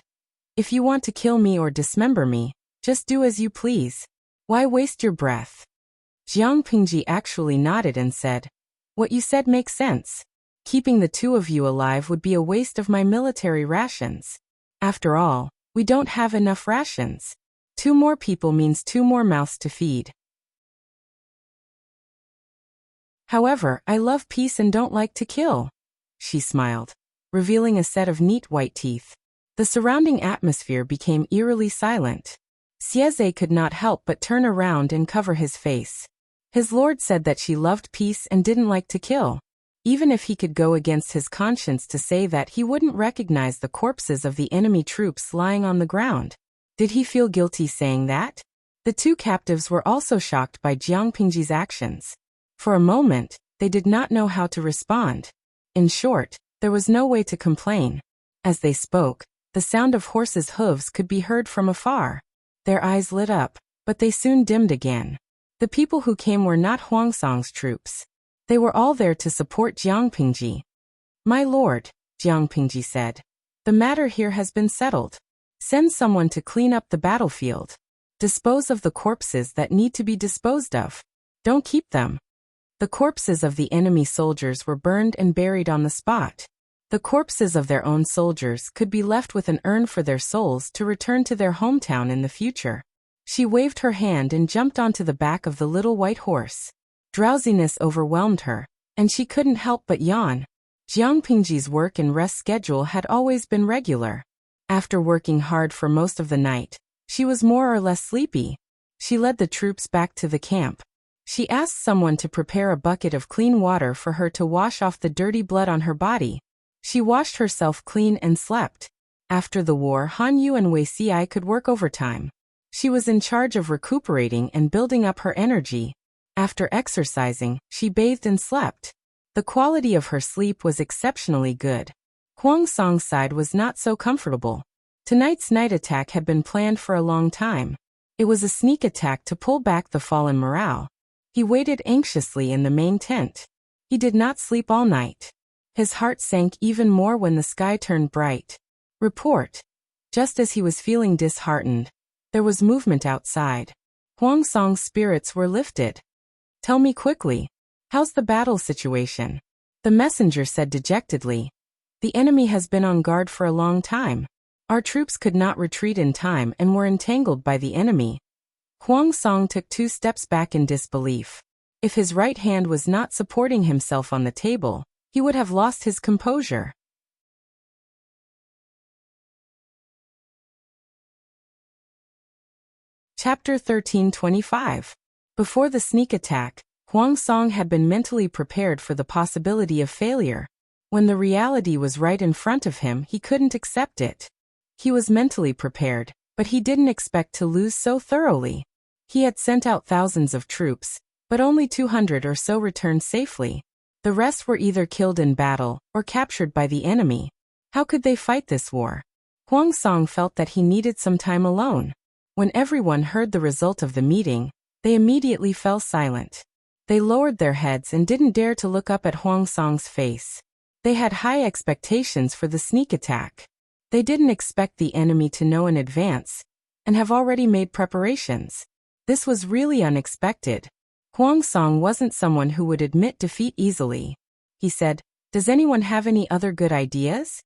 if you want to kill me or dismember me, just do as you please. Why waste your breath? Jiang Pingji actually nodded and said, what you said makes sense. Keeping the 2 of you alive would be a waste of my military rations. After all, we don't have enough rations. 2 more people means 2 more mouths to feed. However, I love peace and don't like to kill. She smiled, revealing a set of neat white teeth. The surrounding atmosphere became eerily silent. Xieze could not help but turn around and cover his face. His lord said that she loved peace and didn't like to kill. Even if he could go against his conscience to say that, he wouldn't recognize the corpses of the enemy troops lying on the ground. Did he feel guilty saying that? The 2 captives were also shocked by Jiang Pingji's actions. For a moment, they did not know how to respond. In short, there was no way to complain. As they spoke, the sound of horses' hooves could be heard from afar. Their eyes lit up, but they soon dimmed again. The people who came were not Huangsong's troops. They were all there to support Jiang Pingji. My lord, Jiang Pingji said, the matter here has been settled. Send someone to clean up the battlefield. Dispose of the corpses that need to be disposed of. Don't keep them. The corpses of the enemy soldiers were burned and buried on the spot. The corpses of their own soldiers could be left with an urn for their souls to return to their hometown in the future. She waved her hand and jumped onto the back of the little white horse. Drowsiness overwhelmed her, and she couldn't help but yawn. Jiang Pingji's work and rest schedule had always been regular. After working hard for most of the night, she was more or less sleepy. She led the troops back to the camp. She asked someone to prepare a bucket of clean water for her to wash off the dirty blood on her body. She washed herself clean and slept. After the war, Han Yu and Wei Xi could work overtime. She was in charge of recuperating and building up her energy. After exercising, she bathed and slept. The quality of her sleep was exceptionally good. Huang Song's side was not so comfortable. Tonight's night attack had been planned for a long time. It was a sneak attack to pull back the fallen morale. He waited anxiously in the main tent. He did not sleep all night. His heart sank even more when the sky turned bright. Report. Just as he was feeling disheartened, there was movement outside. Huang Song's spirits were lifted. Tell me quickly. How's the battle situation? The messenger said dejectedly. The enemy has been on guard for a long time. Our troops could not retreat in time and were entangled by the enemy. Huang Song took 2 steps back in disbelief. If his right hand was not supporting himself on the table, he would have lost his composure. Chapter 1325. Before the sneak attack, Huang Song had been mentally prepared for the possibility of failure. When the reality was right in front of him, he couldn't accept it. He was mentally prepared, but he didn't expect to lose so thoroughly. He had sent out thousands of troops, but only 200 or so returned safely. The rest were either killed in battle or captured by the enemy. How could they fight this war? Huang Song felt that he needed some time alone. When everyone heard the result of the meeting, they immediately fell silent. They lowered their heads and didn't dare to look up at Huang Song's face. They had high expectations for the sneak attack. They didn't expect the enemy to know in advance and have already made preparations. This was really unexpected. Huang Song wasn't someone who would admit defeat easily. He said, "Does anyone have any other good ideas?"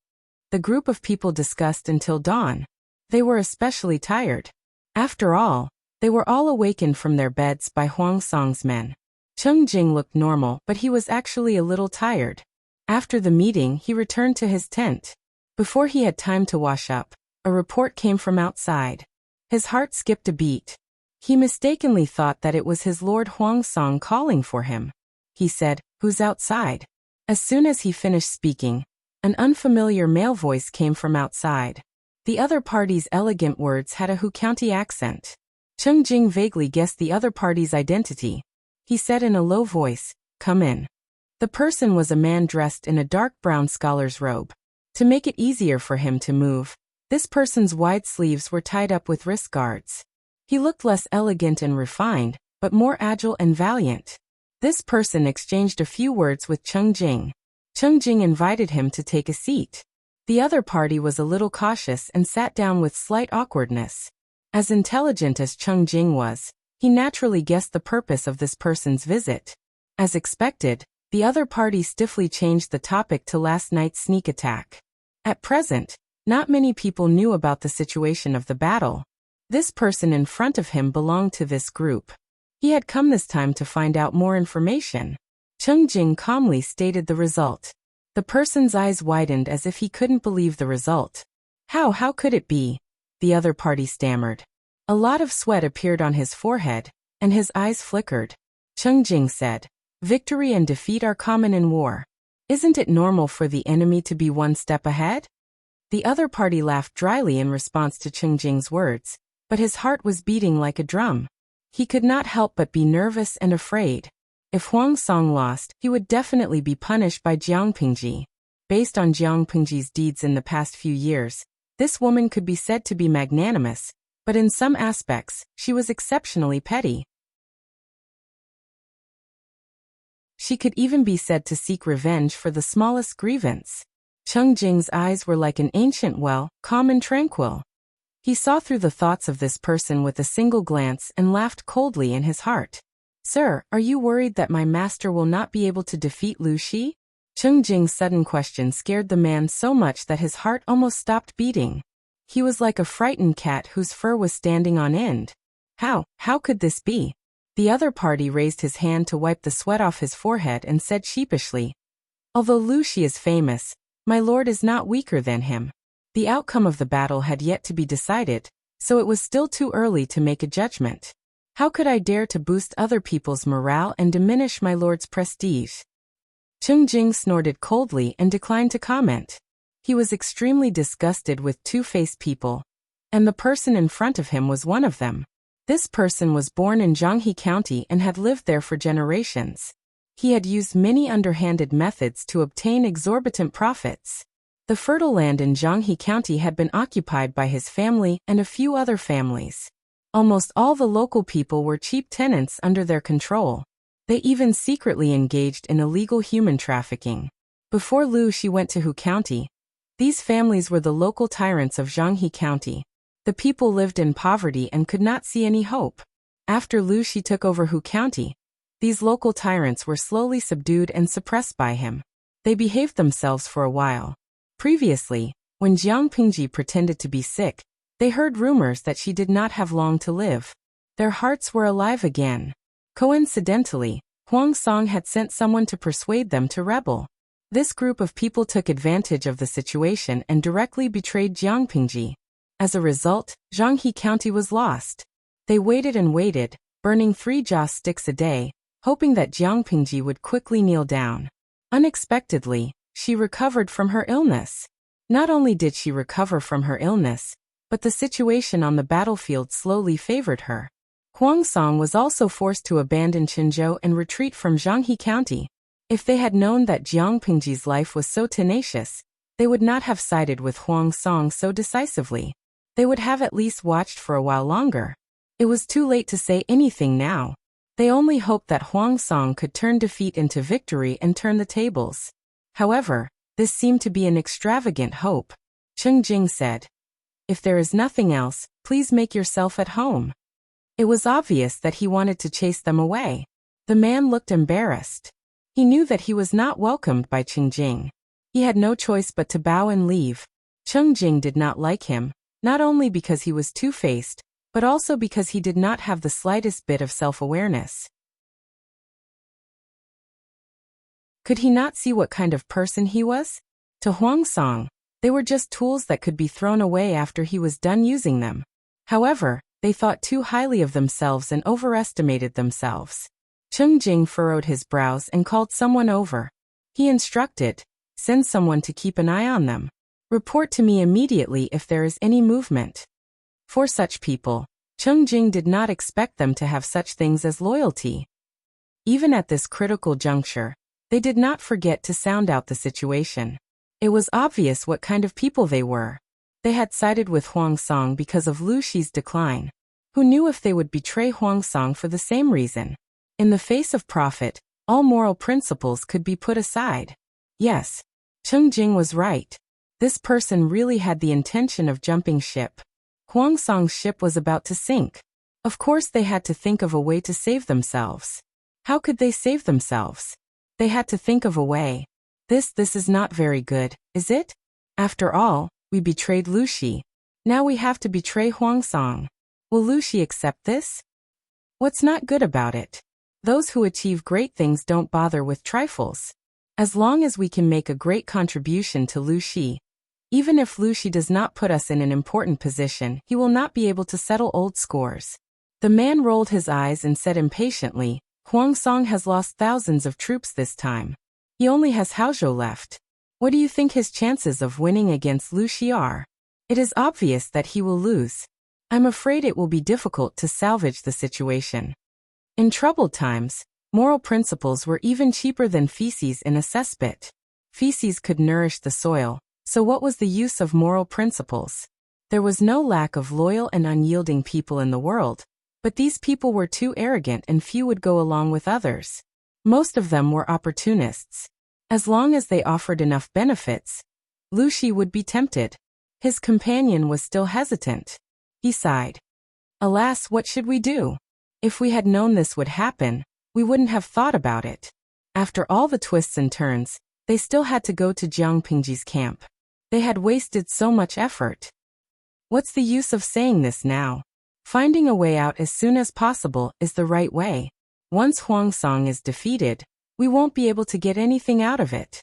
The group of people discussed until dawn. They were especially tired. After all, they were all awakened from their beds by Huang Song's men. Cheng Jing looked normal, but he was actually a little tired. After the meeting, he returned to his tent. Before he had time to wash up, a report came from outside. His heart skipped a beat. He mistakenly thought that it was his lord Huang Song calling for him. He said, "Who's outside?" As soon as he finished speaking, an unfamiliar male voice came from outside. The other party's elegant words had a Hu County accent. Cheng Jing vaguely guessed the other party's identity. He said in a low voice, "Come in." The person was a man dressed in a dark brown scholar's robe. To make it easier for him to move, this person's wide sleeves were tied up with wrist guards. He looked less elegant and refined, but more agile and valiant. This person exchanged a few words with Cheng Jing. Cheng Jing invited him to take a seat. The other party was a little cautious and sat down with slight awkwardness. As intelligent as Cheng Jing was, he naturally guessed the purpose of this person's visit. As expected, the other party stiffly changed the topic to last night's sneak attack. At present, not many people knew about the situation of the battle. This person in front of him belonged to this group. He had come this time to find out more information. Cheng Jing calmly stated the result. The person's eyes widened as if he couldn't believe the result. How could it be?" the other party stammered. A lot of sweat appeared on his forehead, and his eyes flickered. Cheng Jing said, "Victory and defeat are common in war. Isn't it normal for the enemy to be one step ahead?" The other party laughed dryly in response to Cheng Jing's words, but his heart was beating like a drum. He could not help but be nervous and afraid. If Huang Song lost, he would definitely be punished by Jiang Pingji. Based on Jiang Pingji's deeds in the past few years, this woman could be said to be magnanimous, but in some aspects, she was exceptionally petty. She could even be said to seek revenge for the smallest grievance. Cheng Jing's eyes were like an ancient well, calm and tranquil. He saw through the thoughts of this person with a single glance and laughed coldly in his heart. "Sir, are you worried that my master will not be able to defeat Lu Shi?" Cheng Jing's sudden question scared the man so much that his heart almost stopped beating. He was like a frightened cat whose fur was standing on end. How could this be? The other party raised his hand to wipe the sweat off his forehead and said sheepishly, "Although Lu Shi is famous, my lord is not weaker than him." The outcome of the battle had yet to be decided, so it was still too early to make a judgment. How could I dare to boost other people's morale and diminish my lord's prestige? Cheng Jing snorted coldly and declined to comment. He was extremely disgusted with two-faced people, and the person in front of him was one of them. This person was born in Zhanghe County and had lived there for generations. He had used many underhanded methods to obtain exorbitant profits. The fertile land in Zhanghe County had been occupied by his family and a few other families. Almost all the local people were cheap tenants under their control. They even secretly engaged in illegal human trafficking. Before Lu Shi went to Hu County, these families were the local tyrants of Zhanghe County. The people lived in poverty and could not see any hope. After Lu Shi took over Hu County, these local tyrants were slowly subdued and suppressed by him. They behaved themselves for a while. Previously, When Jiang Pingji pretended to be sick, they heard rumors that she did not have long to live. Their hearts were alive again. Coincidentally, Huang Song had sent someone to persuade them to rebel. This group of people took advantage of the situation and directly betrayed Jiang Pingji. As a result, Zhanghe County was lost. They waited and waited, burning 3 joss sticks a day, hoping that Jiang Pingji would quickly kneel down. Unexpectedly, she recovered from her illness. Not only did she recover from her illness, but the situation on the battlefield slowly favored her. Huang Song was also forced to abandon Qinzhou and retreat from Zhanghe County. If they had known that Jiang Pingji's life was so tenacious, they would not have sided with Huang Song so decisively. They would have at least watched for a while longer. It was too late to say anything now. They only hoped that Huang Song could turn defeat into victory and turn the tables. However, this seemed to be an extravagant hope. Cheng Jing said, "If there is nothing else, please make yourself at home." It was obvious that he wanted to chase them away. The man looked embarrassed. He knew that he was not welcomed by Cheng Jing. He had no choice but to bow and leave. Cheng Jing did not like him, not only because he was two-faced, but also because he did not have the slightest bit of self-awareness. Could he not see what kind of person he was? To Huang Song, they were just tools that could be thrown away after he was done using them. However, they thought too highly of themselves and overestimated themselves. Cheng Jing furrowed his brows and called someone over. He instructed, "Send someone to keep an eye on them. Report to me immediately if there is any movement." For such people, Cheng Jing did not expect them to have such things as loyalty. Even at this critical juncture, they did not forget to sound out the situation. It was obvious what kind of people they were. They had sided with Huang Song because of Lu Shi's decline. Who knew if they would betray Huang Song for the same reason? In the face of profit, all moral principles could be put aside. Yes, Cheng Jing was right. This person really had the intention of jumping ship. Huang Song's ship was about to sink. Of course they had to think of a way to save themselves. How could they save themselves? They had to think of a way. This is not very good, is it? After all, we betrayed Lu Shi. Now we have to betray Huang Song. Will Lu Shi accept this? What's not good about it? Those who achieve great things don't bother with trifles. As long as we can make a great contribution to Lu Shi, even if Lu Shi does not put us in an important position, he will not be able to settle old scores. The man rolled his eyes and said impatiently, "Huang Song has lost thousands of troops this time. He only has Haozhou left. What do you think his chances of winning against Lu Shi are? It is obvious that he will lose. I'm afraid it will be difficult to salvage the situation." In troubled times, moral principles were even cheaper than feces in a cesspit. Feces could nourish the soil, so what was the use of moral principles? There was no lack of loyal and unyielding people in the world, but these people were too arrogant and few would go along with others. Most of them were opportunists. As long as they offered enough benefits, Lu Shi would be tempted. His companion was still hesitant. He sighed. "Alas, what should we do? If we had known this would happen, we wouldn't have thought about it." After all the twists and turns, they still had to go to Jiang Pingji's camp. They had wasted so much effort. What's the use of saying this now? Finding a way out as soon as possible is the right way. Once Huang Song is defeated, we won't be able to get anything out of it.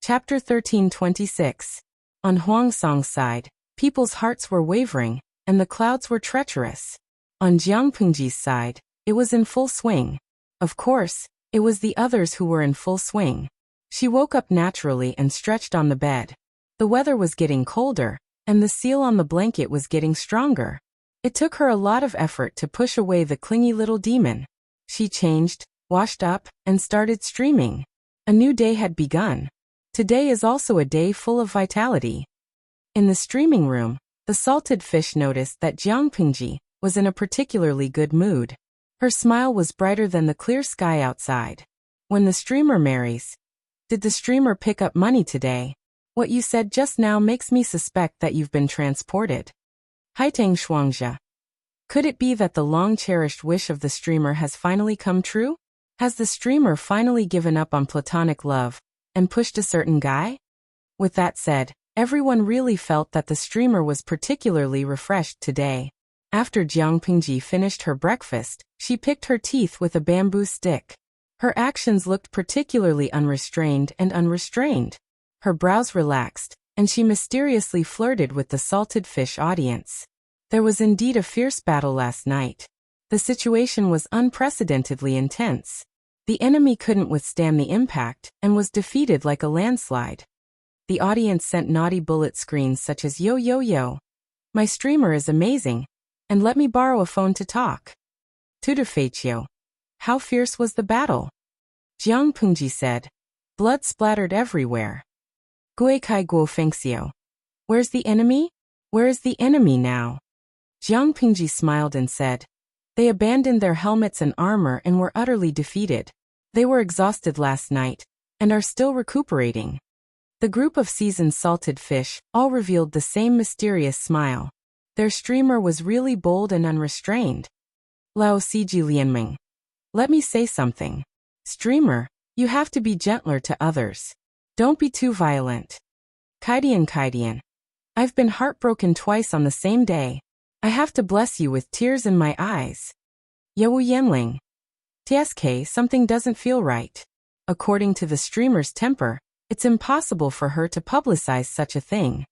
Chapter 1326. On Huang Song's side, people's hearts were wavering, and the clouds were treacherous. On Jiang Pingji's side, it was in full swing. Of course, it was the others who were in full swing. She woke up naturally and stretched on the bed. The weather was getting colder, and the seal on the blanket was getting stronger. It took her a lot of effort to push away the clingy little demon. She changed, washed up, and started streaming. A new day had begun. Today is also a day full of vitality. In the streaming room, the salted fish noticed that Jiang Pingji was in a particularly good mood. Her smile was brighter than the clear sky outside. When the streamer marries, did the streamer pick up money today? What you said just now makes me suspect that you've been transported. Haitang Shuangxia. Could it be that the long-cherished wish of the streamer has finally come true? Has the streamer finally given up on platonic love and pushed a certain guy? With that said, everyone really felt that the streamer was particularly refreshed today. After Jiang Pingji finished her breakfast, she picked her teeth with a bamboo stick. Her actions looked particularly unrestrained and unrestrained. Her brows relaxed, and she mysteriously flirted with the salted fish audience. There was indeed a fierce battle last night. The situation was unprecedentedly intense. The enemy couldn't withstand the impact and was defeated like a landslide. The audience sent naughty bullet screens such as "Yo yo yo. My streamer is amazing. And let me borrow a phone to talk." Tudafetio. How fierce was the battle? Jiang Pingji said. Blood splattered everywhere. Guikai guo fengxiao. Where's the enemy? Where is the enemy now? Jiang Pingji smiled and said. They abandoned their helmets and armor and were utterly defeated. They were exhausted last night, and are still recuperating. The group of seasoned salted fish all revealed the same mysterious smile. Their streamer was really bold and unrestrained. Lao Siji Lianming. Let me say something. Streamer, you have to be gentler to others. Don't be too violent. Kaidian. I've been heartbroken twice on the same day. I have to bless you with tears in my eyes. Yewu Yanling. TSK, something doesn't feel right. According to the streamer's temper, it's impossible for her to publicize such a thing.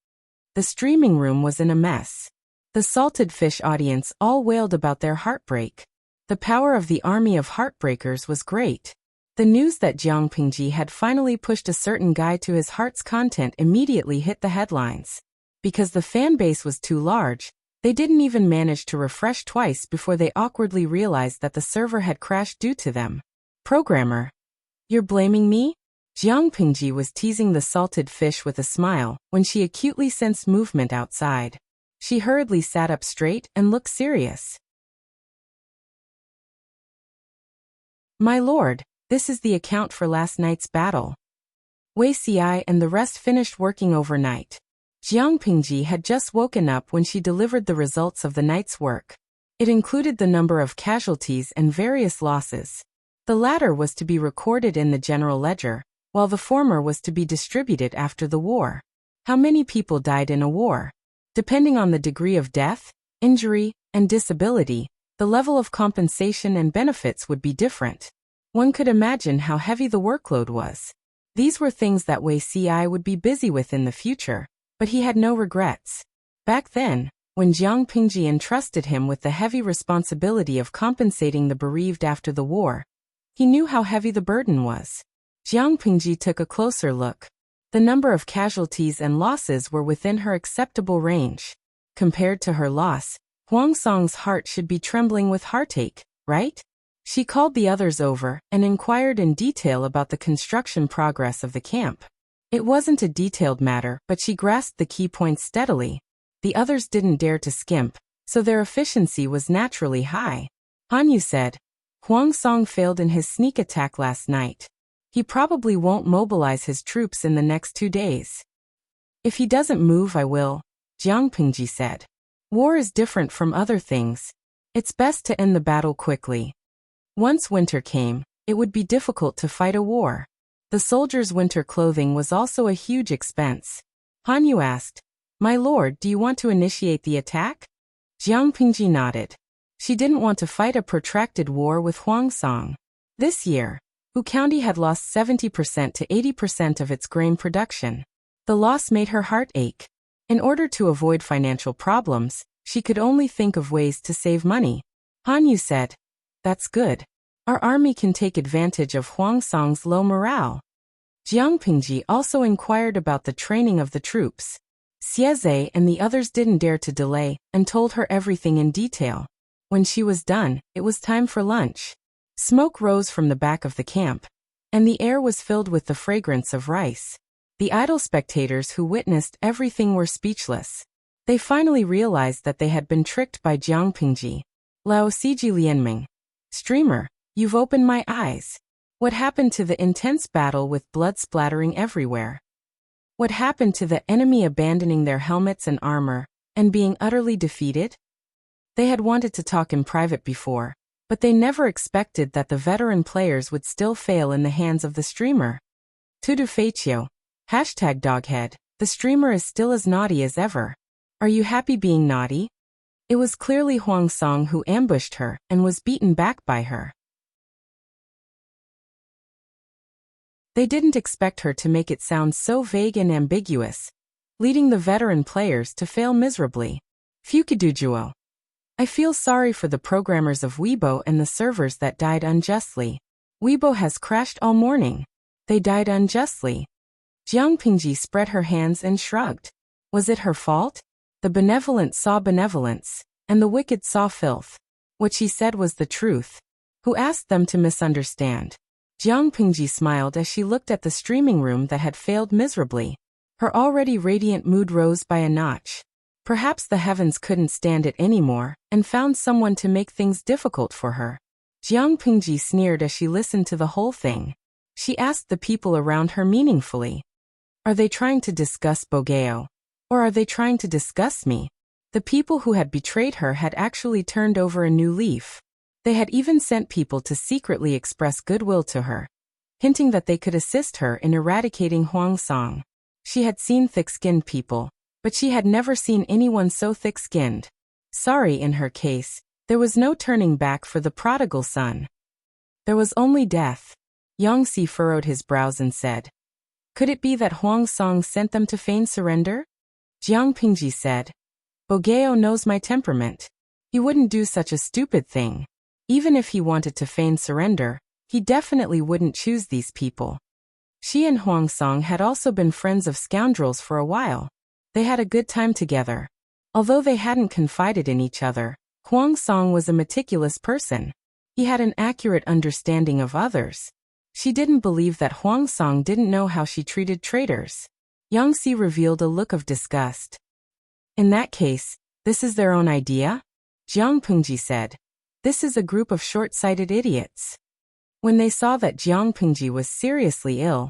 The streaming room was in a mess. The salted fish audience all wailed about their heartbreak. The power of the army of heartbreakers was great. The news that Jiang Pingji had finally pushed a certain guy to his heart's content immediately hit the headlines. Because the fan base was too large, they didn't even manage to refresh twice before they awkwardly realized that the server had crashed due to them. Programmer. You're blaming me? Jiang Pingji was teasing the salted fish with a smile when she acutely sensed movement outside. She hurriedly sat up straight and looked serious. My lord, this is the account for last night's battle. Wei Xiai and the rest finished working overnight. Jiang Pingji had just woken up when she delivered the results of the night's work. It included the number of casualties and various losses. The latter was to be recorded in the general ledger, while the former was to be distributed after the war. How many people died in a war? Depending on the degree of death, injury, and disability, the level of compensation and benefits would be different. One could imagine how heavy the workload was. These were things that Wei Xiai would be busy with in the future, but he had no regrets. Back then, when Jiang Pingji entrusted him with the heavy responsibility of compensating the bereaved after the war, he knew how heavy the burden was. Jiang Pingji took a closer look. The number of casualties and losses were within her acceptable range. Compared to her loss, Huang Song's heart should be trembling with heartache, right? She called the others over and inquired in detail about the construction progress of the camp. It wasn't a detailed matter, but she grasped the key points steadily. The others didn't dare to skimp, so their efficiency was naturally high. Han Yu said, Huang Song failed in his sneak attack last night. He probably won't mobilize his troops in the next 2 days. If he doesn't move, I will, Jiang Pingji said. War is different from other things. It's best to end the battle quickly. Once winter came, it would be difficult to fight a war. The soldiers' winter clothing was also a huge expense. Han Yu asked, My lord, do you want to initiate the attack? Jiang Pingji nodded. She didn't want to fight a protracted war with Huang Song. This year, Wu County had lost 70% to 80% of its grain production. The loss made her heart ache. In order to avoid financial problems, she could only think of ways to save money. Han Yu said, That's good. Our army can take advantage of Huang Song's low morale. Jiang Pingji also inquired about the training of the troops. Xieze and the others didn't dare to delay and told her everything in detail. When she was done, it was time for lunch. Smoke rose from the back of the camp, and the air was filled with the fragrance of rice. The idle spectators who witnessed everything were speechless. They finally realized that they had been tricked by Jiang Pingji. Lao Siji Lianming. Streamer, you've opened my eyes. What happened to the intense battle with blood splattering everywhere? What happened to the enemy abandoning their helmets and armor, and being utterly defeated? They had wanted to talk in private before, But they never expected that the veteran players would still fail in the hands of the streamer. Tudo feitio. #doghead. The streamer is still as naughty as ever. Are you happy being naughty? It was clearly Huang Song who ambushed her and was beaten back by her. They didn't expect her to make it sound so vague and ambiguous, leading the veteran players to fail miserably. Fukidujuo. I feel sorry for the programmers of Weibo and the servers that died unjustly. Weibo has crashed all morning. They died unjustly. Jiang Pingji spread her hands and shrugged. Was it her fault? The benevolent saw benevolence, and the wicked saw filth. What she said was the truth. Who asked them to misunderstand? Jiang Pingji smiled as she looked at the streaming room that had failed miserably. Her already radiant mood rose by a notch. Perhaps the heavens couldn't stand it anymore, and found someone to make things difficult for her. Jiang Pingji sneered as she listened to the whole thing. She asked the people around her meaningfully. Are they trying to discuss Bogeo? Or are they trying to discuss me? The people who had betrayed her had actually turned over a new leaf. They had even sent people to secretly express goodwill to her, hinting that they could assist her in eradicating Huang Song. She had seen thick-skinned people, but she had never seen anyone so thick-skinned. Sorry, in her case, there was no turning back for the prodigal son. There was only death. Yang Si furrowed his brows and said, could it be that Huang Song sent them to feign surrender? Jiang Pingji said, Bogeo knows my temperament. He wouldn't do such a stupid thing. Even if he wanted to feign surrender, he definitely wouldn't choose these people. She and Huang Song had also been friends of scoundrels for a while. They had a good time together. Although they hadn't confided in each other, Huang Song was a meticulous person. He had an accurate understanding of others. She didn't believe that Huang Song didn't know how she treated traitors. Yang Si revealed a look of disgust. In that case, this is their own idea? Jiang Pingji said. This is a group of short-sighted idiots. When they saw that Jiang Pingji was seriously ill,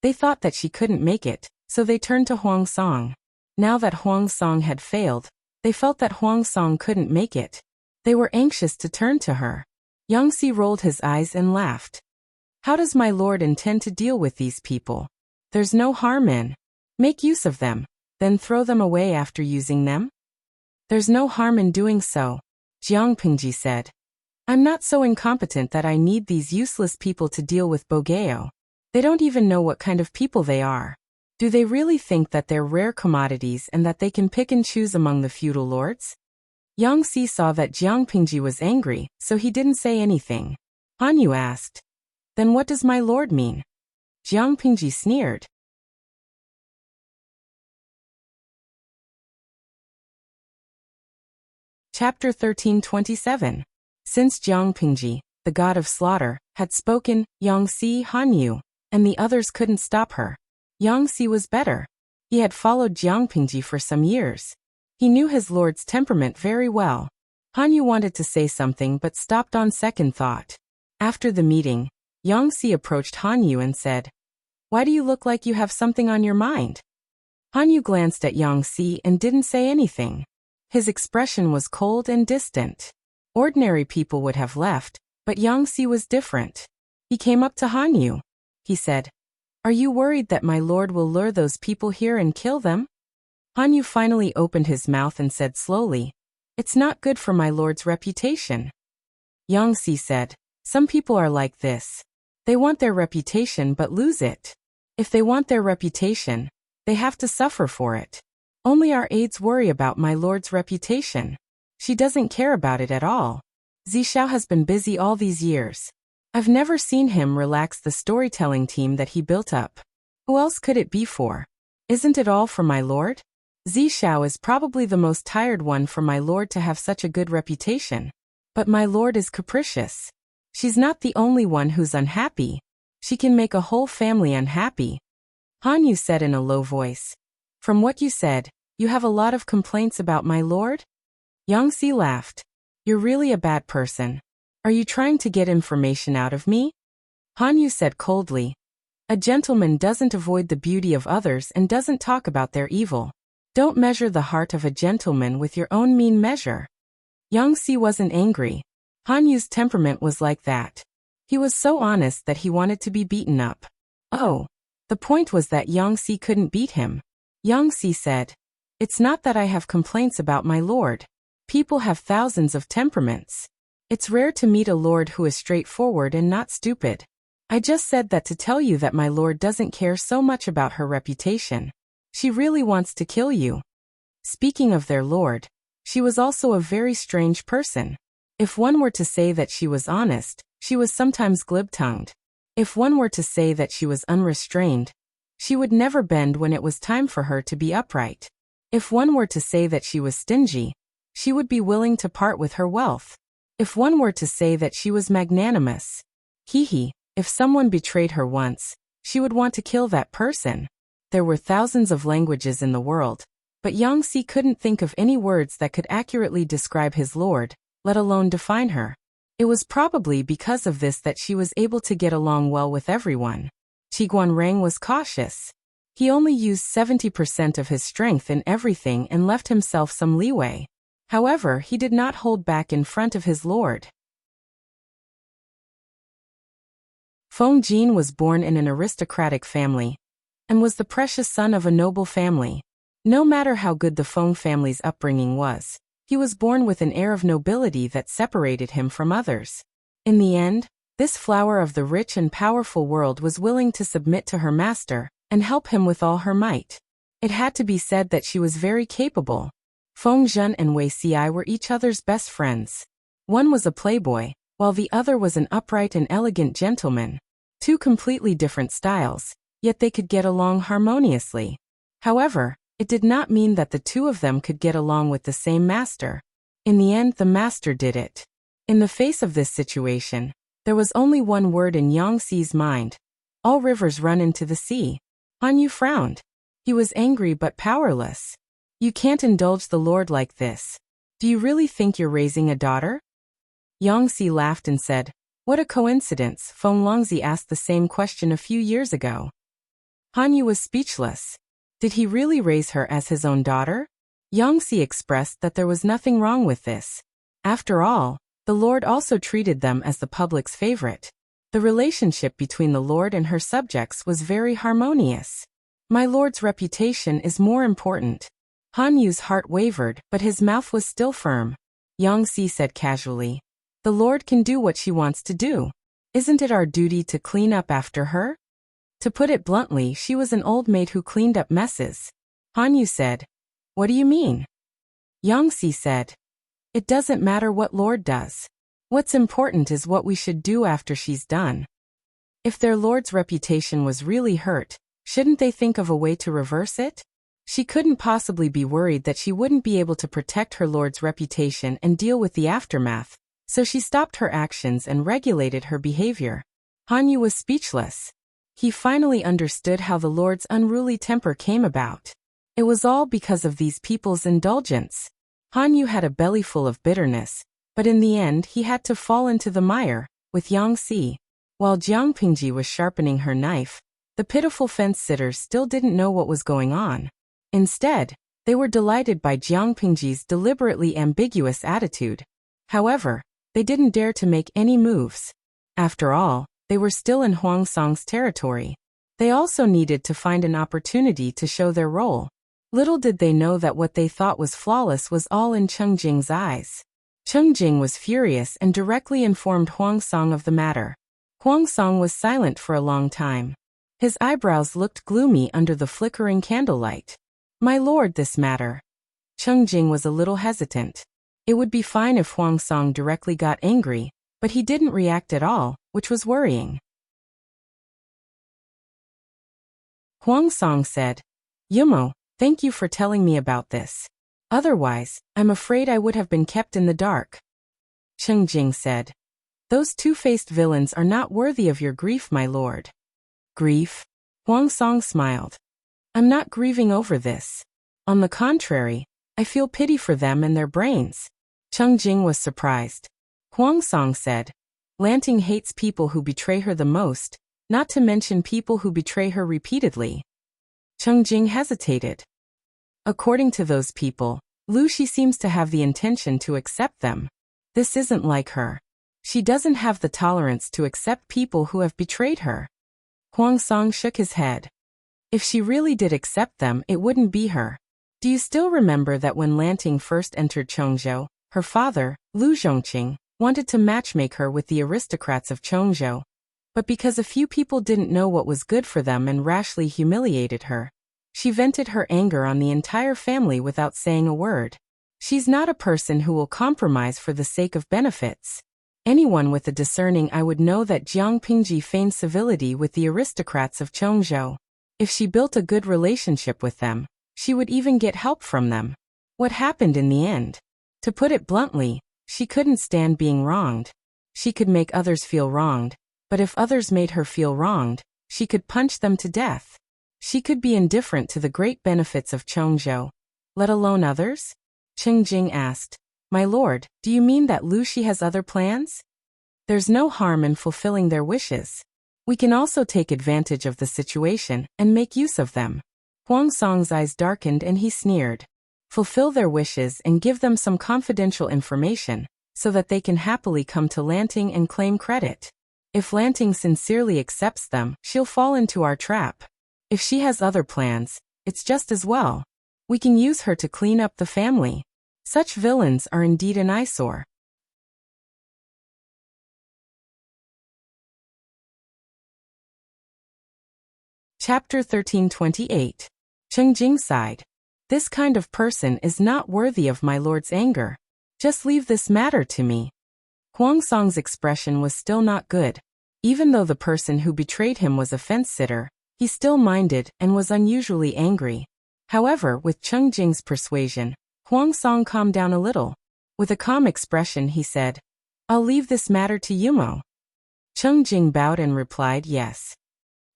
they thought that she couldn't make it, so they turned to Huang Song. Now that Huang Song had failed, they felt that Huang Song couldn't make it. They were anxious to turn to her. Yang Si rolled his eyes and laughed. How does my lord intend to deal with these people? There's no harm in. Make use of them, then throw them away after using them? There's no harm in doing so, Jiang Pingji said. I'm not so incompetent that I need these useless people to deal with Bogeo. They don't even know what kind of people they are. Do they really think that they're rare commodities and that they can pick and choose among the feudal lords? Yang Si saw that Jiang Pingji was angry, so he didn't say anything. Han Yu asked, then what does my lord mean? Jiang Pingji sneered. Chapter 1327. Since Jiang Pingji, the god of slaughter, had spoken, Yang Si, Han Yu, and the others couldn't stop her. Yang Si was better. He had followed Jiang Pingji for some years. He knew his lord's temperament very well. Han Yu wanted to say something but stopped on second thought. After the meeting, Yang Si approached Han Yu and said, why do you look like you have something on your mind? Han Yu glanced at Yang Si and didn't say anything. His expression was cold and distant. Ordinary people would have left, but Yang Si was different. He came up to Han Yu. He said, are you worried that my lord will lure those people here and kill them? Han Yu finally opened his mouth and said slowly, it's not good for my lord's reputation. Yang Si said, some people are like this. They want their reputation but lose it. If they want their reputation, they have to suffer for it. Only our aides worry about my lord's reputation. She doesn't care about it at all. Zishao has been busy all these years. I've never seen him relax the storytelling team that he built up. Who else could it be for? Isn't it all for my lord? Zishao is probably the most tired one for my lord to have such a good reputation. But my lord is capricious. She's not the only one who's unhappy. She can make a whole family unhappy. Han Yu said in a low voice. From what you said, you have a lot of complaints about my lord? Yang Si laughed. You're really a bad person. Are you trying to get information out of me? Han Yu said coldly. A gentleman doesn't avoid the beauty of others and doesn't talk about their evil. Don't measure the heart of a gentleman with your own mean measure. Yang Si wasn't angry. Han Yu's temperament was like that. He was so honest that he wanted to be beaten up. Oh. The point was that Yang Si couldn't beat him. Yang Si said, "It's not that I have complaints about my lord. People have thousands of temperaments. It's rare to meet a lord who is straightforward and not stupid. I just said that to tell you that my lord doesn't care so much about her reputation. She really wants to kill you." Speaking of their lord, she was also a very strange person. If one were to say that she was honest, she was sometimes glib-tongued. If one were to say that she was unrestrained, she would never bend when it was time for her to be upright. If one were to say that she was stingy, she would be willing to part with her wealth. If one were to say that she was magnanimous, if someone betrayed her once, she would want to kill that person. There were thousands of languages in the world, but Yang Si couldn't think of any words that could accurately describe his lord, let alone define her. It was probably because of this that she was able to get along well with everyone. Qi Guanrang was cautious. He only used 70% of his strength in everything and left himself some leeway. However, he did not hold back in front of his lord. Feng Jin was born in an aristocratic family and was the precious son of a noble family. No matter how good the Feng family's upbringing was, he was born with an air of nobility that separated him from others. In the end, this flower of the rich and powerful world was willing to submit to her master and help him with all her might. It had to be said that she was very capable. Feng Zhen and Wei Xi were each other's best friends. One was a playboy, while the other was an upright and elegant gentleman. Two completely different styles, yet they could get along harmoniously. However, it did not mean that the two of them could get along with the same master. In the end, the master did it. In the face of this situation, there was only one word in Yang Si's mind. All rivers run into the sea. Han Yu frowned. He was angry but powerless. You can't indulge the lord like this. Do you really think you're raising a daughter? Yang Si laughed and said, "What a coincidence." Feng Longzi asked the same question a few years ago. Han Yu was speechless. Did he really raise her as his own daughter? Yang Si expressed that there was nothing wrong with this. After all, the lord also treated them as the public's favorite. The relationship between the lord and her subjects was very harmonious. My lord's reputation is more important. Han Yu's heart wavered, but his mouth was still firm. Yang Si said casually, "The lord can do what she wants to do. Isn't it our duty to clean up after her?" To put it bluntly, she was an old maid who cleaned up messes. Han Yu said, "What do you mean?" Yang Si said, "It doesn't matter what lord does. What's important is what we should do after she's done." If their lord's reputation was really hurt, shouldn't they think of a way to reverse it? She couldn't possibly be worried that she wouldn't be able to protect her lord's reputation and deal with the aftermath, so she stopped her actions and regulated her behavior. Han Yu was speechless. He finally understood how the lord's unruly temper came about. It was all because of these people's indulgence. Han Yu had a belly full of bitterness, but in the end he had to fall into the mire with Yang Si. While Jiang Pingji was sharpening her knife, the pitiful fence-sitters still didn't know what was going on. Instead, they were delighted by Jiang Pingji's deliberately ambiguous attitude. However, they didn't dare to make any moves. After all, they were still in Huang Song's territory. They also needed to find an opportunity to show their role. Little did they know that what they thought was flawless was all in Cheng Jing's eyes. Cheng Jing was furious and directly informed Huang Song of the matter. Huang Song was silent for a long time. His eyebrows looked gloomy under the flickering candlelight. "My lord, this matter." Cheng Jing was a little hesitant. It would be fine if Huang Song directly got angry, but he didn't react at all, which was worrying. Huang Song said, "Yumo, thank you for telling me about this. Otherwise, I'm afraid I would have been kept in the dark." Cheng Jing said, "Those two-faced villains are not worthy of your grief, my lord." "Grief?" Huang Song smiled. "I'm not grieving over this. On the contrary, I feel pity for them and their brains." Cheng Jing was surprised. Huang Song said, "Lanting hates people who betray her the most, not to mention people who betray her repeatedly." Cheng Jing hesitated. "According to those people, Lu Shi seems to have the intention to accept them. This isn't like her." She doesn't have the tolerance to accept people who have betrayed her. Huang Song shook his head. If she really did accept them, it wouldn't be her. Do you still remember that when Lanting first entered Chongzhou, her father, Lu Zhongqing, wanted to matchmake her with the aristocrats of Chongzhou? But because a few people didn't know what was good for them and rashly humiliated her, she vented her anger on the entire family without saying a word. She's not a person who will compromise for the sake of benefits. Anyone with a discerning eye would know that Jiang Pingji feigned civility with the aristocrats of Chongzhou. If she built a good relationship with them, she would even get help from them. What happened in the end? To put it bluntly, she couldn't stand being wronged. She could make others feel wronged, but if others made her feel wronged, she could punch them to death. She could be indifferent to the great benefits of Chongzhou, let alone others? Cheng Jing asked, My lord, do you mean that Lu Shi has other plans? There's no harm in fulfilling their wishes. We can also take advantage of the situation and make use of them. Huang Song's eyes darkened and he sneered. Fulfill their wishes and give them some confidential information, so that they can happily come to Lanting and claim credit. If Lanting sincerely accepts them, she'll fall into our trap. If she has other plans, it's just as well. We can use her to clean up the family. Such villains are indeed an eyesore. Chapter 1328. Cheng Jing sighed. This kind of person is not worthy of my lord's anger. Just leave this matter to me. Huang Song's expression was still not good. Even though the person who betrayed him was a fence-sitter, he still minded and was unusually angry. However, with Cheng Jing's persuasion, Huang Song calmed down a little. With a calm expression he said, I'll leave this matter to Yumo. Cheng Jing bowed and replied yes.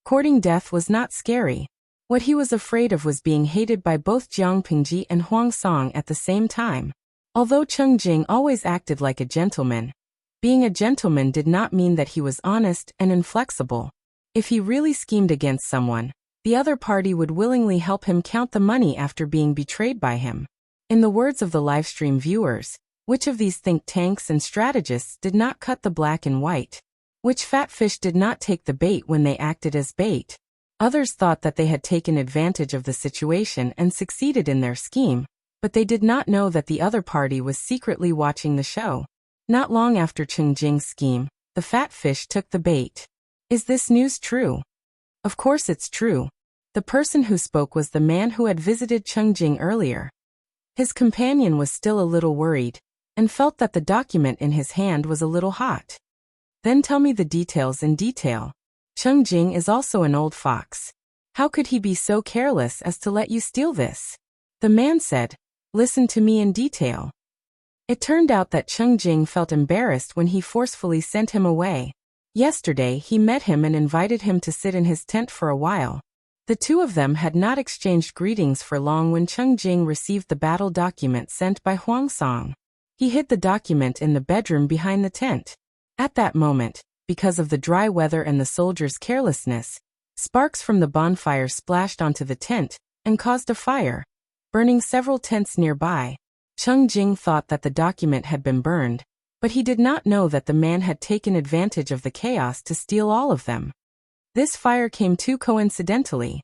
Courting death was not scary. What he was afraid of was being hated by both Jiang Pingji and Huang Song at the same time. Although Cheng Jing always acted like a gentleman, being a gentleman did not mean that he was honest and inflexible. If he really schemed against someone, the other party would willingly help him count the money after being betrayed by him. In the words of the livestream viewers, which of these think tanks and strategists did not cut the black and white? Which fat fish did not take the bait when they acted as bait? Others thought that they had taken advantage of the situation and succeeded in their scheme, but they did not know that the other party was secretly watching the show. Not long after Cheng Jing's scheme, the fat fish took the bait. Is this news true? Of course it's true. The person who spoke was the man who had visited Cheng Jing earlier. His companion was still a little worried, and felt that the document in his hand was a little hot. Then tell me the details in detail. Cheng Jing is also an old fox. How could he be so careless as to let you steal this? The man said, Listen to me in detail. It turned out that Cheng Jing felt embarrassed when he forcefully sent him away. Yesterday he met him and invited him to sit in his tent for a while. The two of them had not exchanged greetings for long when Cheng Jing received the battle document sent by Huang Song. He hid the document in the bedroom behind the tent. At that moment, because of the dry weather and the soldiers' carelessness, sparks from the bonfire splashed onto the tent and caused a fire, burning several tents nearby. Cheng Jing thought that the document had been burned, but he did not know that the man had taken advantage of the chaos to steal all of them. This fire came too coincidentally.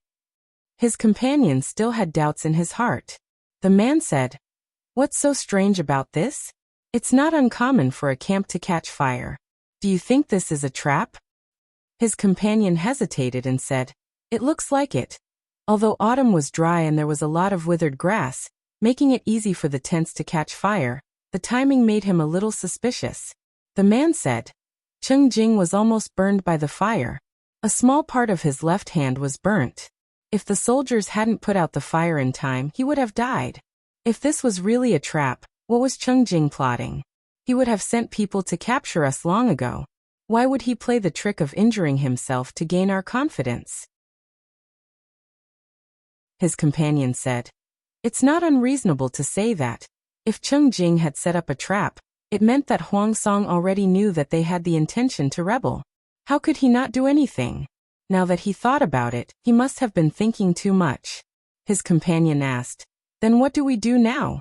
His companion still had doubts in his heart. The man said, What's so strange about this? It's not uncommon for a camp to catch fire. Do you think this is a trap? His companion hesitated and said, It looks like it. Although autumn was dry and there was a lot of withered grass, making it easy for the tents to catch fire, the timing made him a little suspicious. The man said, Cheng Jing was almost burned by the fire. A small part of his left hand was burnt. If the soldiers hadn't put out the fire in time, he would have died. If this was really a trap, what was Cheng Jing plotting? He would have sent people to capture us long ago. Why would he play the trick of injuring himself to gain our confidence? His companion said, It's not unreasonable to say that. If Cheng Jing had set up a trap, it meant that Huang Song already knew that they had the intention to rebel. How could he not do anything? Now that he thought about it, he must have been thinking too much. His companion asked, Then what do we do now?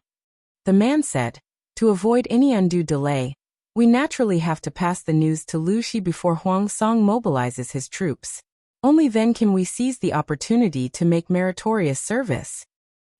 The man said, To avoid any undue delay, We naturally have to pass the news to Lu Shi before Huang Song mobilizes his troops. Only then can we seize the opportunity to make meritorious service.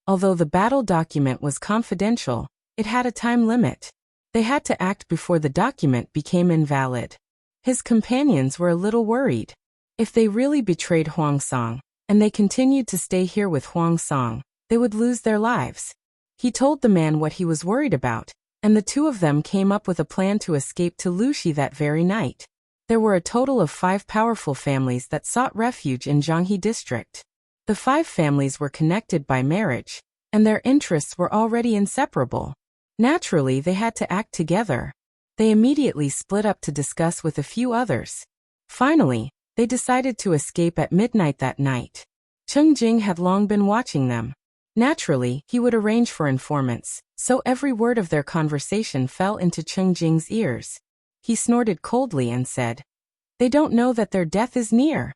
Although the battle document was confidential, it had a time limit. They had to act before the document became invalid. His companions were a little worried. If they really betrayed Huang Song, and they continued to stay here with Huang Song, they would lose their lives. He told the man what he was worried about, and the two of them came up with a plan to escape to Lu Shi that very night. There were a total of 5 powerful families that sought refuge in Jianghe district. The 5 families were connected by marriage, and their interests were already inseparable. Naturally, they had to act together. They immediately split up to discuss with a few others. Finally, they decided to escape at midnight that night. Cheng Jing had long been watching them. Naturally, he would arrange for informants, so every word of their conversation fell into Cheng Jing's ears. He snorted coldly and said, "They don't know that their death is near."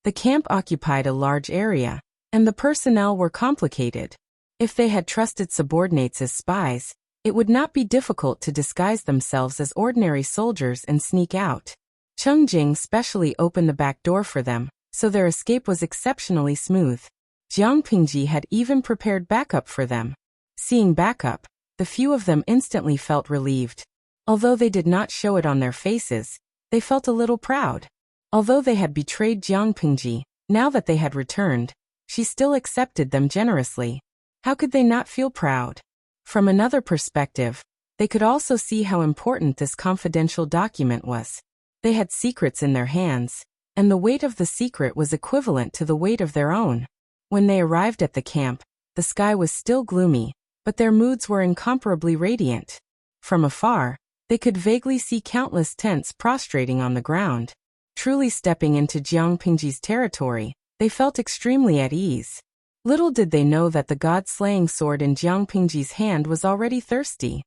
The camp occupied a large area, and the personnel were complicated. If they had trusted subordinates as spies, it would not be difficult to disguise themselves as ordinary soldiers and sneak out. Cheng Jing specially opened the back door for them, so their escape was exceptionally smooth. Jiang Pingji had even prepared backup for them. Seeing backup, the few of them instantly felt relieved. Although they did not show it on their faces, they felt a little proud. Although they had betrayed Jiang Pingji, now that they had returned, she still accepted them generously. How could they not feel proud? From another perspective, they could also see how important this confidential document was. They had secrets in their hands, and the weight of the secret was equivalent to the weight of their own. When they arrived at the camp, the sky was still gloomy, but their moods were incomparably radiant. From afar, they could vaguely see countless tents prostrating on the ground. Truly stepping into Jiang Pingji's territory, they felt extremely at ease. Little did they know that the god-slaying sword in Jiang Pingji's hand was already thirsty.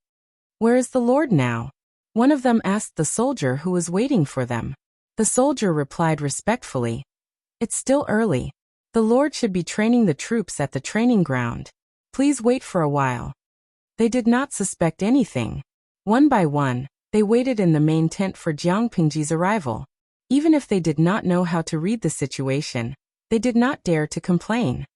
"Where is the Lord now?" one of them asked the soldier who was waiting for them. The soldier replied respectfully, "It's still early. The Lord should be training the troops at the training ground. Please wait for a while." They did not suspect anything. One by one, they waited in the main tent for Jiang Pingji's arrival. Even if they did not know how to read the situation, they did not dare to complain.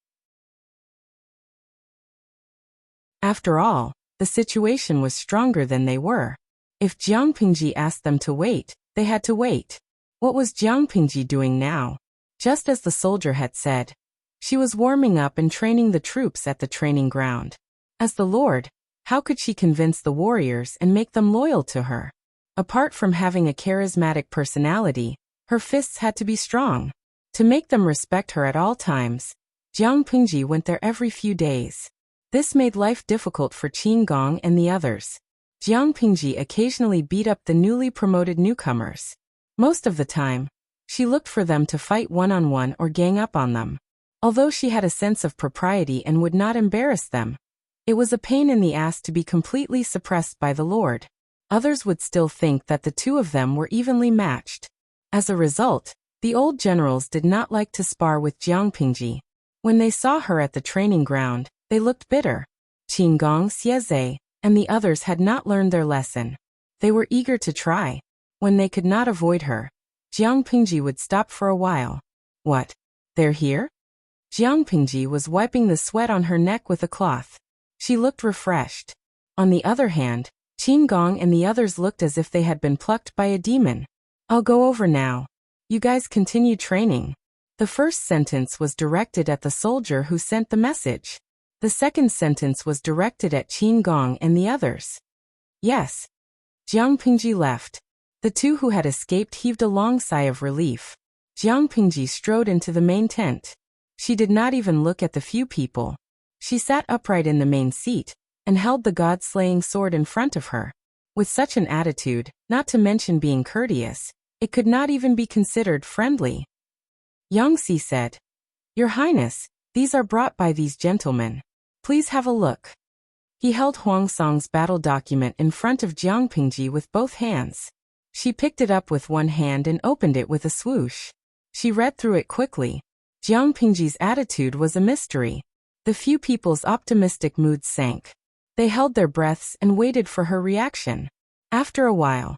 After all, the situation was stronger than they were. If Jiang Pingji asked them to wait, they had to wait. What was Jiang Pingji doing now? Just as the soldier had said, she was warming up and training the troops at the training ground. As the Lord, how could she convince the warriors and make them loyal to her? Apart from having a charismatic personality, her fists had to be strong. To make them respect her at all times, Jiang Pingji went there every few days. This made life difficult for Qin Gong and the others. Jiang Pingji occasionally beat up the newly promoted newcomers. Most of the time, she looked for them to fight one-on-one or gang up on them. Although she had a sense of propriety and would not embarrass them, it was a pain in the ass to be completely suppressed by the Lord. Others would still think that the two of them were evenly matched. As a result, the old generals did not like to spar with Jiang Pingji. When they saw her at the training ground, they looked bitter. Qin Gong, Xieze, and the others had not learned their lesson. They were eager to try. When they could not avoid her, Jiang Pingji would stop for a while. "What? They're here?" Jiang Pingji was wiping the sweat on her neck with a cloth. She looked refreshed. On the other hand, Qin Gong and the others looked as if they had been plucked by a demon. "I'll go over now. You guys continue training." The first sentence was directed at the soldier who sent the message. The second sentence was directed at Qin Gong and the others. "Yes." Jiang Pingji left. The two who had escaped heaved a long sigh of relief. Jiang Pingji strode into the main tent. She did not even look at the few people. She sat upright in the main seat, and held the god-slaying sword in front of her. With such an attitude, not to mention being courteous, it could not even be considered friendly. Yangxi said, "Your Highness, these are brought by these gentlemen. Please have a look." He held Huang Song's battle document in front of Jiang Pingji with both hands. She picked it up with one hand and opened it with a swoosh. She read through it quickly. Jiang Pingji's attitude was a mystery. The few people's optimistic moods sank. They held their breaths and waited for her reaction. After a while.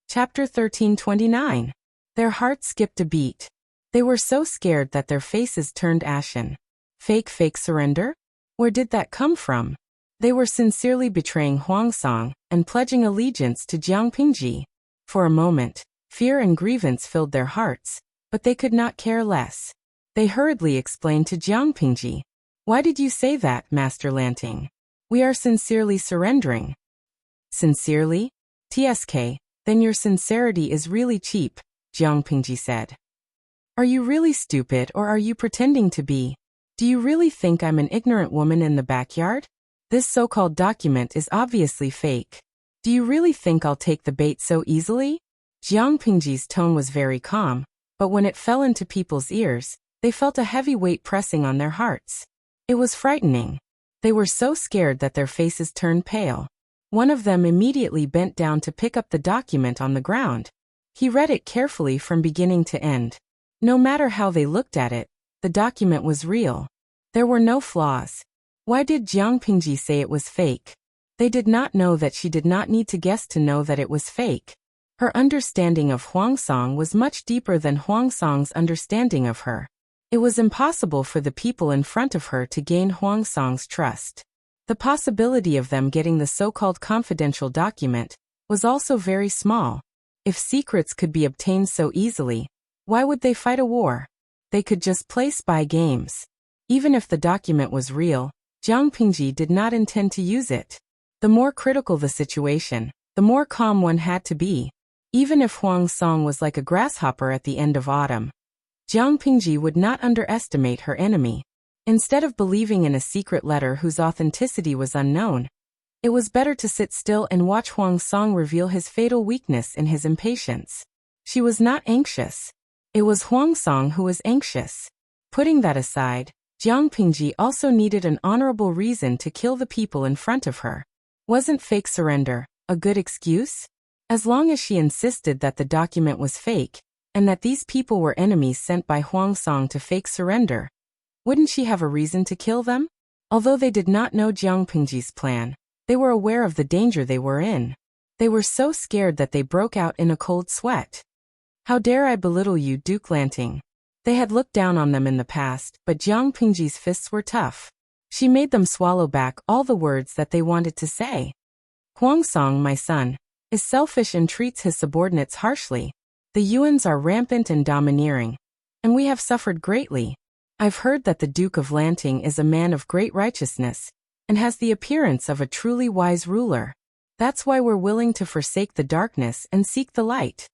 Chapter 1329. Their hearts skipped a beat. They were so scared that their faces turned ashen. Fake surrender? Where did that come from? They were sincerely betraying Huangsong and pledging allegiance to Jiang Pingji. For a moment, fear and grievance filled their hearts, but they could not care less. They hurriedly explained to Jiang Pingji. Why did you say that, Master Lanting? We are sincerely surrendering. Sincerely? TSK, then your sincerity is really cheap, Jiang Pingji said. Are you really stupid or are you pretending to be? Do you really think I'm an ignorant woman in the backyard? This so-called document is obviously fake. Do you really think I'll take the bait so easily? Jiang Pingji's tone was very calm, but when it fell into people's ears, they felt a heavy weight pressing on their hearts. It was frightening. They were so scared that their faces turned pale. One of them immediately bent down to pick up the document on the ground. He read it carefully from beginning to end. No matter how they looked at it, the document was real. There were no flaws. Why did Jiang Pingji say it was fake? They did not know that she did not need to guess to know that it was fake. Her understanding of Huangsong was much deeper than Huangsong's understanding of her. It was impossible for the people in front of her to gain Huangsong's trust. The possibility of them getting the so-called confidential document was also very small. If secrets could be obtained so easily, why would they fight a war? They could just play spy games. Even if the document was real, Jiang Pingji did not intend to use it. The more critical the situation, the more calm one had to be. Even if Huangsong was like a grasshopper at the end of autumn, Jiang Pingji would not underestimate her enemy. Instead of believing in a secret letter whose authenticity was unknown, it was better to sit still and watch Huangsong reveal his fatal weakness in his impatience. She was not anxious. It was Huangsong who was anxious. Putting that aside, Jiang Pingji also needed an honorable reason to kill the people in front of her. Wasn't fake surrender a good excuse? As long as she insisted that the document was fake, and that these people were enemies sent by Huangsong to fake surrender, wouldn't she have a reason to kill them? Although they did not know Jiang Pingji's plan, they were aware of the danger they were in. They were so scared that they broke out in a cold sweat. How dare I belittle you, Duke Lanting? They had looked down on them in the past, but Jiang Pingji's fists were tough. She made them swallow back all the words that they wanted to say. Huangsong, my son, is selfish and treats his subordinates harshly. The Yuans are rampant and domineering, and we have suffered greatly. I've heard that the Duke of Lanting is a man of great righteousness, and has the appearance of a truly wise ruler. That's why we're willing to forsake the darkness and seek the light.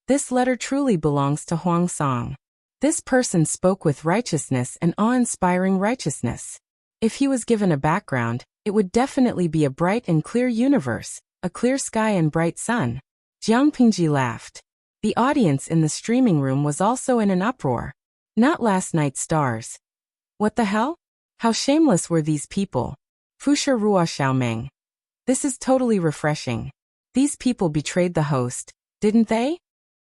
This letter truly belongs to Huangsong. This person spoke with righteousness and awe-inspiring righteousness. If he was given a background, it would definitely be a bright and clear universe, a clear sky and bright sun. Jiang Pingji laughed. The audience in the streaming room was also in an uproar. Not last night's stars. What the hell? How shameless were these people? Fusha Rua Xiaomeng. This is totally refreshing. These people betrayed the host, didn't they?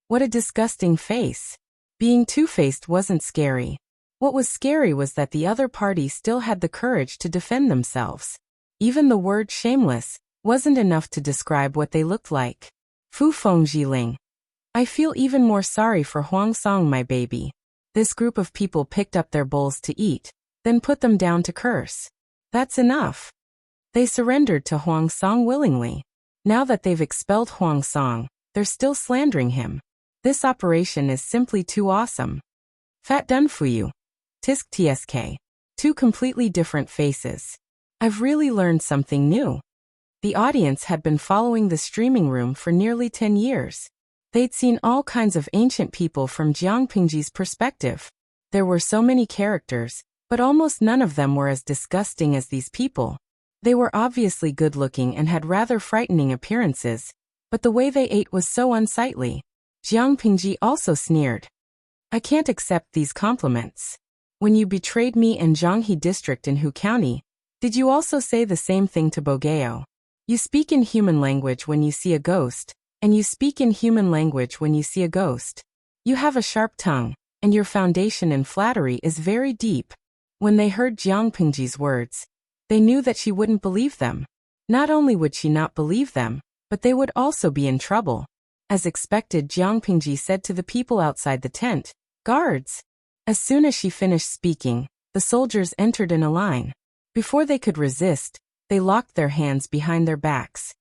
What a disgusting face. Being two-faced wasn't scary. What was scary was that the other party still had the courage to defend themselves. Even the word shameless wasn't enough to describe what they looked like. Fu Fengjiling. I feel even more sorry for Huangsong, my baby. This group of people picked up their bowls to eat, then put them down to curse. That's enough. They surrendered to Huangsong willingly. Now that they've expelled Huangsong, they're still slandering him. This operation is simply too awesome. Fat done for you. Tisk TSK. Two completely different faces. I've really learned something new. The audience had been following the streaming room for nearly 10 years. They'd seen all kinds of ancient people from Jiang Pingji's perspective. There were so many characters, but almost none of them were as disgusting as these people. They were obviously good-looking and had rather frightening appearances, but the way they ate was so unsightly. Jiang Pingji also sneered. I can't accept these compliments. When you betrayed me in Zhanghe district in Hu County, did you also say the same thing to Bogeo? You speak in human language when you see a ghost, and you speak in human language when you see a ghost. You have a sharp tongue. and your foundation in flattery is very deep. When they heard Jiang Pingji's words, they knew that she wouldn't believe them. Not only would she not believe them, but they would also be in trouble. As expected, Jiang Pingji said to the people outside the tent, "Guards!" As soon as she finished speaking, the soldiers entered in a line. Before they could resist, they locked their hands behind their backs.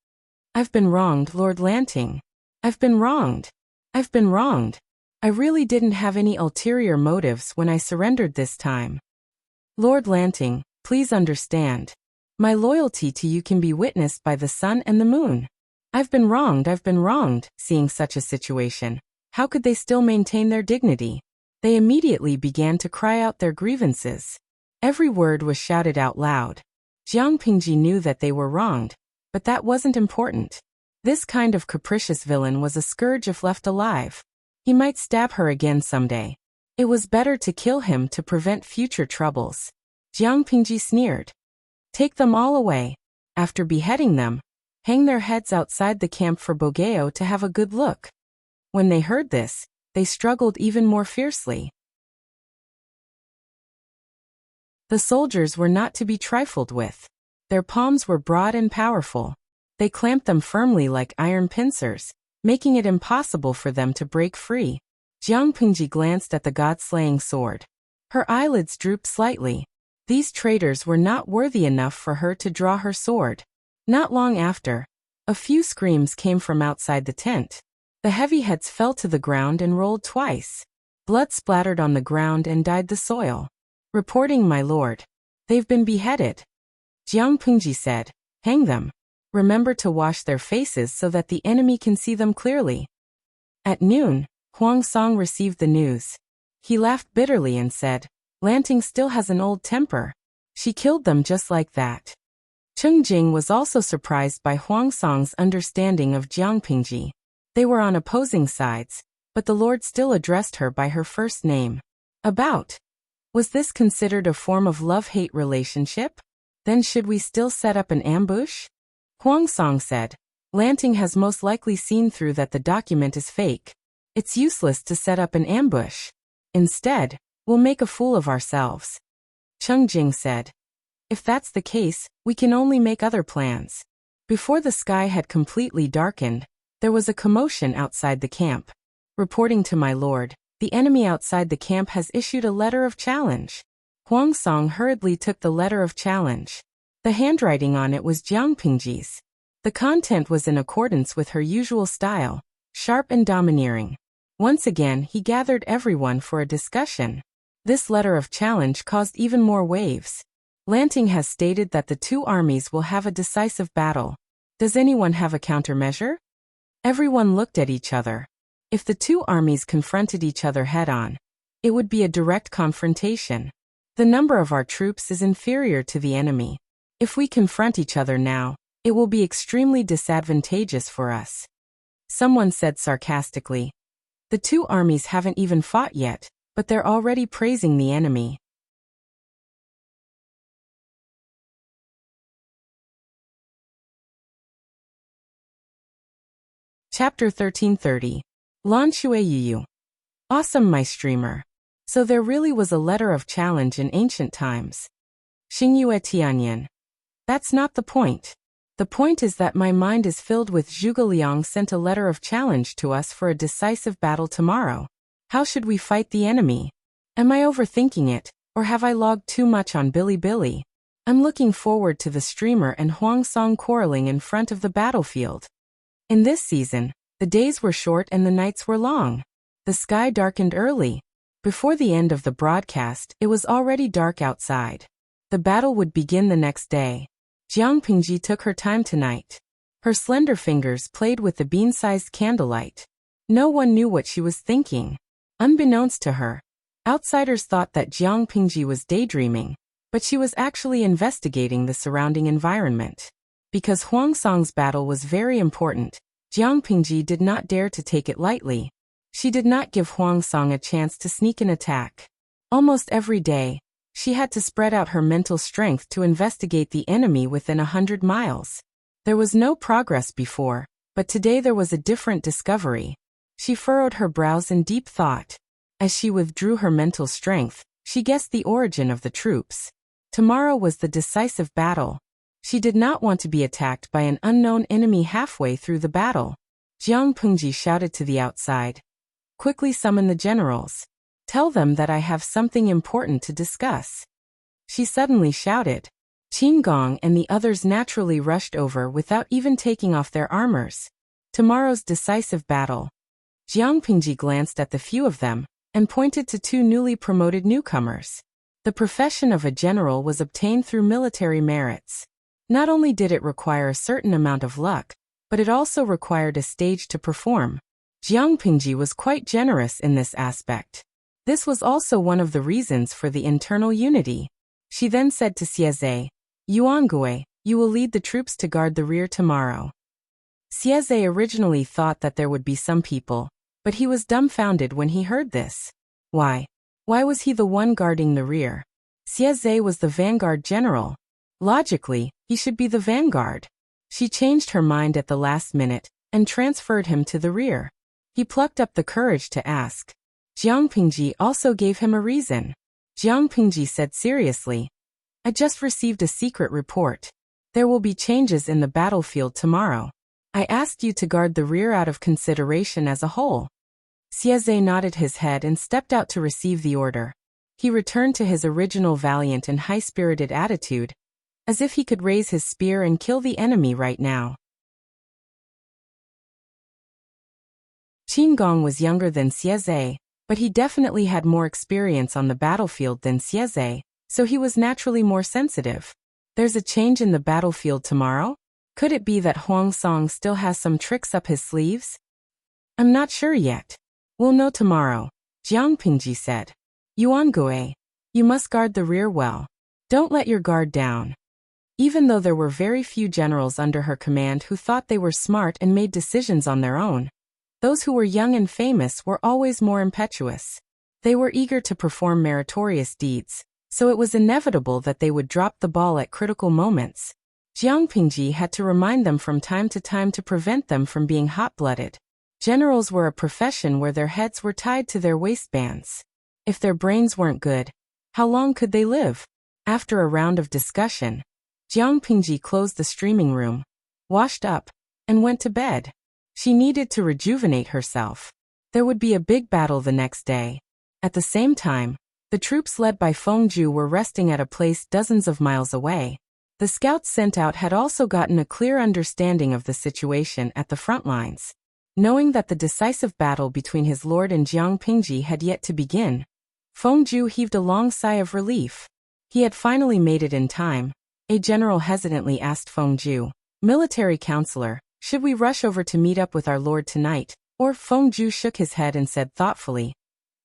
"I've been wronged, Lord Lanting. I've been wronged. I've been wronged. I really didn't have any ulterior motives when I surrendered this time. Lord Lanting, please understand. My loyalty to you can be witnessed by the sun and the moon. I've been wronged, I've been wronged." Seeing such a situation, how could they still maintain their dignity? They immediately began to cry out their grievances. Every word was shouted out loud. Jiang Pingji knew that they were wronged, but that wasn't important. This kind of capricious villain was a scourge if left alive. He might stab her again someday. It was better to kill him to prevent future troubles. Jiang Pingji sneered. "Take them all away. After beheading them, hang their heads outside the camp for Bogeo to have a good look." When they heard this, they struggled even more fiercely. The soldiers were not to be trifled with. Their palms were broad and powerful. They clamped them firmly like iron pincers, making it impossible for them to break free. Jiang Pingji glanced at the god-slaying sword. Her eyelids drooped slightly. These traitors were not worthy enough for her to draw her sword. Not long after, a few screams came from outside the tent. The heavy heads fell to the ground and rolled twice. Blood splattered on the ground and dyed the soil. "Reporting, my lord. They've been beheaded." Jiang Pingji said, "Hang them. Remember to wash their faces so that the enemy can see them clearly." At noon, Huang Song received the news. He laughed bitterly and said, "Lanting still has an old temper. She killed them just like that." Cheng Jing was also surprised by Huang Song's understanding of Jiang Pingji. They were on opposing sides, but the Lord still addressed her by her first name. "About." Was this considered a form of love-hate relationship? Then should we still set up an ambush? Huang Song said, "Lanting has most likely seen through that the document is fake. It's useless to set up an ambush. Instead, we'll make a fool of ourselves." Cheng Jing said, "If that's the case, we can only make other plans." Before the sky had completely darkened, there was a commotion outside the camp. "Reporting to my lord, the enemy outside the camp has issued a letter of challenge." Huang Song hurriedly took the letter of challenge. The handwriting on it was Jiang Pingji's. The content was in accordance with her usual style, sharp and domineering. Once again, he gathered everyone for a discussion. This letter of challenge caused even more waves. Lanting has stated that the two armies will have a decisive battle. Does anyone have a countermeasure? Everyone looked at each other. If the two armies confronted each other head-on, it would be a direct confrontation. The number of our troops is inferior to the enemy. If we confront each other now, it will be extremely disadvantageous for us. Someone said sarcastically, "The two armies haven't even fought yet, but they're already praising the enemy." Chapter 1330. Lan Shui Yu. Awesome, my streamer. So there really was a letter of challenge in ancient times. Xingyue Tianyan. That's not the point. The point is that my mind is filled with Zhuge Liang sent a letter of challenge to us for a decisive battle tomorrow. How should we fight the enemy? Am I overthinking it, or have I logged too much on Bilibili? I'm looking forward to the streamer and Huang Song quarreling in front of the battlefield. In this season, the days were short and the nights were long. The sky darkened early. Before the end of the broadcast, it was already dark outside. The battle would begin the next day. Jiang Pingji took her time tonight. Her slender fingers played with the bean-sized candlelight. No one knew what she was thinking. Unbeknownst to her, outsiders thought that Jiang Pingji was daydreaming, but she was actually investigating the surrounding environment. Because Huang Song's battle was very important, Jiang Pingji did not dare to take it lightly. She did not give Huang Song a chance to sneak an attack. Almost every day, she had to spread out her mental strength to investigate the enemy within 100 miles. There was no progress before, but today there was a different discovery. She furrowed her brows in deep thought. As she withdrew her mental strength, she guessed the origin of the troops. Tomorrow was the decisive battle. She did not want to be attacked by an unknown enemy halfway through the battle. Jiang Pengji shouted to the outside. Quickly summon the generals. Tell them that I have something important to discuss. She suddenly shouted. Qin Gong and the others naturally rushed over without even taking off their armors. Tomorrow's decisive battle. Jiang Pengji glanced at the few of them and pointed to two newly promoted newcomers. The profession of a general was obtained through military merits. Not only did it require a certain amount of luck, but it also required a stage to perform. Jiang Pengji was quite generous in this aspect. This was also one of the reasons for the internal unity. She then said to Xieze, Yuangue, you will lead the troops to guard the rear tomorrow. Xieze originally thought that there would be some people, but he was dumbfounded when he heard this. Why? Why was he the one guarding the rear? Xieze was the vanguard general. Logically, he should be the vanguard. She changed her mind at the last minute and transferred him to the rear. He plucked up the courage to ask. Jiang Pengji also gave him a reason. Jiang Pengji said seriously, I just received a secret report. There will be changes in the battlefield tomorrow. I asked you to guard the rear out of consideration as a whole. Xieze nodded his head and stepped out to receive the order. He returned to his original valiant and high-spirited attitude, as if he could raise his spear and kill the enemy right now. Qin Gong was younger than Xieze, but he definitely had more experience on the battlefield than Xieze, so he was naturally more sensitive. There's a change in the battlefield tomorrow? Could it be that Huang Song still has some tricks up his sleeves? I'm not sure yet. We'll know tomorrow, Jiang Pengji said. Yuangue, you must guard the rear well. Don't let your guard down. Even though there were very few generals under her command who thought they were smart and made decisions on their own, those who were young and famous were always more impetuous. They were eager to perform meritorious deeds, so it was inevitable that they would drop the ball at critical moments. Jiang Pengji had to remind them from time to time to prevent them from being hot-blooded. Generals were a profession where their heads were tied to their waistbands. If their brains weren't good, how long could they live? After a round of discussion, Jiang Pengji closed the streaming room, washed up, and went to bed. She needed to rejuvenate herself. There would be a big battle the next day. At the same time, the troops led by Fengju were resting at a place dozens of miles away. The scouts sent out had also gotten a clear understanding of the situation at the front lines. Knowing that the decisive battle between his lord and Jiang Pengji had yet to begin, Fengju heaved a long sigh of relief. He had finally made it in time. A general hesitantly asked Fengju, military counselor, should we rush over to meet up with our lord tonight? Or Fengju shook his head and said thoughtfully,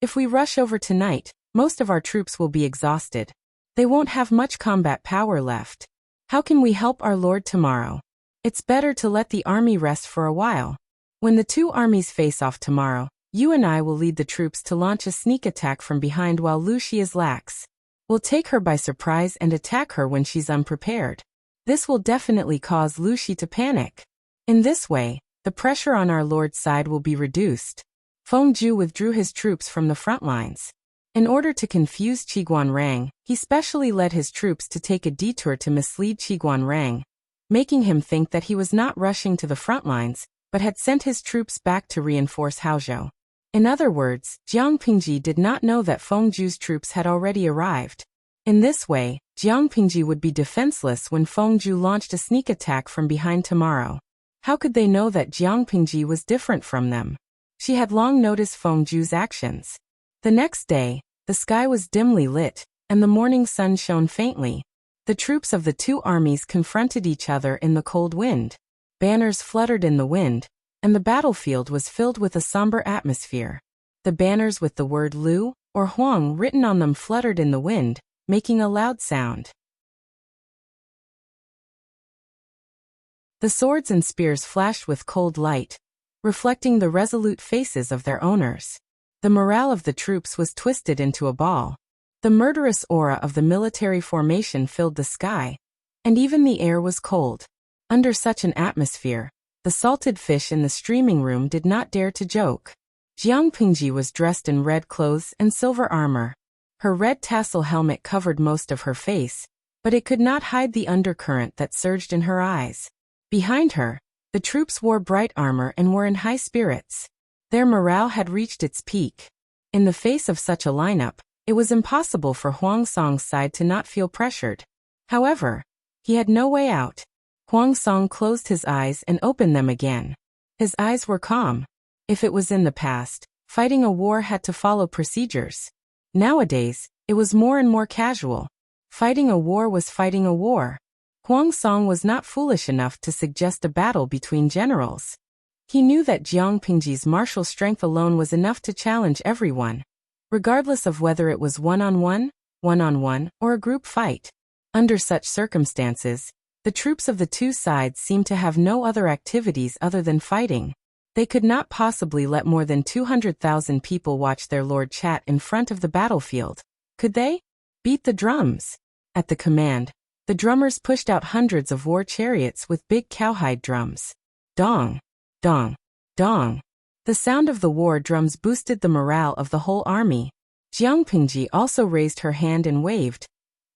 if we rush over tonight, most of our troops will be exhausted. They won't have much combat power left. How can we help our lord tomorrow? It's better to let the army rest for a while. When the two armies face off tomorrow, you and I will lead the troops to launch a sneak attack from behind while Lucy is lax. We'll take her by surprise and attack her when she's unprepared. This will definitely cause Lucy to panic. In this way, the pressure on our lord's side will be reduced. Fengju withdrew his troops from the front lines. In order to confuse Qiguanrang, he specially led his troops to take a detour to mislead Qiguanrang, making him think that he was not rushing to the front lines, but had sent his troops back to reinforce Haozhou. In other words, Jiang Pengji did not know that Fengju's troops had already arrived. In this way, Jiang Pengji would be defenseless when Fengju launched a sneak attack from behind tomorrow. How could they know that Jiang Pengji was different from them? She had long noticed Fengju's actions. The next day, the sky was dimly lit, and the morning sun shone faintly. The troops of the two armies confronted each other in the cold wind. Banners fluttered in the wind, and the battlefield was filled with a somber atmosphere. The banners with the word Lu, or Huang written on them fluttered in the wind, making a loud sound. The swords and spears flashed with cold light, reflecting the resolute faces of their owners. The morale of the troops was twisted into a ball. The murderous aura of the military formation filled the sky, and even the air was cold. Under such an atmosphere, the salted fish in the streaming room did not dare to joke. Jiang Pingji was dressed in red clothes and silver armor. Her red tassel helmet covered most of her face, but it could not hide the undercurrent that surged in her eyes. Behind her, the troops wore bright armor and were in high spirits. Their morale had reached its peak. In the face of such a lineup, it was impossible for Huang Song's side to not feel pressured. However, he had no way out. Huang Song closed his eyes and opened them again. His eyes were calm. If it was in the past, fighting a war had to follow procedures. Nowadays, it was more and more casual. Fighting a war was fighting a war. Huang Song was not foolish enough to suggest a battle between generals. He knew that Jiang Pingji's martial strength alone was enough to challenge everyone, regardless of whether it was one-on-one, or a group fight. Under such circumstances, the troops of the two sides seemed to have no other activities other than fighting. They could not possibly let more than 200,000 people watch their lord chat in front of the battlefield. Could they? Beat the drums. At the command, the drummers pushed out hundreds of war chariots with big cowhide drums. Dong, dong, dong. The sound of the war drums boosted the morale of the whole army. Jiang Pingji also raised her hand and waved,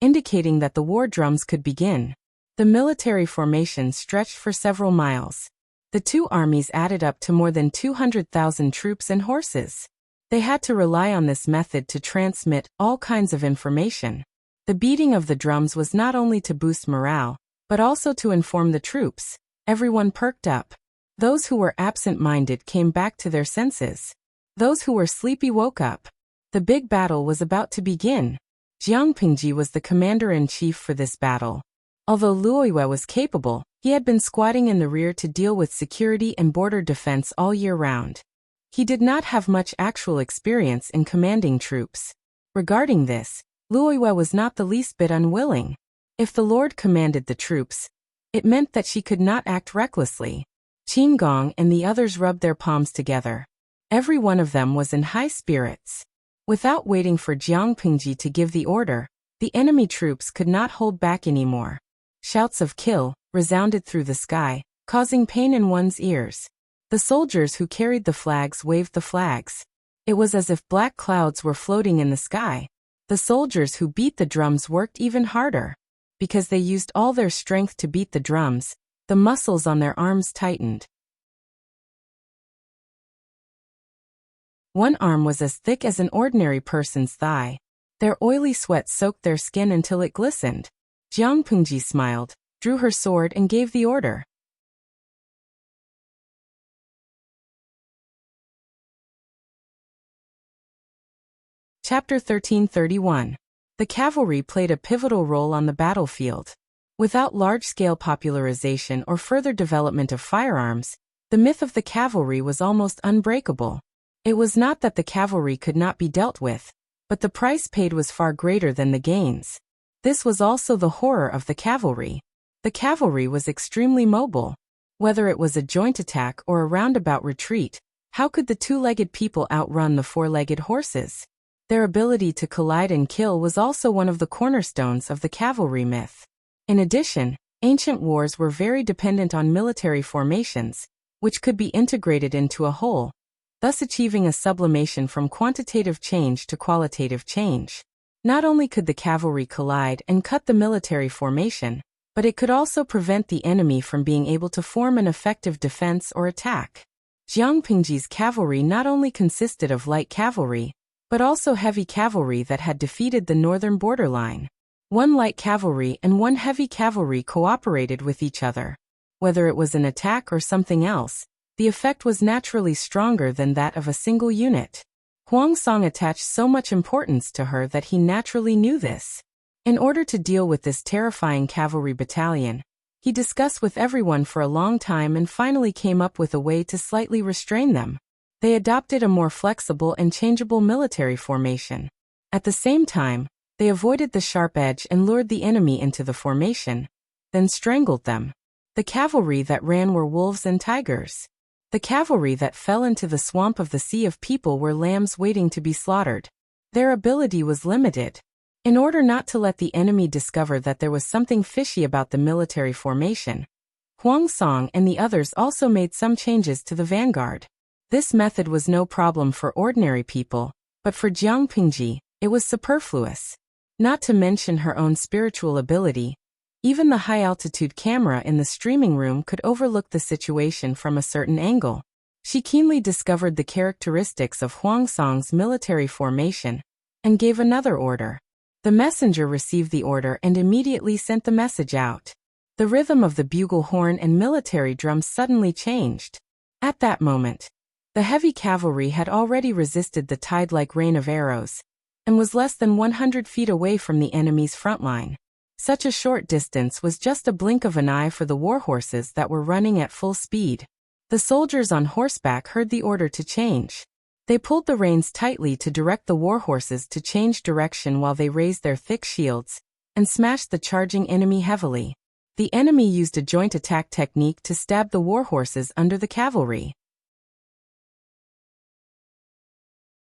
indicating that the war drums could begin. The military formation stretched for several miles. The two armies added up to more than 200,000 troops and horses. They had to rely on this method to transmit all kinds of information. The beating of the drums was not only to boost morale, but also to inform the troops. Everyone perked up. Those who were absent-minded came back to their senses. Those who were sleepy woke up. The big battle was about to begin. Jiang Pingji was the commander-in-chief for this battle. Although Luoyue was capable, he had been squatting in the rear to deal with security and border defense all year round. He did not have much actual experience in commanding troops. Regarding this, Luoyue was not the least bit unwilling. If the Lord commanded the troops, it meant that she could not act recklessly. Qin Gong and the others rubbed their palms together. Every one of them was in high spirits. Without waiting for Jiang Pingji to give the order, the enemy troops could not hold back anymore. Shouts of kill resounded through the sky, causing pain in one's ears. The soldiers who carried the flags waved the flags. It was as if black clouds were floating in the sky. The soldiers who beat the drums worked even harder. Because they used all their strength to beat the drums, the muscles on their arms tightened. One arm was as thick as an ordinary person's thigh. Their oily sweat soaked their skin until it glistened. Jiang Pingji smiled, drew her sword and gave the order. Chapter 1331. The cavalry played a pivotal role on the battlefield. Without large-scale popularization or further development of firearms, the myth of the cavalry was almost unbreakable. It was not that the cavalry could not be dealt with, but the price paid was far greater than the gains. This was also the horror of the cavalry. The cavalry was extremely mobile. Whether it was a joint attack or a roundabout retreat, how could the two-legged people outrun the four-legged horses? Their ability to collide and kill was also one of the cornerstones of the cavalry myth. In addition, ancient wars were very dependent on military formations, which could be integrated into a whole, thus achieving a sublimation from quantitative change to qualitative change. Not only could the cavalry collide and cut the military formation, but it could also prevent the enemy from being able to form an effective defense or attack. Jiang Pingji's cavalry not only consisted of light cavalry, but also heavy cavalry that had defeated the northern borderline. One light cavalry and one heavy cavalry cooperated with each other. Whether it was an attack or something else, the effect was naturally stronger than that of a single unit. Huang Song attached so much importance to her that he naturally knew this. In order to deal with this terrifying cavalry battalion, he discussed with everyone for a long time and finally came up with a way to slightly restrain them. They adopted a more flexible and changeable military formation. At the same time, they avoided the sharp edge and lured the enemy into the formation, then strangled them. The cavalry that ran were wolves and tigers. The cavalry that fell into the swamp of the sea of people were lambs waiting to be slaughtered. Their ability was limited. In order not to let the enemy discover that there was something fishy about the military formation, Huang Song and the others also made some changes to the vanguard. This method was no problem for ordinary people, but for Jiang Pingji, it was superfluous. Not to mention her own spiritual ability, even the high-altitude camera in the streaming room could overlook the situation from a certain angle. She keenly discovered the characteristics of Huang Song's military formation and gave another order. The messenger received the order and immediately sent the message out. The rhythm of the bugle horn and military drums suddenly changed. At that moment, the heavy cavalry had already resisted the tide-like rain of arrows and was less than 100 feet away from the enemy's front line. Such a short distance was just a blink of an eye for the warhorses that were running at full speed. The soldiers on horseback heard the order to change. They pulled the reins tightly to direct the warhorses to change direction while they raised their thick shields and smashed the charging enemy heavily. The enemy used a joint attack technique to stab the warhorses under the cavalry.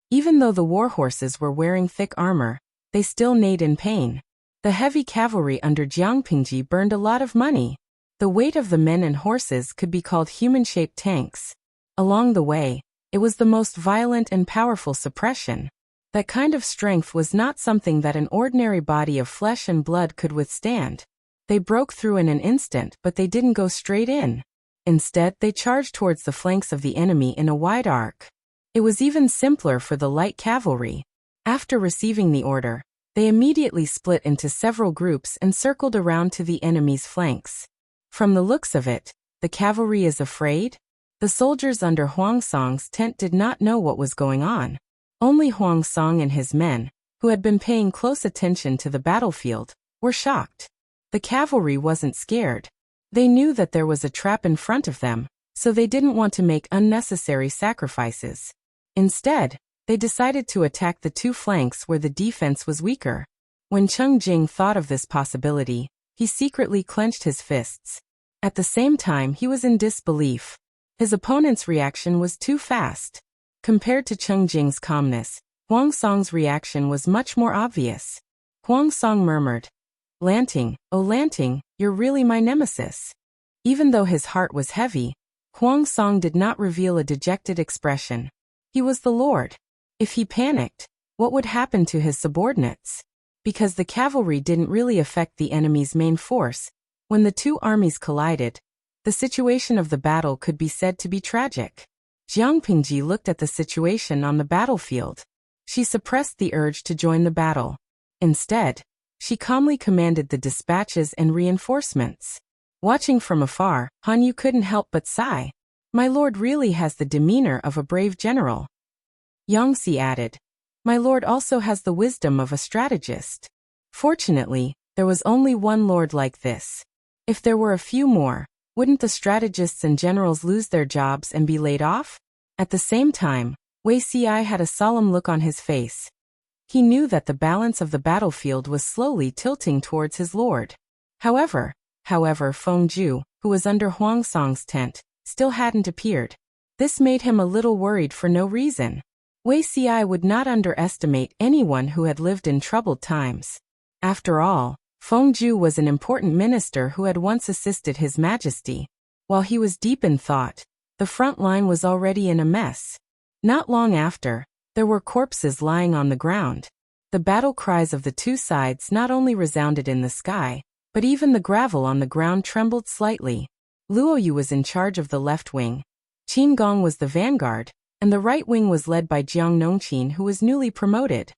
Even though the warhorses were wearing thick armor, they still neighed in pain. The heavy cavalry under Jiang Pingji burned a lot of money. The weight of the men and horses could be called human-shaped tanks. Along the way, it was the most violent and powerful suppression. That kind of strength was not something that an ordinary body of flesh and blood could withstand. They broke through in an instant, but they didn't go straight in. Instead, they charged towards the flanks of the enemy in a wide arc. It was even simpler for the light cavalry. After receiving the order, they immediately split into several groups and circled around to the enemy's flanks. From the looks of it, the cavalry is afraid? The soldiers under Huang Song's tent did not know what was going on. Only Huang Song and his men, who had been paying close attention to the battlefield, were shocked. The cavalry wasn't scared. They knew that there was a trap in front of them, so they didn't want to make unnecessary sacrifices. Instead, they decided to attack the two flanks where the defense was weaker. When Cheng Jing thought of this possibility, he secretly clenched his fists. At the same time, he was in disbelief. His opponent's reaction was too fast. Compared to Cheng Jing's calmness, Huang Song's reaction was much more obvious. Huang Song murmured, "Lanting, oh Lanting, you're really my nemesis." Even though his heart was heavy, Huang Song did not reveal a dejected expression. He was the lord. If he panicked, what would happen to his subordinates? Because the cavalry didn't really affect the enemy's main force, when the two armies collided, the situation of the battle could be said to be tragic. Jiang Pingji looked at the situation on the battlefield. She suppressed the urge to join the battle. Instead, she calmly commanded the dispatches and reinforcements. Watching from afar, Han Yu couldn't help but sigh. My lord really has the demeanor of a brave general. Yang Si added, My lord also has the wisdom of a strategist. Fortunately, there was only one lord like this. If there were a few more, wouldn't the strategists and generals lose their jobs and be laid off? At the same time, Wei Ci had a solemn look on his face. He knew that the balance of the battlefield was slowly tilting towards his lord. However, Feng Ju, who was under Huang Song's tent, still hadn't appeared. This made him a little worried for no reason. Wei Ci would not underestimate anyone who had lived in troubled times. After all, Feng Ju was an important minister who had once assisted His Majesty. While he was deep in thought, the front line was already in a mess. Not long after, there were corpses lying on the ground. The battle cries of the two sides not only resounded in the sky, but even the gravel on the ground trembled slightly. Luo Yu was in charge of the left wing. Qin Gong was the vanguard, and the right wing was led by Jiang Nongqin, who was newly promoted.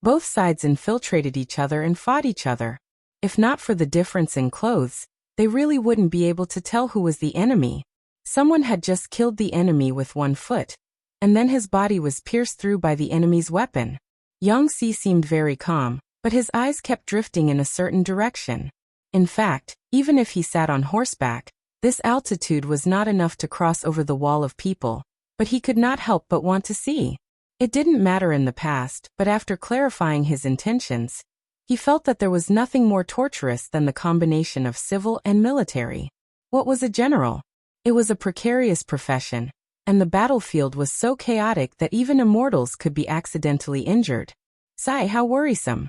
Both sides infiltrated each other and fought each other. If not for the difference in clothes, they really wouldn't be able to tell who was the enemy. Someone had just killed the enemy with one foot, and then his body was pierced through by the enemy's weapon. Yang Si seemed very calm, but his eyes kept drifting in a certain direction. In fact, even if he sat on horseback, this altitude was not enough to cross over the wall of people, but he could not help but want to see. It didn't matter in the past, but after clarifying his intentions, he felt that there was nothing more torturous than the combination of civil and military. What was a general? It was a precarious profession, and the battlefield was so chaotic that even immortals could be accidentally injured. Sigh, how worrisome.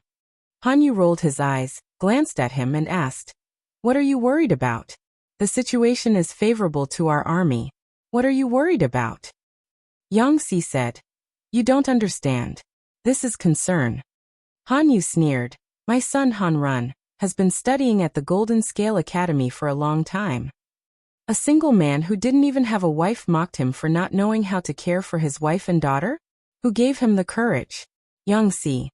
Han Yu rolled his eyes, glanced at him and asked, What are you worried about? The situation is favorable to our army. What are you worried about? Yang Si said. You don't understand. This is concern. Han Yu sneered. My son Han Run has been studying at the Golden Scale Academy for a long time. A single man who didn't even have a wife mocked him for not knowing how to care for his wife and daughter? Who gave him the courage? Yang Si.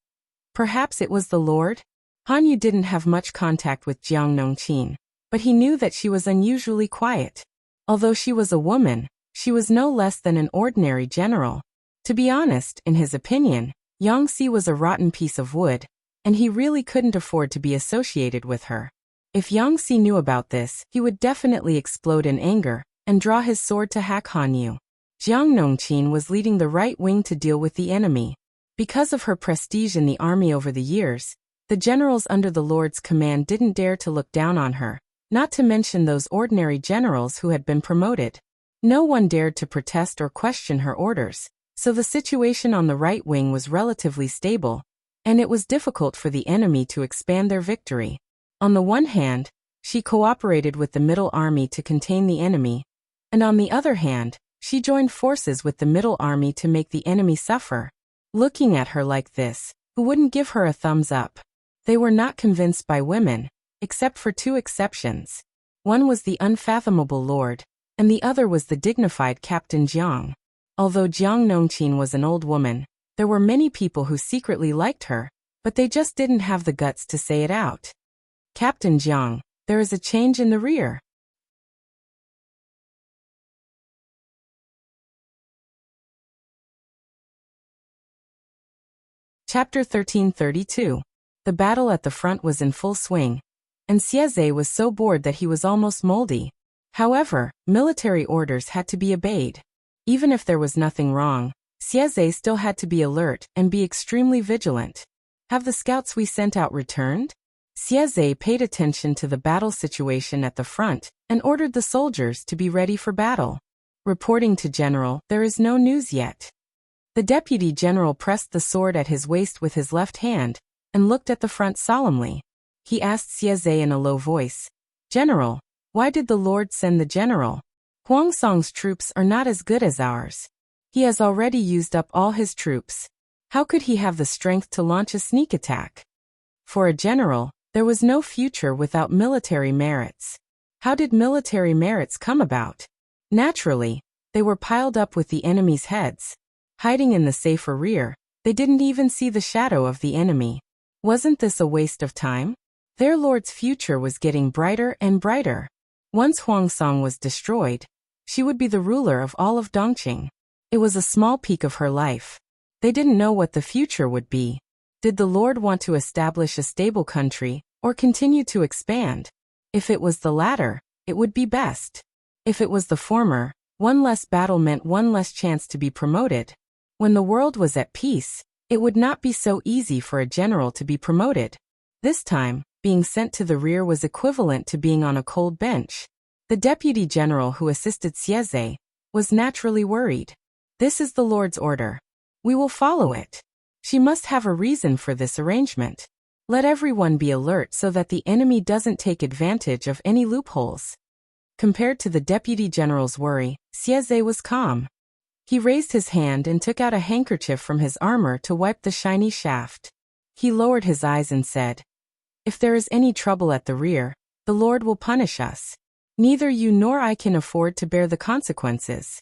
Perhaps it was the Lord? Han Yu didn't have much contact with Jiang Nongqin, but he knew that she was unusually quiet. Although she was a woman, she was no less than an ordinary general. To be honest, in his opinion, Yang Si was a rotten piece of wood, and he really couldn't afford to be associated with her. If Yang Si knew about this, he would definitely explode in anger and draw his sword to hack Han Yu. Jiang Nongqin was leading the right wing to deal with the enemy. Because of her prestige in the army over the years, the generals under the Lord's command didn't dare to look down on her, not to mention those ordinary generals who had been promoted. No one dared to protest or question her orders, so the situation on the right wing was relatively stable, and it was difficult for the enemy to expand their victory. On the one hand, she cooperated with the Middle Army to contain the enemy, and on the other hand, she joined forces with the Middle Army to make the enemy suffer. Looking at her like this, who wouldn't give her a thumbs up? They were not convinced by women, except for two exceptions. One was the unfathomable Lord, and the other was the dignified Captain Jiang. Although Jiang Nongqin was an old woman, there were many people who secretly liked her, but they just didn't have the guts to say it out. Captain Jiang, there is a change in the rear. Chapter 1332. The battle at the front was in full swing, and Xieze was so bored that he was almost moldy. However, military orders had to be obeyed. Even if there was nothing wrong, Xieze still had to be alert and be extremely vigilant. Have the scouts we sent out returned? Xieze paid attention to the battle situation at the front and ordered the soldiers to be ready for battle. Reporting to General, there is no news yet. The deputy general pressed the sword at his waist with his left hand and looked at the front solemnly. He asked Xieze in a low voice, General, why did the Lord send the general? Huangsong's troops are not as good as ours. He has already used up all his troops. How could he have the strength to launch a sneak attack? For a general, there was no future without military merits. How did military merits come about? Naturally, they were piled up with the enemy's heads. Hiding in the safer rear, they didn't even see the shadow of the enemy. Wasn't this a waste of time? Their lord's future was getting brighter and brighter. Once Huangsong was destroyed, she would be the ruler of all of Dongqing. It was a small peak of her life. They didn't know what the future would be. Did the Lord want to establish a stable country, or continue to expand? If it was the latter, it would be best. If it was the former, one less battle meant one less chance to be promoted. When the world was at peace, it would not be so easy for a general to be promoted. This time, being sent to the rear was equivalent to being on a cold bench. The deputy general who assisted Xieze was naturally worried. This is the Lord's order. We will follow it. She must have a reason for this arrangement. Let everyone be alert so that the enemy doesn't take advantage of any loopholes. Compared to the deputy general's worry, Xieze was calm. He raised his hand and took out a handkerchief from his armor to wipe the shiny shaft. He lowered his eyes and said, If there is any trouble at the rear, the Lord will punish us. Neither you nor I can afford to bear the consequences.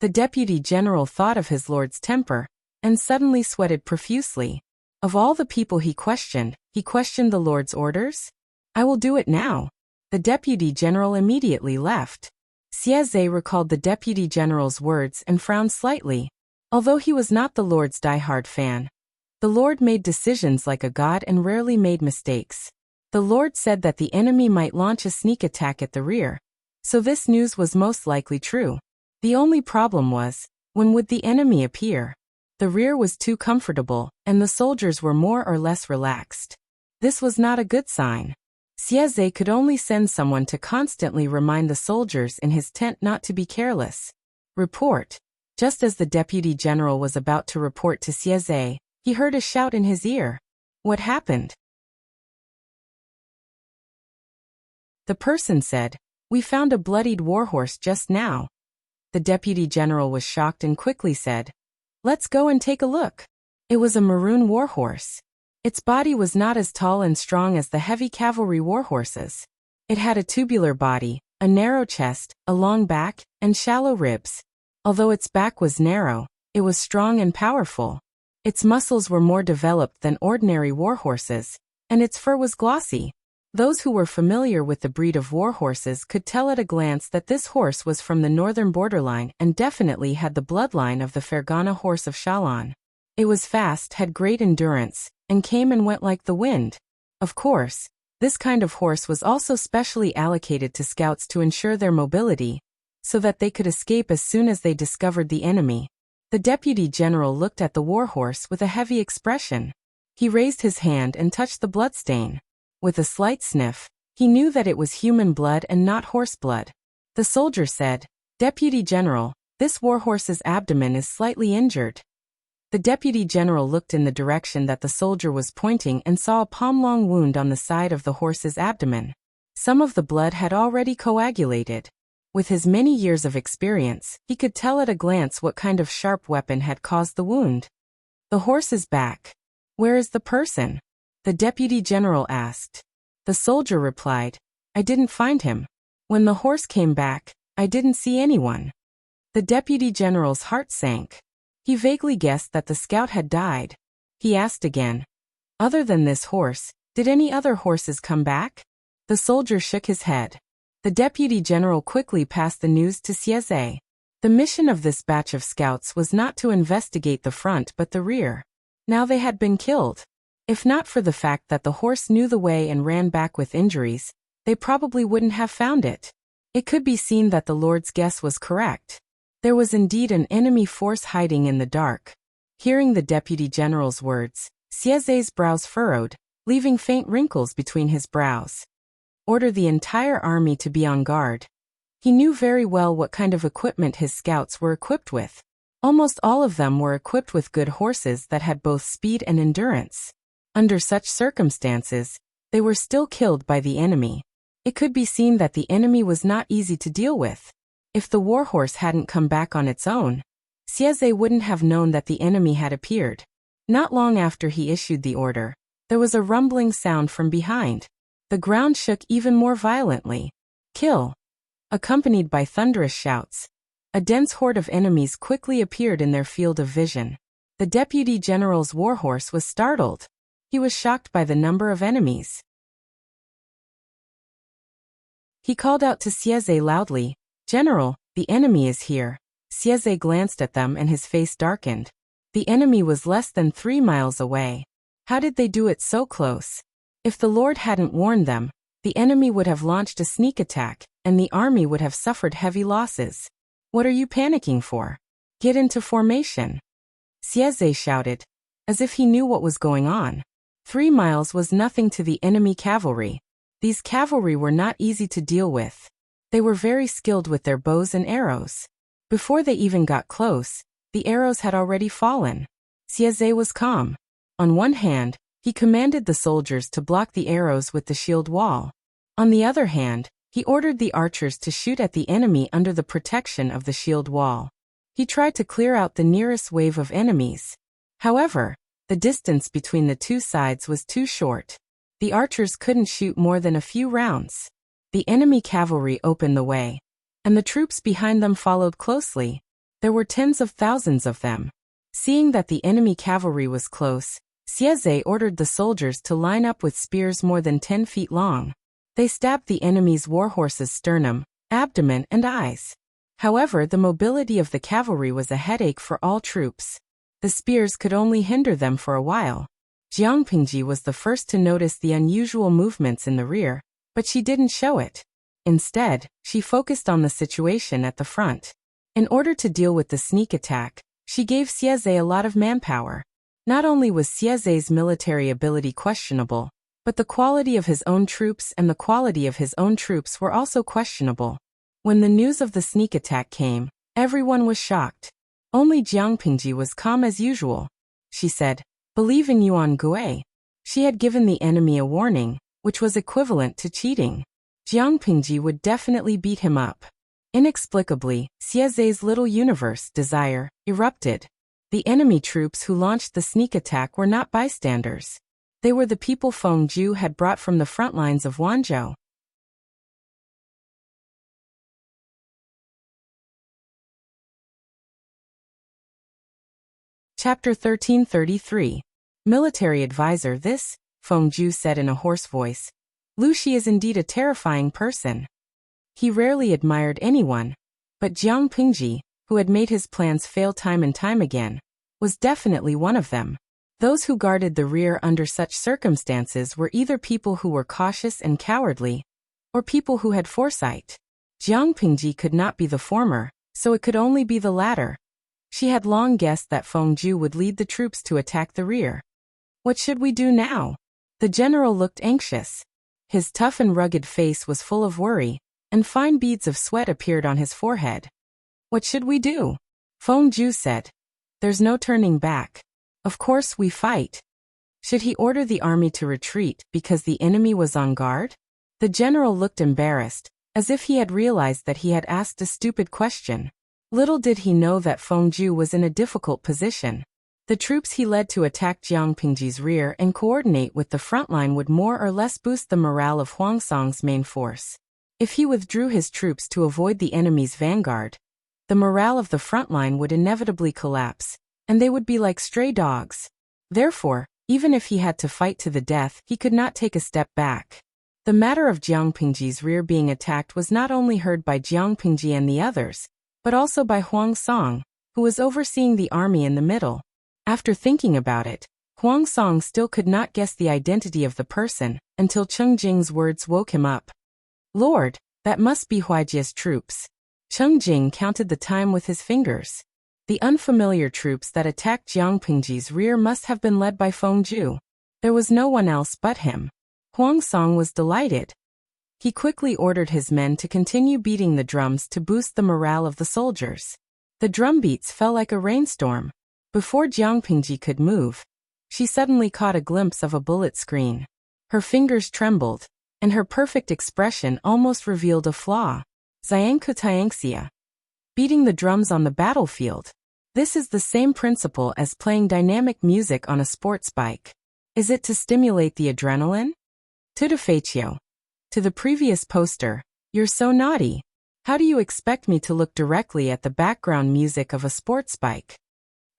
The deputy general thought of his lord's temper, and suddenly sweated profusely. Of all the people he questioned the Lord's orders? I will do it now. The deputy general immediately left. Xieze recalled the deputy general's words and frowned slightly. Although he was not the Lord's diehard fan, the Lord made decisions like a god and rarely made mistakes. The Lord said that the enemy might launch a sneak attack at the rear, so this news was most likely true. The only problem was, when would the enemy appear? The rear was too comfortable, and the soldiers were more or less relaxed. This was not a good sign. Xieze could only send someone to constantly remind the soldiers in his tent not to be careless. Report. Just as the deputy general was about to report to Xieze, he heard a shout in his ear. What happened? The person said, We found a bloodied warhorse just now. The deputy general was shocked and quickly said, "Let's go and take a look." It was a maroon warhorse. Its body was not as tall and strong as the heavy cavalry warhorses. It had a tubular body, a narrow chest, a long back, and shallow ribs. Although its back was narrow, it was strong and powerful. Its muscles were more developed than ordinary warhorses, and its fur was glossy. Those who were familiar with the breed of warhorses could tell at a glance that this horse was from the northern borderline and definitely had the bloodline of the Fergana horse of Shalon. It was fast, had great endurance, and came and went like the wind. Of course, this kind of horse was also specially allocated to scouts to ensure their mobility, so that they could escape as soon as they discovered the enemy. The deputy general looked at the warhorse with a heavy expression. He raised his hand and touched the bloodstain. With a slight sniff, he knew that it was human blood and not horse blood. The soldier said, "Deputy General, this warhorse's abdomen is slightly injured." The deputy general looked in the direction that the soldier was pointing and saw a palm-long wound on the side of the horse's abdomen. Some of the blood had already coagulated. With his many years of experience, he could tell at a glance what kind of sharp weapon had caused the wound. "The horse is back. Where is the person?" the deputy general asked. The soldier replied, "I didn't find him. When the horse came back, I didn't see anyone." The deputy general's heart sank. He vaguely guessed that the scout had died. He asked again, "Other than this horse, did any other horses come back?" The soldier shook his head. The deputy general quickly passed the news to Sieze. The mission of this batch of scouts was not to investigate the front but the rear. Now they had been killed. If not for the fact that the horse knew the way and ran back with injuries, they probably wouldn't have found it. It could be seen that the Lord's guess was correct. There was indeed an enemy force hiding in the dark. Hearing the deputy general's words, Sieze's brows furrowed, leaving faint wrinkles between his brows. Order the entire army to be on guard. He knew very well what kind of equipment his scouts were equipped with. Almost all of them were equipped with good horses that had both speed and endurance. Under such circumstances, they were still killed by the enemy. It could be seen that the enemy was not easy to deal with. If the warhorse hadn't come back on its own, Sieze wouldn't have known that the enemy had appeared. Not long after he issued the order, there was a rumbling sound from behind. The ground shook even more violently. "Kill!" Accompanied by thunderous shouts. A dense horde of enemies quickly appeared in their field of vision. The deputy general's warhorse was startled. He was shocked by the number of enemies. He called out to Sieze loudly, "General, the enemy is here." Sieze glanced at them and his face darkened. The enemy was less than 3 miles away. How did they do it so close? If the Lord hadn't warned them, the enemy would have launched a sneak attack, and the army would have suffered heavy losses. "What are you panicking for? Get into formation!" Sieze shouted, as if he knew what was going on. 3 miles was nothing to the enemy cavalry. These cavalry were not easy to deal with. They were very skilled with their bows and arrows. Before they even got close, the arrows had already fallen. Sieze was calm. On one hand, he commanded the soldiers to block the arrows with the shield wall. On the other hand, he ordered the archers to shoot at the enemy under the protection of the shield wall. He tried to clear out the nearest wave of enemies. However, the distance between the two sides was too short. The archers couldn't shoot more than a few rounds. The enemy cavalry opened the way, and the troops behind them followed closely. There were tens of thousands of them. Seeing that the enemy cavalry was close, Sieze ordered the soldiers to line up with spears more than 10 feet long. They stabbed the enemy's warhorse's sternum, abdomen, and eyes. However, the mobility of the cavalry was a headache for all troops. The spears could only hinder them for a while. Jiang Pingji was the first to notice the unusual movements in the rear, but she didn't show it. Instead, she focused on the situation at the front. In order to deal with the sneak attack, she gave Sieze a lot of manpower. Not only was Sieze's military ability questionable, but the quality of his own troops and the quality of his own troops were also questionable. When the news of the sneak attack came, everyone was shocked. Only Jiang Pingji was calm as usual. She said, "Believe in Yuan Gui." She had given the enemy a warning, which was equivalent to cheating. Jiang Pingji would definitely beat him up. Inexplicably, Xieze's little universe, desire, erupted. The enemy troops who launched the sneak attack were not bystanders. They were the people Feng Zhu had brought from the front lines of Wanzhou. Chapter 1333. Military Advisor. This, Feng Zhu said in a hoarse voice. Lu Shi is indeed a terrifying person. He rarely admired anyone, but Jiang Pingji, who had made his plans fail time and time again, was definitely one of them. Those who guarded the rear under such circumstances were either people who were cautious and cowardly, or people who had foresight. Jiang Pingji could not be the former, so it could only be the latter. She had long guessed that Feng Zhu would lead the troops to attack the rear. What should we do now? The general looked anxious. His tough and rugged face was full of worry, and fine beads of sweat appeared on his forehead. What should we do? Feng Zhu said. There's no turning back. Of course we fight. Should he order the army to retreat because the enemy was on guard? The general looked embarrassed, as if he had realized that he had asked a stupid question. Little did he know that Feng Zhu was in a difficult position. The troops he led to attack Jiang Pingji's rear and coordinate with the front line would more or less boost the morale of Huang Song's main force. If he withdrew his troops to avoid the enemy's vanguard, the morale of the front line would inevitably collapse, and they would be like stray dogs. Therefore, even if he had to fight to the death, he could not take a step back. The matter of Jiang Pingji's rear being attacked was not only heard by Jiang Pingji and the others, but also by Huang Song, who was overseeing the army in the middle. After thinking about it, Huang Song still could not guess the identity of the person, until Cheng Jing's words woke him up. Lord, that must be Huaijia's troops. Cheng Jing counted the time with his fingers. The unfamiliar troops that attacked Jiang Pingji's rear must have been led by Feng Zhu. There was no one else but him. Huang Song was delighted. He quickly ordered his men to continue beating the drums to boost the morale of the soldiers. The drum beats fell like a rainstorm. Before Jiang Pingji could move, she suddenly caught a glimpse of a bullet screen. Her fingers trembled, and her perfect expression almost revealed a flaw. Xiangkutiangxia. Beating the drums on the battlefield. This is the same principle as playing dynamic music on a sports bike. Is it to stimulate the adrenaline? Tudefaccio. To the previous poster, you're so naughty. How do you expect me to look directly at the background music of a sports bike?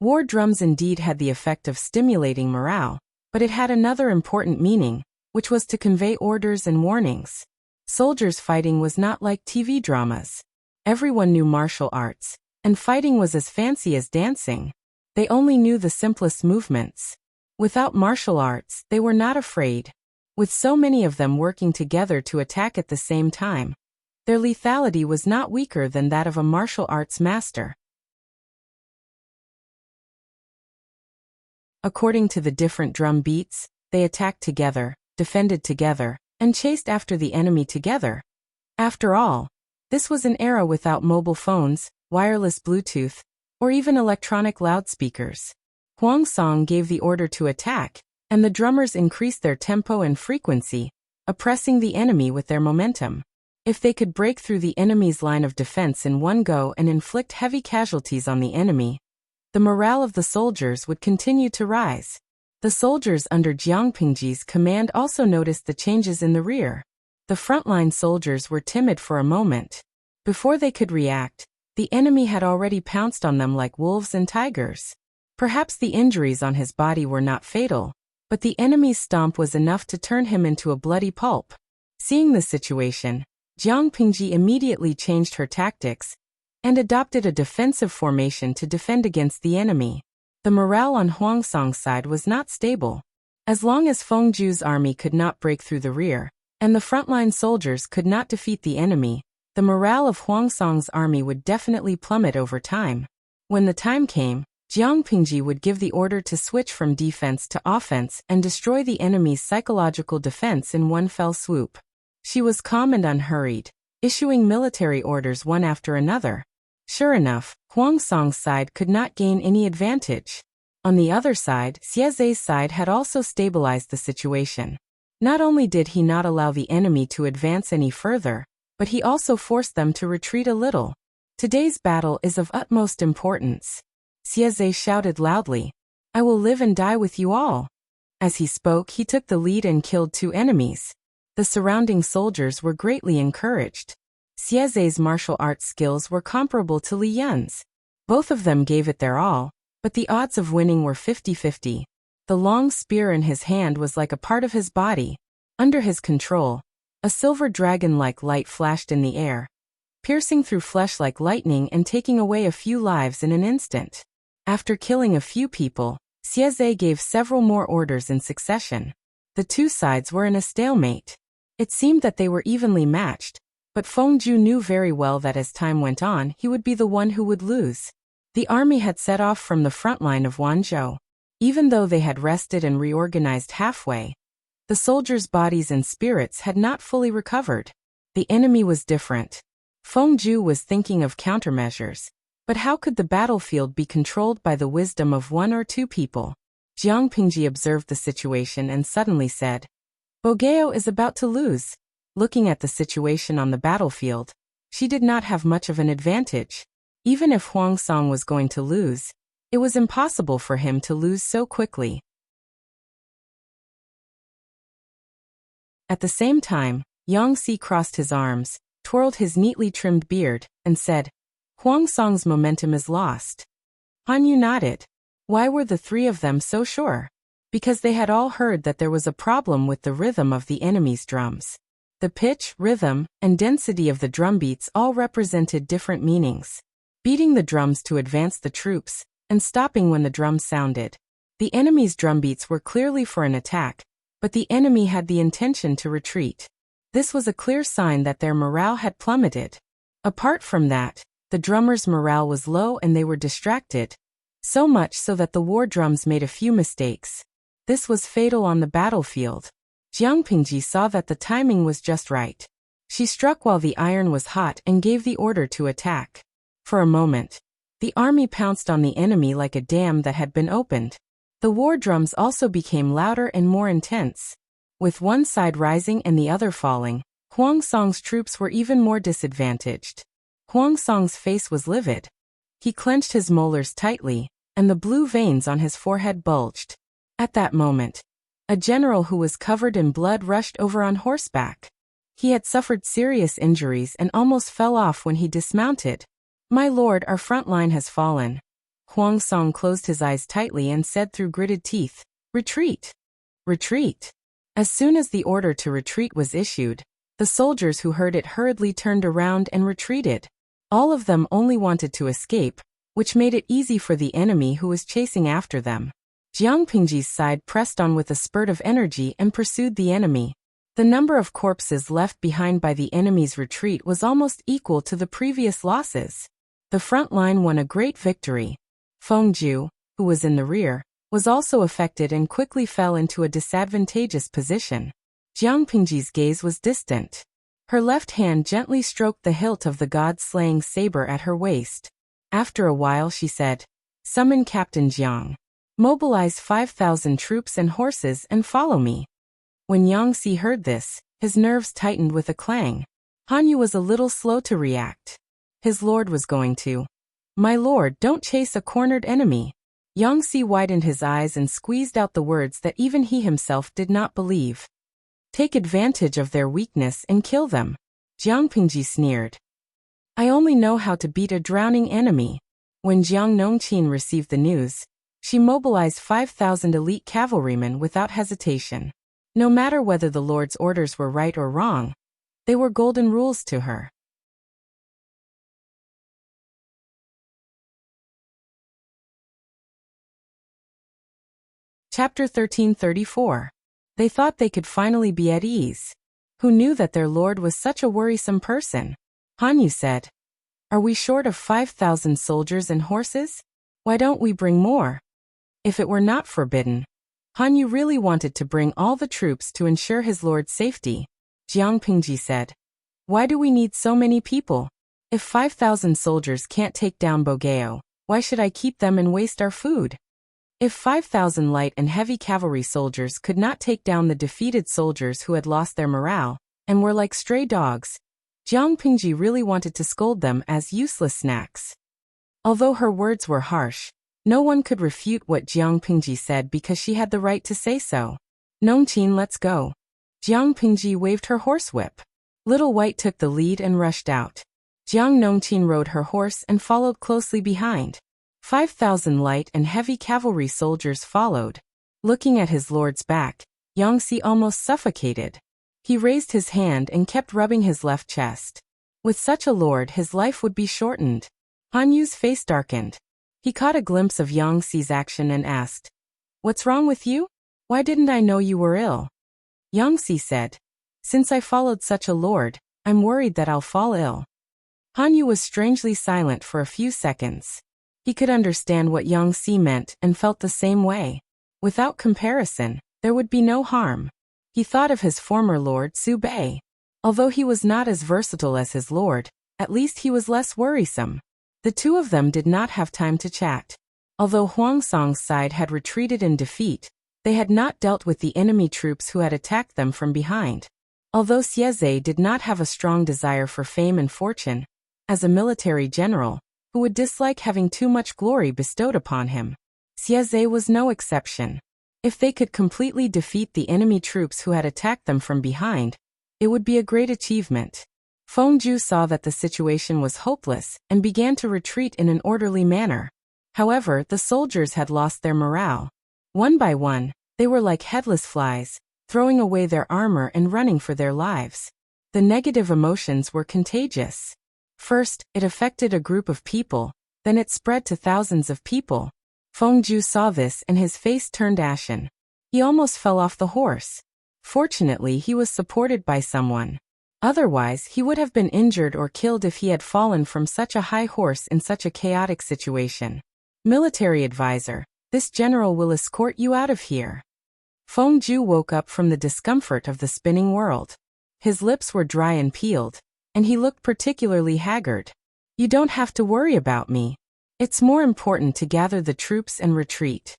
War drums indeed had the effect of stimulating morale, but it had another important meaning, which was to convey orders and warnings. Soldiers fighting was not like TV dramas. Everyone knew martial arts, and fighting was as fancy as dancing. They only knew the simplest movements. Without martial arts, they were not afraid. With so many of them working together to attack at the same time, their lethality was not weaker than that of a martial arts master. According to the different drum beats, they attacked together, defended together, and chased after the enemy together. After all, this was an era without mobile phones, wireless Bluetooth, or even electronic loudspeakers. Huang Song gave the order to attack, and the drummers increased their tempo and frequency, oppressing the enemy with their momentum. If they could break through the enemy's line of defense in one go and inflict heavy casualties on the enemy, the morale of the soldiers would continue to rise. The soldiers under Jiang Pingji's command also noticed the changes in the rear. The frontline soldiers were timid for a moment. Before they could react, the enemy had already pounced on them like wolves and tigers. Perhaps the injuries on his body were not fatal, but the enemy's stomp was enough to turn him into a bloody pulp. Seeing the situation, Jiang Pingji immediately changed her tactics and adopted a defensive formation to defend against the enemy. The morale on Huang Song's side was not stable. As long as Feng Zhu's army could not break through the rear, and the frontline soldiers could not defeat the enemy, the morale of Huang Song's army would definitely plummet over time. When the time came, Jiang Pingji would give the order to switch from defense to offense and destroy the enemy's psychological defense in one fell swoop. She was calm and unhurried, issuing military orders one after another. Sure enough, Huang Song's side could not gain any advantage. On the other side, Xieze's side had also stabilized the situation. Not only did he not allow the enemy to advance any further, but he also forced them to retreat a little. Today's battle is of utmost importance. Xieze shouted loudly. I will live and die with you all. As he spoke, he took the lead and killed 2 enemies. The surrounding soldiers were greatly encouraged. Xieze's martial arts skills were comparable to Li Yun's. Both of them gave it their all, but the odds of winning were 50-50. The long spear in his hand was like a part of his body. Under his control, a silver dragon-like light flashed in the air, piercing through flesh like lightning and taking away a few lives in an instant. After killing a few people, Xieze gave several more orders in succession. The 2 sides were in a stalemate. It seemed that they were evenly matched, but Fengju knew very well that as time went on, he would be the one who would lose. The army had set off from the front line of Wanzhou. Even though they had rested and reorganized halfway, the soldiers' bodies and spirits had not fully recovered. The enemy was different. Fengju was thinking of countermeasures, but how could the battlefield be controlled by the wisdom of 1 or 2 people? Jiang Pingji observed the situation and suddenly said, Bogeo is about to lose. Looking at the situation on the battlefield, she did not have much of an advantage. Even if Huang Song was going to lose, it was impossible for him to lose so quickly. At the same time, Yang Si crossed his arms, twirled his neatly trimmed beard, and said, Huang Song's momentum is lost. Han Yu nodded. Why were the 3 of them so sure? Because they had all heard that there was a problem with the rhythm of the enemy's drums. The pitch, rhythm, and density of the drumbeats all represented different meanings. Beating the drums to advance the troops, and stopping when the drums sounded. The enemy's drumbeats were clearly for an attack, but the enemy had the intention to retreat. This was a clear sign that their morale had plummeted. Apart from that, the drummers' morale was low and they were distracted, so much so that the war drums made a few mistakes. This was fatal on the battlefield. Jiang Pingji saw that the timing was just right. She struck while the iron was hot and gave the order to attack. For a moment, the army pounced on the enemy like a dam that had been opened. The war drums also became louder and more intense. With one side rising and the other falling, Huang Song's troops were even more disadvantaged. Huang Song's face was livid. He clenched his molars tightly, and the blue veins on his forehead bulged. At that moment, a general who was covered in blood rushed over on horseback. He had suffered serious injuries and almost fell off when he dismounted. My lord, our front line has fallen. Huang Song closed his eyes tightly and said through gritted teeth, Retreat! Retreat! As soon as the order to retreat was issued, the soldiers who heard it hurriedly turned around and retreated. All of them only wanted to escape, which made it easy for the enemy who was chasing after them. Jiang Pingji's side pressed on with a spurt of energy and pursued the enemy. The number of corpses left behind by the enemy's retreat was almost equal to the previous losses. The front line won a great victory. Fengju, who was in the rear, was also affected and quickly fell into a disadvantageous position. Jiang Pingji's gaze was distant. Her left hand gently stroked the hilt of the god-slaying saber at her waist. After a while she said, Summon Captain Jiang. Mobilize 5,000 troops and horses and follow me. When Yang Si heard this, his nerves tightened with a clang. Han Yu was a little slow to react. His lord was going to. My lord, don't chase a cornered enemy. Yang Si widened his eyes and squeezed out the words that even he himself did not believe. Take advantage of their weakness and kill them. Jiang Pingji sneered. I only know how to beat a drowning enemy. When Jiang Nongqin received the news, she mobilized 5,000 elite cavalrymen without hesitation. No matter whether the Lord's orders were right or wrong, they were golden rules to her. Chapter 1334. They thought they could finally be at ease. Who knew that their lord was such a worrisome person? Han Yu said, Are we short of 5,000 soldiers and horses? Why don't we bring more? If it were not forbidden, Han Yu really wanted to bring all the troops to ensure his lord's safety. Jiang Pingji said, Why do we need so many people? If 5,000 soldiers can't take down Bogeo, why should I keep them and waste our food? If 5,000 light and heavy cavalry soldiers could not take down the defeated soldiers who had lost their morale, and were like stray dogs, Jiang Pingji really wanted to scold them as useless snacks. Although her words were harsh, no one could refute what Jiang Pingji said because she had the right to say so. Nongqin, let's go. Jiang Pingji waved her horsewhip. Little White took the lead and rushed out. Jiang Nongqin rode her horse and followed closely behind. 5,000 light and heavy cavalry soldiers followed. Looking at his lord's back, Yangxi almost suffocated. He raised his hand and kept rubbing his left chest. With such a lord, his life would be shortened. Han Yu's face darkened. He caught a glimpse of Yangxi's action and asked, "What's wrong with you? Why didn't I know you were ill?" Yangxi said, "Since I followed such a lord, I'm worried that I'll fall ill." Han Yu was strangely silent for a few seconds. He could understand what Yangxi meant and felt the same way. Without comparison, there would be no harm. He thought of his former lord, Su Bei. Although he was not as versatile as his lord, at least he was less worrisome. The two of them did not have time to chat. Although Huang Song's side had retreated in defeat, they had not dealt with the enemy troops who had attacked them from behind. Although Xieze did not have a strong desire for fame and fortune, as a military general, who would dislike having too much glory bestowed upon him, Xieze was no exception. If they could completely defeat the enemy troops who had attacked them from behind, it would be a great achievement. Fengju saw that the situation was hopeless and began to retreat in an orderly manner. However, the soldiers had lost their morale. One by one, they were like headless flies, throwing away their armor and running for their lives. The negative emotions were contagious. First, it affected a group of people, then it spread to thousands of people. Fengju saw this and his face turned ashen. He almost fell off the horse. Fortunately, he was supported by someone. Otherwise, he would have been injured or killed if he had fallen from such a high horse in such a chaotic situation. Military advisor, this general will escort you out of here. Fengju woke up from the discomfort of the spinning world. His lips were dry and peeled, and he looked particularly haggard. You don't have to worry about me. It's more important to gather the troops and retreat.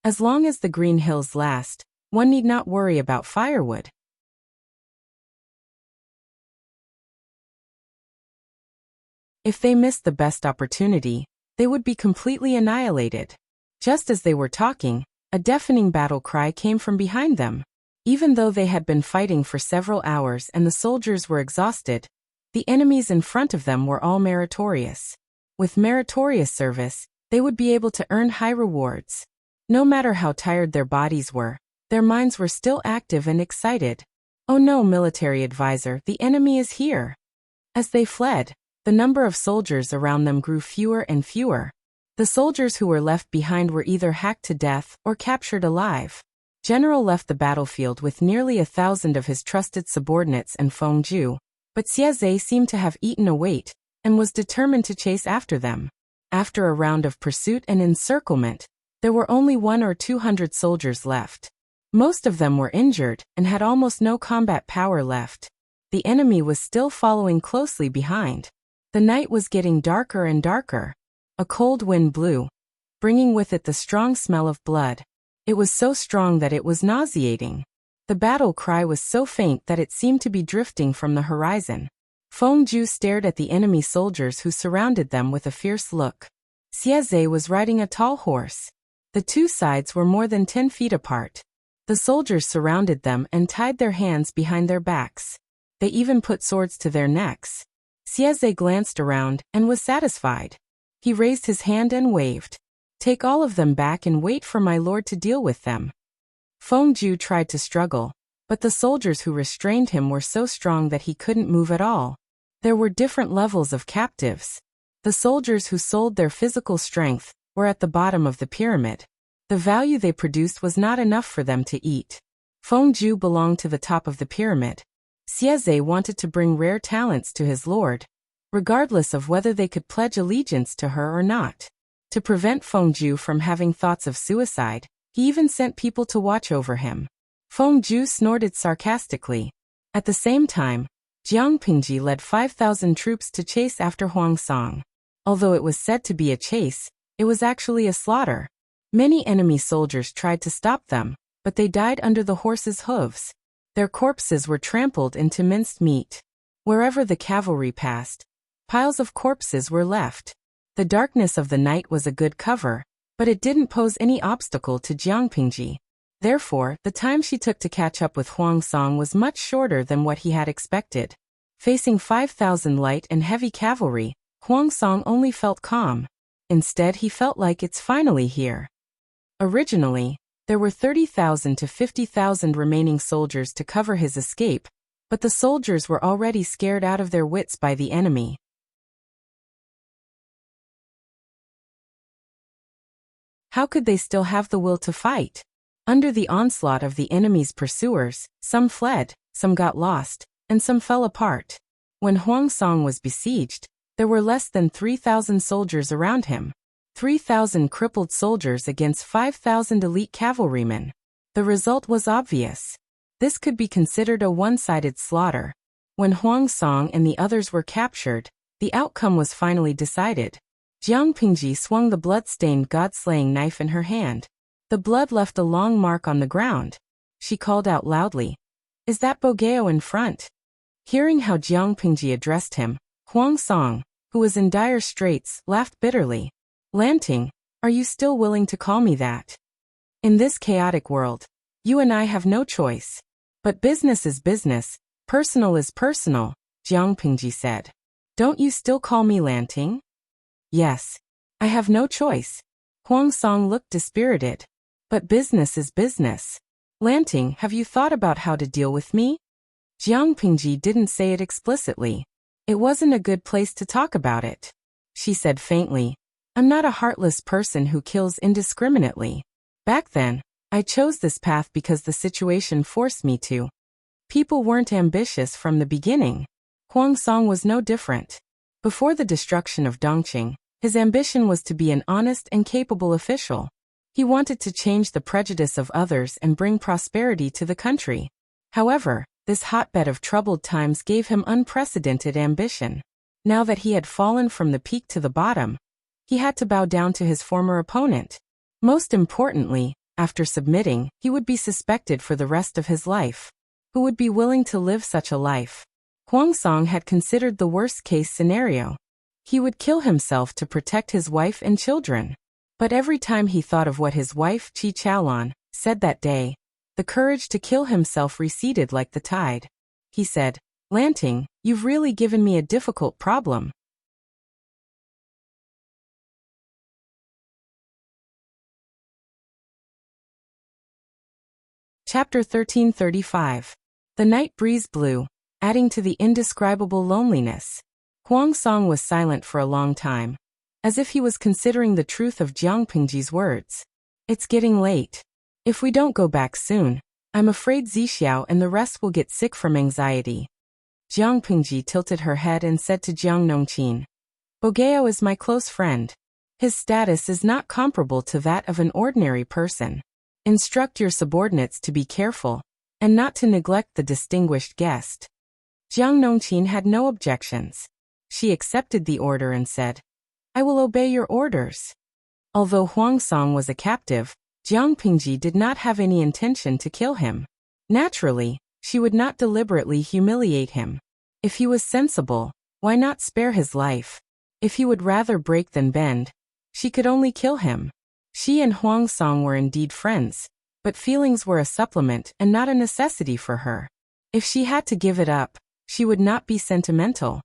As long as the green hills last, one need not worry about firewood. If they missed the best opportunity, they would be completely annihilated. Just as they were talking, a deafening battle cry came from behind them. Even though they had been fighting for several hours and the soldiers were exhausted, the enemies in front of them were all meritorious. With meritorious service, they would be able to earn high rewards. No matter how tired their bodies were, their minds were still active and excited. Oh no, military advisor, the enemy is here. As they fled, the number of soldiers around them grew fewer and fewer. The soldiers who were left behind were either hacked to death or captured alive. General left the battlefield with nearly 1,000 of his trusted subordinates and Fengju, but Xieze seemed to have eaten a weight and was determined to chase after them. After a round of pursuit and encirclement, there were only 100 or 200 soldiers left. Most of them were injured and had almost no combat power left. The enemy was still following closely behind. The night was getting darker and darker. A cold wind blew, bringing with it the strong smell of blood. It was so strong that it was nauseating. The battle cry was so faint that it seemed to be drifting from the horizon. Fengju stared at the enemy soldiers who surrounded them with a fierce look. Xieze was riding a tall horse. The two sides were more than 10 feet apart. The soldiers surrounded them and tied their hands behind their backs. They even put swords to their necks. Xieze glanced around and was satisfied. He raised his hand and waved. Take all of them back and wait for my lord to deal with them. Fengju tried to struggle, but the soldiers who restrained him were so strong that he couldn't move at all. There were different levels of captives. The soldiers who sold their physical strength were at the bottom of the pyramid. The value they produced was not enough for them to eat. Fengju belonged to the top of the pyramid. Xieze wanted to bring rare talents to his lord, regardless of whether they could pledge allegiance to her or not. To prevent Fengju from having thoughts of suicide, he even sent people to watch over him. Fengju snorted sarcastically. At the same time, Jiang Pingji led 5,000 troops to chase after Huang Song. Although it was said to be a chase, it was actually a slaughter. Many enemy soldiers tried to stop them, but they died under the horses' hooves. Their corpses were trampled into minced meat. Wherever the cavalry passed, piles of corpses were left. The darkness of the night was a good cover, but it didn't pose any obstacle to Jiang Pingji. Therefore, the time she took to catch up with Huang Song was much shorter than what he had expected. Facing 5,000 light and heavy cavalry, Huang Song only felt calm. Instead, he felt like it's finally here. Originally, there were 30,000 to 50,000 remaining soldiers to cover his escape, but the soldiers were already scared out of their wits by the enemy. How could they still have the will to fight? Under the onslaught of the enemy's pursuers, some fled, some got lost, and some fell apart. When Huang Song was besieged, there were less than 3,000 soldiers around him. 3,000 crippled soldiers against 5,000 elite cavalrymen. The result was obvious. This could be considered a one-sided slaughter. When Huang Song and the others were captured, the outcome was finally decided. Jiang Pingji swung the blood-stained god-slaying knife in her hand. The blood left a long mark on the ground. She called out loudly, "Is that Bogeo in front?" Hearing how Jiang Pingji addressed him, Huang Song, who was in dire straits, laughed bitterly. "Lanting, are you still willing to call me that? In this chaotic world, you and I have no choice. But business is business, personal is personal," Jiang Pingji said. "Don't you still call me Lanting?" "Yes. I have no choice." Huang Song looked dispirited. "But business is business. Lanting, have you thought about how to deal with me?" Jiang Pingji didn't say it explicitly. It wasn't a good place to talk about it. She said faintly, "I'm not a heartless person who kills indiscriminately. Back then, I chose this path because the situation forced me to. People weren't ambitious from the beginning." Huang Song was no different. Before the destruction of Dongqing, his ambition was to be an honest and capable official. He wanted to change the prejudice of others and bring prosperity to the country. However, this hotbed of troubled times gave him unprecedented ambition. Now that he had fallen from the peak to the bottom, he had to bow down to his former opponent. Most importantly, after submitting, he would be suspected for the rest of his life. Who would be willing to live such a life? Huang Song had considered the worst-case scenario. He would kill himself to protect his wife and children. But every time he thought of what his wife, Chi Chaolan, said that day, the courage to kill himself receded like the tide. He said, "Lanting, you've really given me a difficult problem." Chapter 1335. The night breeze blew, adding to the indescribable loneliness. Huang Song was silent for a long time, as if he was considering the truth of Jiang Pingji's words. "It's getting late. If we don't go back soon, I'm afraid Zixiao and the rest will get sick from anxiety." Jiang Pingji tilted her head and said to Jiang Nongqin, "Bogeo is my close friend. His status is not comparable to that of an ordinary person. Instruct your subordinates to be careful, and not to neglect the distinguished guest." Jiang Nongqin had no objections. She accepted the order and said, "I will obey your orders." Although Huang Song was a captive, Jiang Pingji did not have any intention to kill him. Naturally, she would not deliberately humiliate him. If he was sensible, why not spare his life? If he would rather break than bend, she could only kill him. She and Huang Song were indeed friends, but feelings were a supplement and not a necessity for her. If she had to give it up, she would not be sentimental.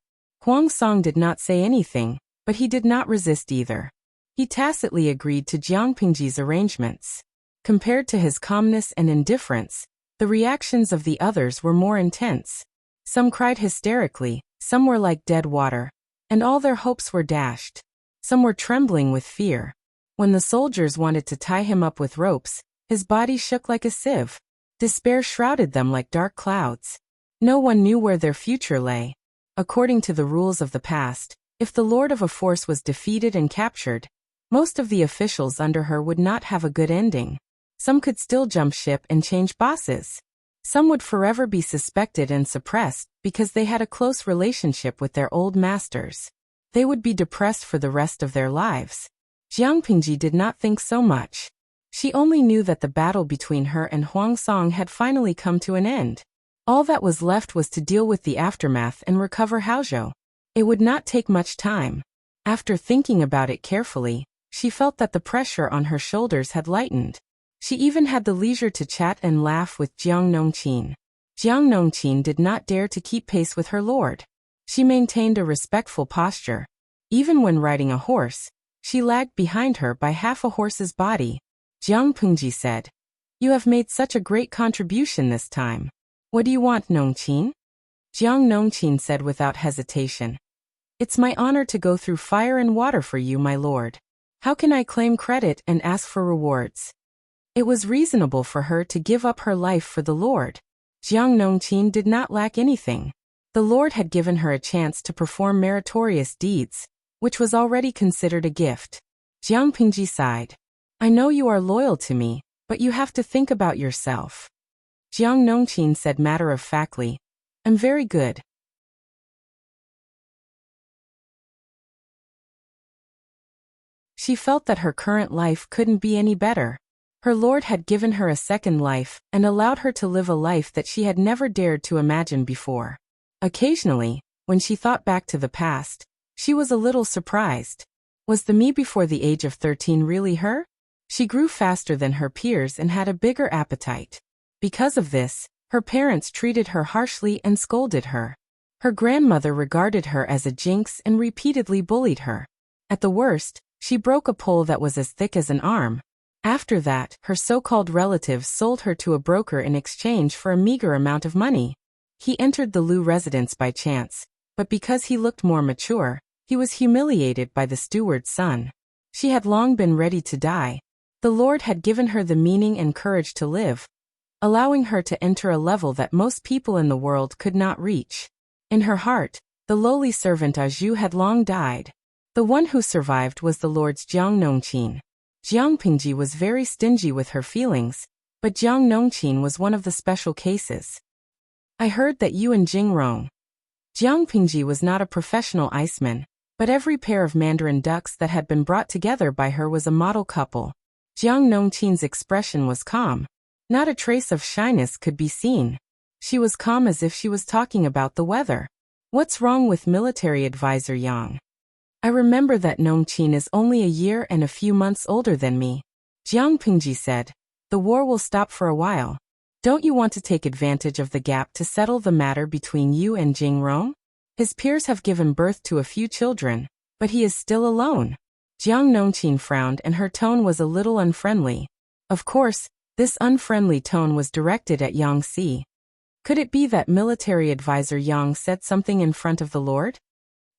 Huang Song did not say anything, but he did not resist either. He tacitly agreed to Jiang Pingji's arrangements. Compared to his calmness and indifference, the reactions of the others were more intense. Some cried hysterically, some were like dead water, and all their hopes were dashed. Some were trembling with fear. When the soldiers wanted to tie him up with ropes, his body shook like a sieve. Despair shrouded them like dark clouds. No one knew where their future lay. According to the rules of the past, if the lord of a force was defeated and captured, most of the officials under her would not have a good ending. Some could still jump ship and change bosses. Some would forever be suspected and suppressed because they had a close relationship with their old masters. They would be depressed for the rest of their lives. Jiang Pingji did not think so much. She only knew that the battle between her and Huang Song had finally come to an end. All that was left was to deal with the aftermath and recover Haozhou. It would not take much time. After thinking about it carefully, she felt that the pressure on her shoulders had lightened. She even had the leisure to chat and laugh with Jiang Nongqin. Jiang Nongqin did not dare to keep pace with her lord. She maintained a respectful posture. Even when riding a horse, she lagged behind her by half a horse's body. Jiang Pengji said, "You have made such a great contribution this time. What do you want, Nongqin?" Jiang Nongqin said without hesitation, "It's my honor to go through fire and water for you, my lord. How can I claim credit and ask for rewards?" It was reasonable for her to give up her life for the lord. Jiang Nongqin did not lack anything. The lord had given her a chance to perform meritorious deeds, which was already considered a gift. Jiang Pengji sighed. "I know you are loyal to me, but you have to think about yourself." Jiang Nongqin said matter-of-factly, "I'm very good." She felt that her current life couldn't be any better. Her lord had given her a second life and allowed her to live a life that she had never dared to imagine before. Occasionally, when she thought back to the past, she was a little surprised. Was the me before the age of 13 really her? She grew faster than her peers and had a bigger appetite. Because of this, her parents treated her harshly and scolded her. Her grandmother regarded her as a jinx and repeatedly bullied her. At the worst, she broke a pole that was as thick as an arm. After that, her so-called relatives sold her to a broker in exchange for a meager amount of money. He entered the Lu residence by chance, but because he looked more mature, he was humiliated by the steward's son. She had long been ready to die. The Lord had given her the meaning and courage to live, allowing her to enter a level that most people in the world could not reach. In her heart, the lowly servant Azhu had long died. The one who survived was the Lord's Jiang Nongqin. Jiang Pengji was very stingy with her feelings, but Jiang Nongqin was one of the special cases. "I heard that you and Jingrong." Jiang Pengji was not a professional iceman, but every pair of mandarin ducks that had been brought together by her was a model couple. Jiang Nongqin's expression was calm. Not a trace of shyness could be seen. She was calm as if she was talking about the weather. "What's wrong with military advisor Yang?" "I remember that Nongqin is only a year and a few months older than me." Jiang Pengji said, "The war will stop for a while. Don't you want to take advantage of the gap to settle the matter between you and Jingrong? His peers have given birth to a few children, but he is still alone." Jiang Nongqin frowned and her tone was a little unfriendly. Of course, this unfriendly tone was directed at Yang Si. Could it be that military advisor Yang said something in front of the Lord?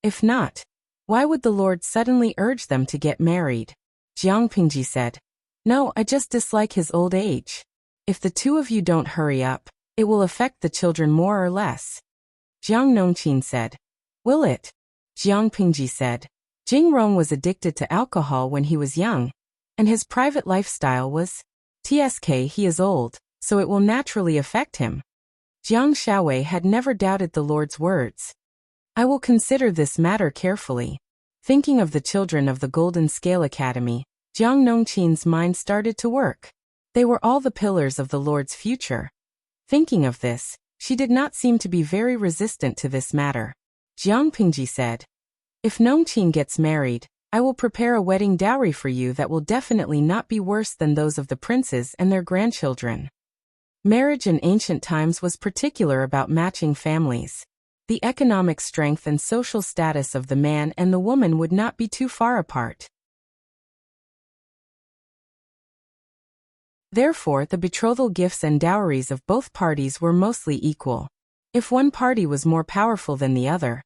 If not, why would the Lord suddenly urge them to get married? Jiang Pengji said, "No, I just dislike his old age. If the two of you don't hurry up, it will affect the children more or less." Jiang Nongqin said, "Will it?" Jiang Pengji said, "Jingrong was addicted to alcohol when he was young, and his private lifestyle was tsk he is old, so it will naturally affect him." Jiang Shaowei had never doubted the Lord's words. "I will consider this matter carefully." Thinking of the children of the Golden Scale Academy, Jiang Nongqin's mind started to work. They were all the pillars of the Lord's future. Thinking of this, she did not seem to be very resistant to this matter. Jiang Pengji said, "If Nongqin gets married, I will prepare a wedding dowry for you that will definitely not be worse than those of the princes and their grandchildren." Marriage in ancient times was particular about matching families. The economic strength and social status of the man and the woman would not be too far apart. Therefore, the betrothal gifts and dowries of both parties were mostly equal. If one party was more powerful than the other,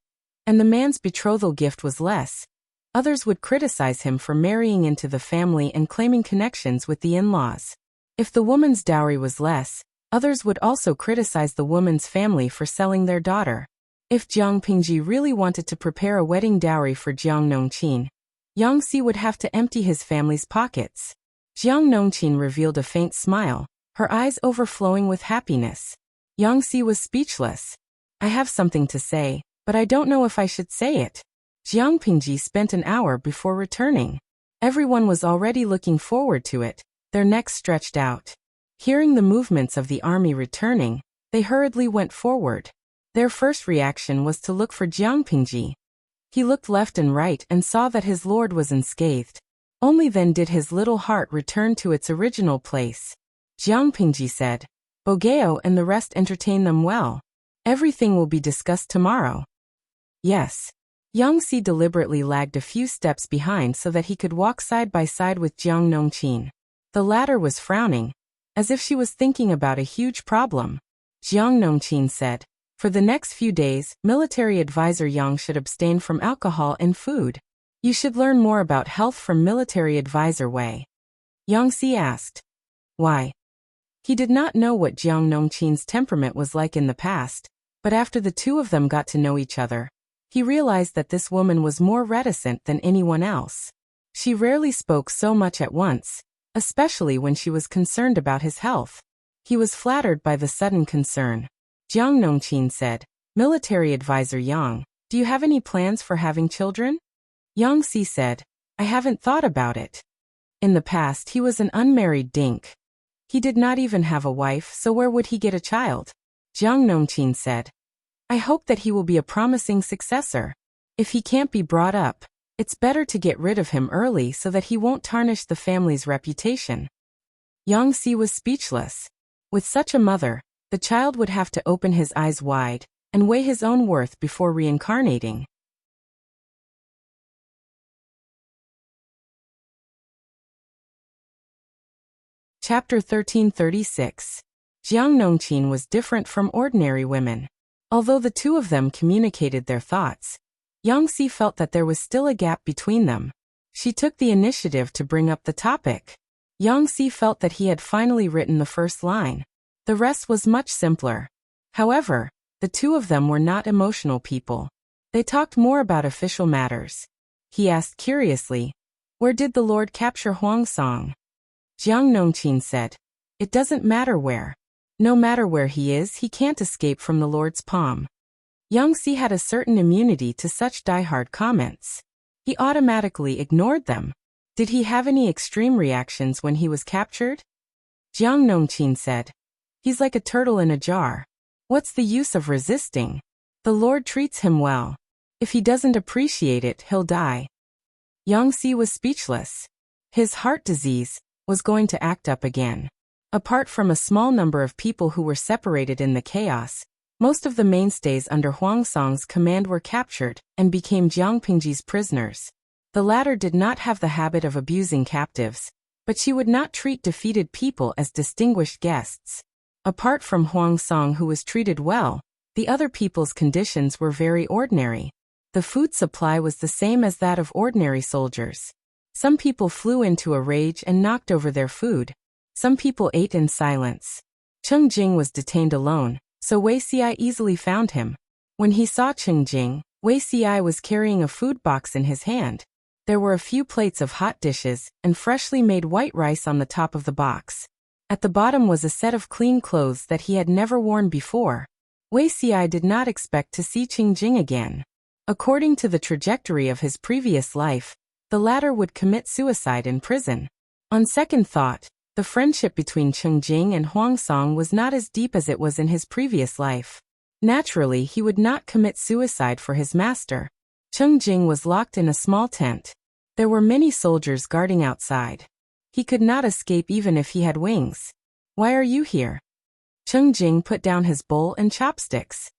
and the man's betrothal gift was less, others would criticize him for marrying into the family and claiming connections with the in-laws. If the woman's dowry was less, others would also criticize the woman's family for selling their daughter. If Jiang Pengji really wanted to prepare a wedding dowry for Jiang Nongqin, Yang Si would have to empty his family's pockets. Jiang Nongqin revealed a faint smile, her eyes overflowing with happiness. Yang Si was speechless. "I have something to say, but I don't know if I should say it." Jiang Pengji spent an hour before returning. Everyone was already looking forward to it. their necks stretched out. Hearing the movements of the army returning, they hurriedly went forward. Their first reaction was to look for Jiang Pingji. He looked left and right and saw that his lord was unscathed. Only then did his little heart return to its original place. Jiang Pingji said, "Bogeo and the rest entertain them well. Everything will be discussed tomorrow." "Yes." Yang Si deliberately lagged a few steps behind so that he could walk side by side with Jiang Nongqin. The latter was frowning, as if she was thinking about a huge problem. Jiang Nongqin said, "For the next few days, military advisor Yang should abstain from alcohol and food. You should learn more about health from military advisor Wei." Yang Si asked, "Why?" He did not know what Jiang Nongqin's temperament was like in the past, but after the two of them got to know each other, he realized that this woman was more reticent than anyone else. She rarely spoke so much at once, especially when she was concerned about his health. He was flattered by the sudden concern. Jiang Nongqin said, "Military advisor Yang, do you have any plans for having children?" Yang Si said, "I haven't thought about it." In the past he was an unmarried dink. He did not even have a wife, so where would he get a child? Jiang Nongqin said, "I hope that he will be a promising successor. If he can't be brought up, it's better to get rid of him early so that he won't tarnish the family's reputation." Yang Si was speechless. With such a mother, the child would have to open his eyes wide and weigh his own worth before reincarnating. Chapter 1336. Jiang Nongqin was different from ordinary women. Although the two of them communicated their thoughts, Yang Si felt that there was still a gap between them. She took the initiative to bring up the topic. Yang Si felt that he had finally written the first line. The rest was much simpler. However, the two of them were not emotional people. They talked more about official matters. He asked curiously, "Where did the Lord capture Huang Song?" Jiang Nongqin said, "It doesn't matter where. No matter where he is, he can't escape from the Lord's palm." Yang Si had a certain immunity to such die-hard comments. He automatically ignored them. Did he have any extreme reactions when he was captured? Jiang Nongqin said, "He's like a turtle in a jar. What's the use of resisting? The Lord treats him well. If he doesn't appreciate it, he'll die." Yang Si was speechless. His heart disease was going to act up again. Apart from a small number of people who were separated in the chaos, most of the mainstays under Huang Song's command were captured and became Jiang Pingji's prisoners. The latter did not have the habit of abusing captives, but she would not treat defeated people as distinguished guests. Apart from Huang Song, who was treated well, the other people's conditions were very ordinary. The food supply was the same as that of ordinary soldiers. Some people flew into a rage and knocked over their food. Some people ate in silence. Cheng Jing was detained alone, so Wei Xi easily found him. When he saw Cheng Jing, Wei Xi was carrying a food box in his hand. There were a few plates of hot dishes and freshly made white rice on the top of the box. At the bottom was a set of clean clothes that he had never worn before. Wei Xi did not expect to see Cheng Jing again. According to the trajectory of his previous life, the latter would commit suicide in prison. On second thought, the friendship between Cheng Jing and Huang Song was not as deep as it was in his previous life. Naturally, he would not commit suicide for his master. Cheng Jing was locked in a small tent. There were many soldiers guarding outside. He could not escape even if he had wings. "Why are you here?" Cheng Jing put down his bowl and chopsticks.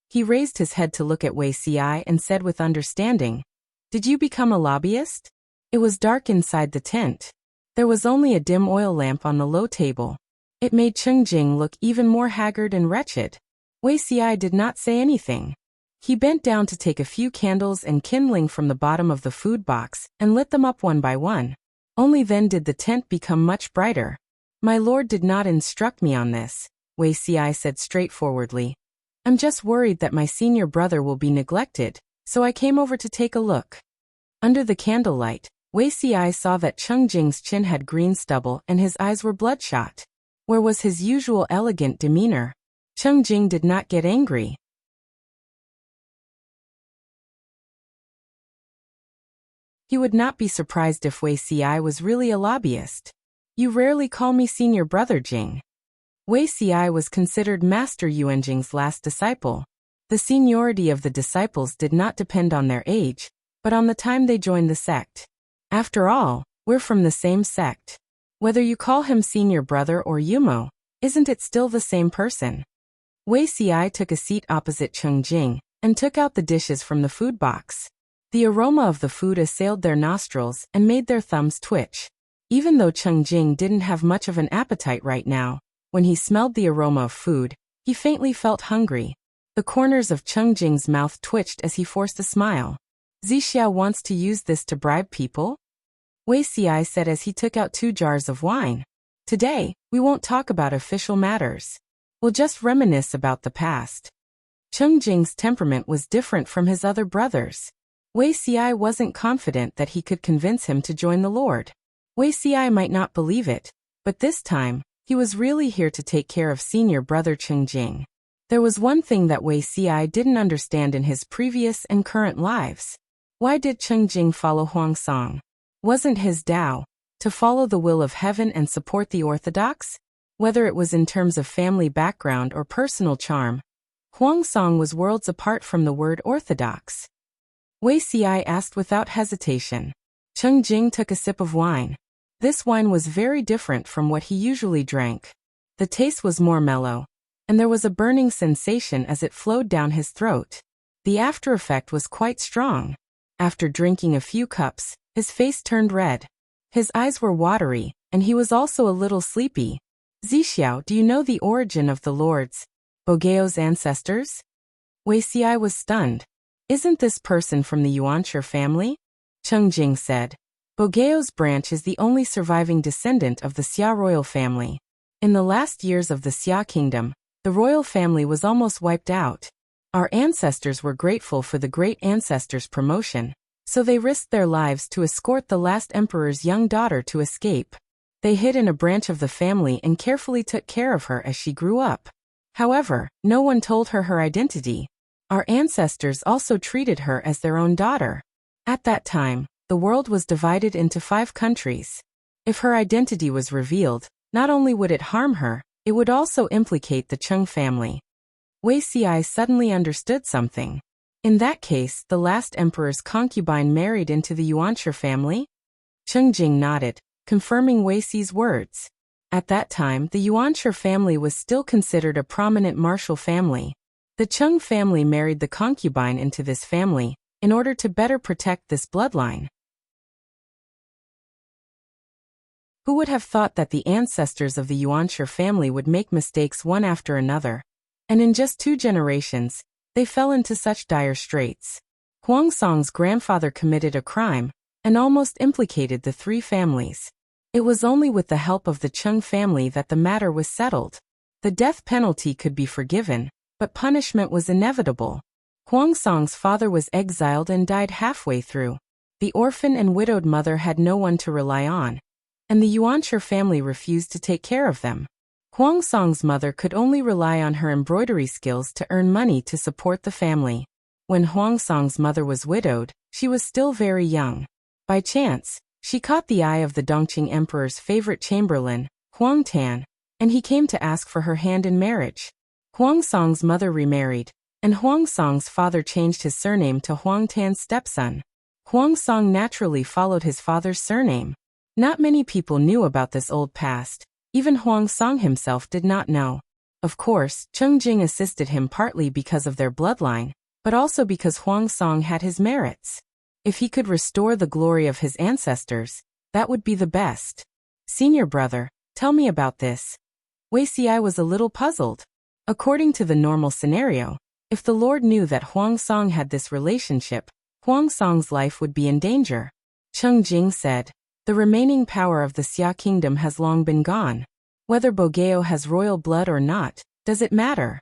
He raised his head to look at Wei Xi and said with understanding, "Did you become a lobbyist?" It was dark inside the tent. There was only a dim oil lamp on the low table. It made Cheng Jing look even more haggard and wretched. Wei Xi did not say anything. He bent down to take a few candles and kindling from the bottom of the food box and lit them up one by one. Only then did the tent become much brighter. "My lord did not instruct me on this," Wei Xi said straightforwardly. "I'm just worried that my senior brother will be neglected, so I came over to take a look." Under the candlelight, Wei Xi saw that Cheng Jing's chin had green stubble and his eyes were bloodshot. Where was his usual elegant demeanor? Cheng Jing did not get angry. He would not be surprised if Wei Xi was really a lobbyist. You rarely call me senior brother Jing. Wei Xi was considered Master Yuanjing's last disciple. The seniority of the disciples did not depend on their age, but on the time they joined the sect. After all, we're from the same sect. Whether you call him senior brother or Yumo, isn't it still the same person? Wei Xi took a seat opposite Cheng Jing and took out the dishes from the food box. The aroma of the food assailed their nostrils and made their thumbs twitch. Even though Cheng Jing didn't have much of an appetite right now, when he smelled the aroma of food, he faintly felt hungry. The corners of Cheng Jing's mouth twitched as he forced a smile. Zixia wants to use this to bribe people? Wei Xi said as he took out 2 jars of wine. Today, we won't talk about official matters. We'll just reminisce about the past. Cheng Jing's temperament was different from his other brothers. Wei Xi wasn't confident that he could convince him to join the Lord. Wei Xi might not believe it, but this time, he was really here to take care of senior brother Cheng Jing. There was one thing that Wei Xi didn't understand in his previous and current lives. Why did Cheng Jing follow Huang Song? Wasn't his Tao to follow the will of heaven and support the orthodox? Whether it was in terms of family background or personal charm, Huang Song was worlds apart from the word orthodox. Wei Xi asked without hesitation. Cheng Jing took a sip of wine. This wine was very different from what he usually drank. The taste was more mellow, and there was a burning sensation as it flowed down his throat. The after effect was quite strong. After drinking a few cups, his face turned red. His eyes were watery, and he was also a little sleepy. Zixiao, do you know the origin of the Lord's, Bogeo's ancestors? Wei Xi was stunned. Isn't this person from the Yuanshi family? Cheng Jing said. Bogeo's branch is the only surviving descendant of the Xia royal family. In the last years of the Xia kingdom, the royal family was almost wiped out. Our ancestors were grateful for the great ancestors' promotion, so they risked their lives to escort the last emperor's young daughter to escape. They hid in a branch of the family and carefully took care of her as she grew up. However, no one told her her identity. Our ancestors also treated her as their own daughter. At that time, the world was divided into 5 countries. If her identity was revealed, not only would it harm her, it would also implicate the Cheng family. Wei Xi suddenly understood something. In that case, the last emperor's concubine married into the Yuanshi family? Cheng Jing nodded, confirming Wei Xi's words. At that time, the Yuanshi family was still considered a prominent martial family. The Cheng family married the concubine into this family, in order to better protect this bloodline. Who would have thought that the ancestors of the Yuanshi family would make mistakes one after another? And in just 2 generations, they fell into such dire straits. Huang Song's grandfather committed a crime, and almost implicated the 3 families. It was only with the help of the Cheng family that the matter was settled. The death penalty could be forgiven, but punishment was inevitable. Huang Song's father was exiled and died halfway through. The orphan and widowed mother had no one to rely on, and the Yuanshi family refused to take care of them. Huang Song's mother could only rely on her embroidery skills to earn money to support the family. When Huang Song's mother was widowed, she was still very young. By chance, she caught the eye of the Dongqing emperor's favorite chamberlain, Huang Tan, and he came to ask for her hand in marriage. Huang Song's mother remarried, and Huang Song's father changed his surname to Huang Tan's stepson. Huang Song naturally followed his father's surname. Not many people knew about this old past. Even Huang Song himself did not know. Of course, Cheng Jing assisted him partly because of their bloodline, but also because Huang Song had his merits. If he could restore the glory of his ancestors, that would be the best. Senior brother, tell me about this. Wei Xi was a little puzzled. According to the normal scenario, if the Lord knew that Huang Song had this relationship, Huang Song's life would be in danger. Cheng Jing said, the remaining power of the Xia kingdom has long been gone. Whether Bogeo has royal blood or not, does it matter?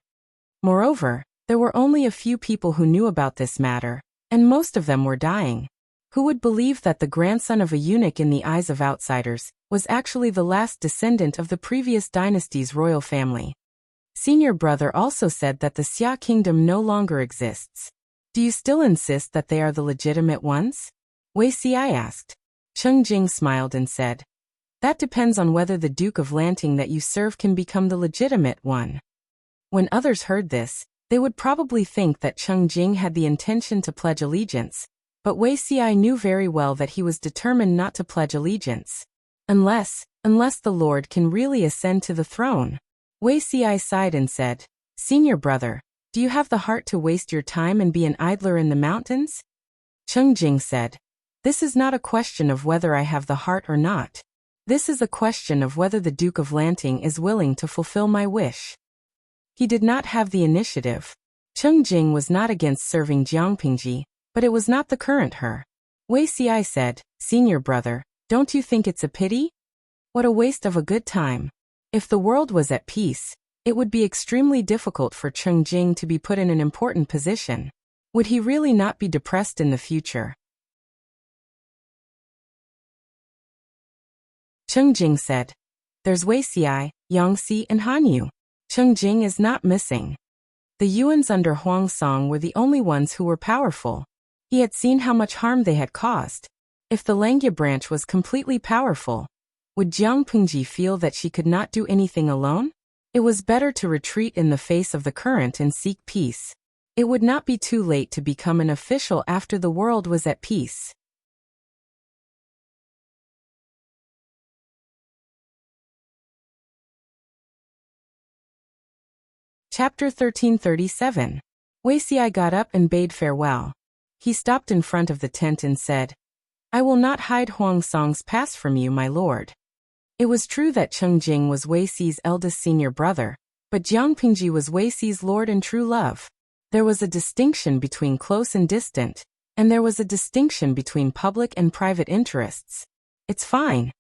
Moreover, there were only a few people who knew about this matter, and most of them were dying. Who would believe that the grandson of a eunuch in the eyes of outsiders was actually the last descendant of the previous dynasty's royal family? Senior brother also said that the Xia kingdom no longer exists. Do you still insist that they are the legitimate ones? Wei Xi asked. Cheng Jing smiled and said, That depends on whether the Duke of Lanting that you serve can become the legitimate one. When others heard this, they would probably think that Cheng Jing had the intention to pledge allegiance, but Wei Xi knew very well that he was determined not to pledge allegiance. Unless the Lord can really ascend to the throne. Wei Xi sighed and said, "Senior brother, do you have the heart to waste your time and be an idler in the mountains?" Cheng Jing said, "This is not a question of whether I have the heart or not. This is a question of whether the Duke of Lanting is willing to fulfill my wish." He did not have the initiative. Cheng Jing was not against serving Jiang Pingji, but it was not the current her. Wei Xi said, "Senior brother, don't you think it's a pity? What a waste of a good time. If the world was at peace, it would be extremely difficult for Cheng Jing to be put in an important position. Would he really not be depressed in the future?" Cheng Jing said, "There's Wei Xi, Yangxi, and Han Yu. Cheng Jing is not missing." The Yuans under Huang Song were the only ones who were powerful. He had seen how much harm they had caused. If the Langya branch was completely powerful, would Jiang Pingji feel that she could not do anything alone? It was better to retreat in the face of the current and seek peace. It would not be too late to become an official after the world was at peace. Chapter 1337. Wei Xi got up and bade farewell. He stopped in front of the tent and said, "I will not hide Huang Song's past from you, my lord." It was true that Cheng Jing was Wei Xi's eldest senior brother, but Jiang Pingji was Wei Xi's lord and true love. There was a distinction between close and distant, and there was a distinction between public and private interests. "It's fine."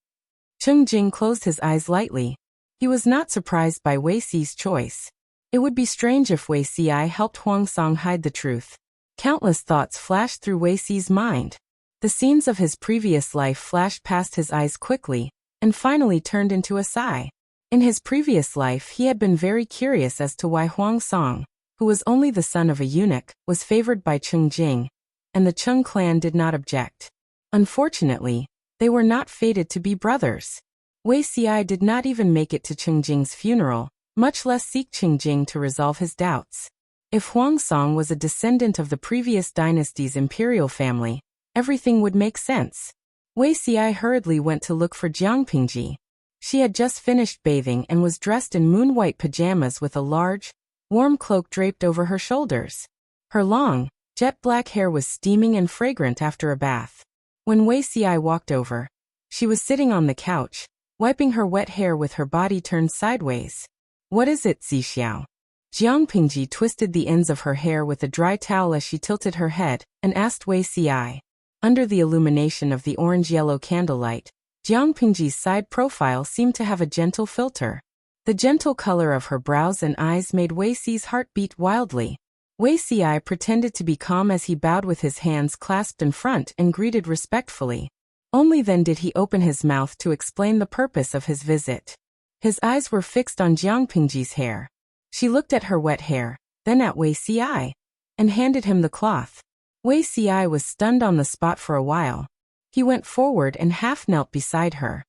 Cheng Jing closed his eyes lightly. He was not surprised by Wei Xi's choice. It would be strange if Wei Xi helped Huang Song hide the truth. Countless thoughts flashed through Wei Xi's mind. The scenes of his previous life flashed past his eyes quickly, and finally turned into a sigh. In his previous life he had been very curious as to why Huang Song, who was only the son of a eunuch, was favored by Cheng Jing, and the Cheng clan did not object. Unfortunately, they were not fated to be brothers. Wei Xi did not even make it to Cheng Jing's funeral, much less seek Cheng Jing to resolve his doubts. If Huang Song was a descendant of the previous dynasty's imperial family, everything would make sense. Wei Xi hurriedly went to look for Jiang Pingji. She had just finished bathing and was dressed in moon-white pajamas with a large, warm cloak draped over her shoulders. Her long, jet-black hair was steaming and fragrant after a bath. When Wei Xi walked over, she was sitting on the couch, wiping her wet hair with her body turned sideways. "What is it, Zixiao?" Jiang Pingji twisted the ends of her hair with a dry towel as she tilted her head, and asked Wei Xi. Under the illumination of the orange-yellow candlelight, Jiang Pingji's side profile seemed to have a gentle filter. The gentle color of her brows and eyes made Wei Xi's heart beat wildly. Wei Xi pretended to be calm as he bowed with his hands clasped in front and greeted respectfully. Only then did he open his mouth to explain the purpose of his visit. His eyes were fixed on Jiang Pingji's hair. She looked at her wet hair, then at Wei Xi, and handed him the cloth. Wei Xi was stunned on the spot for a while. He went forward and half knelt beside her.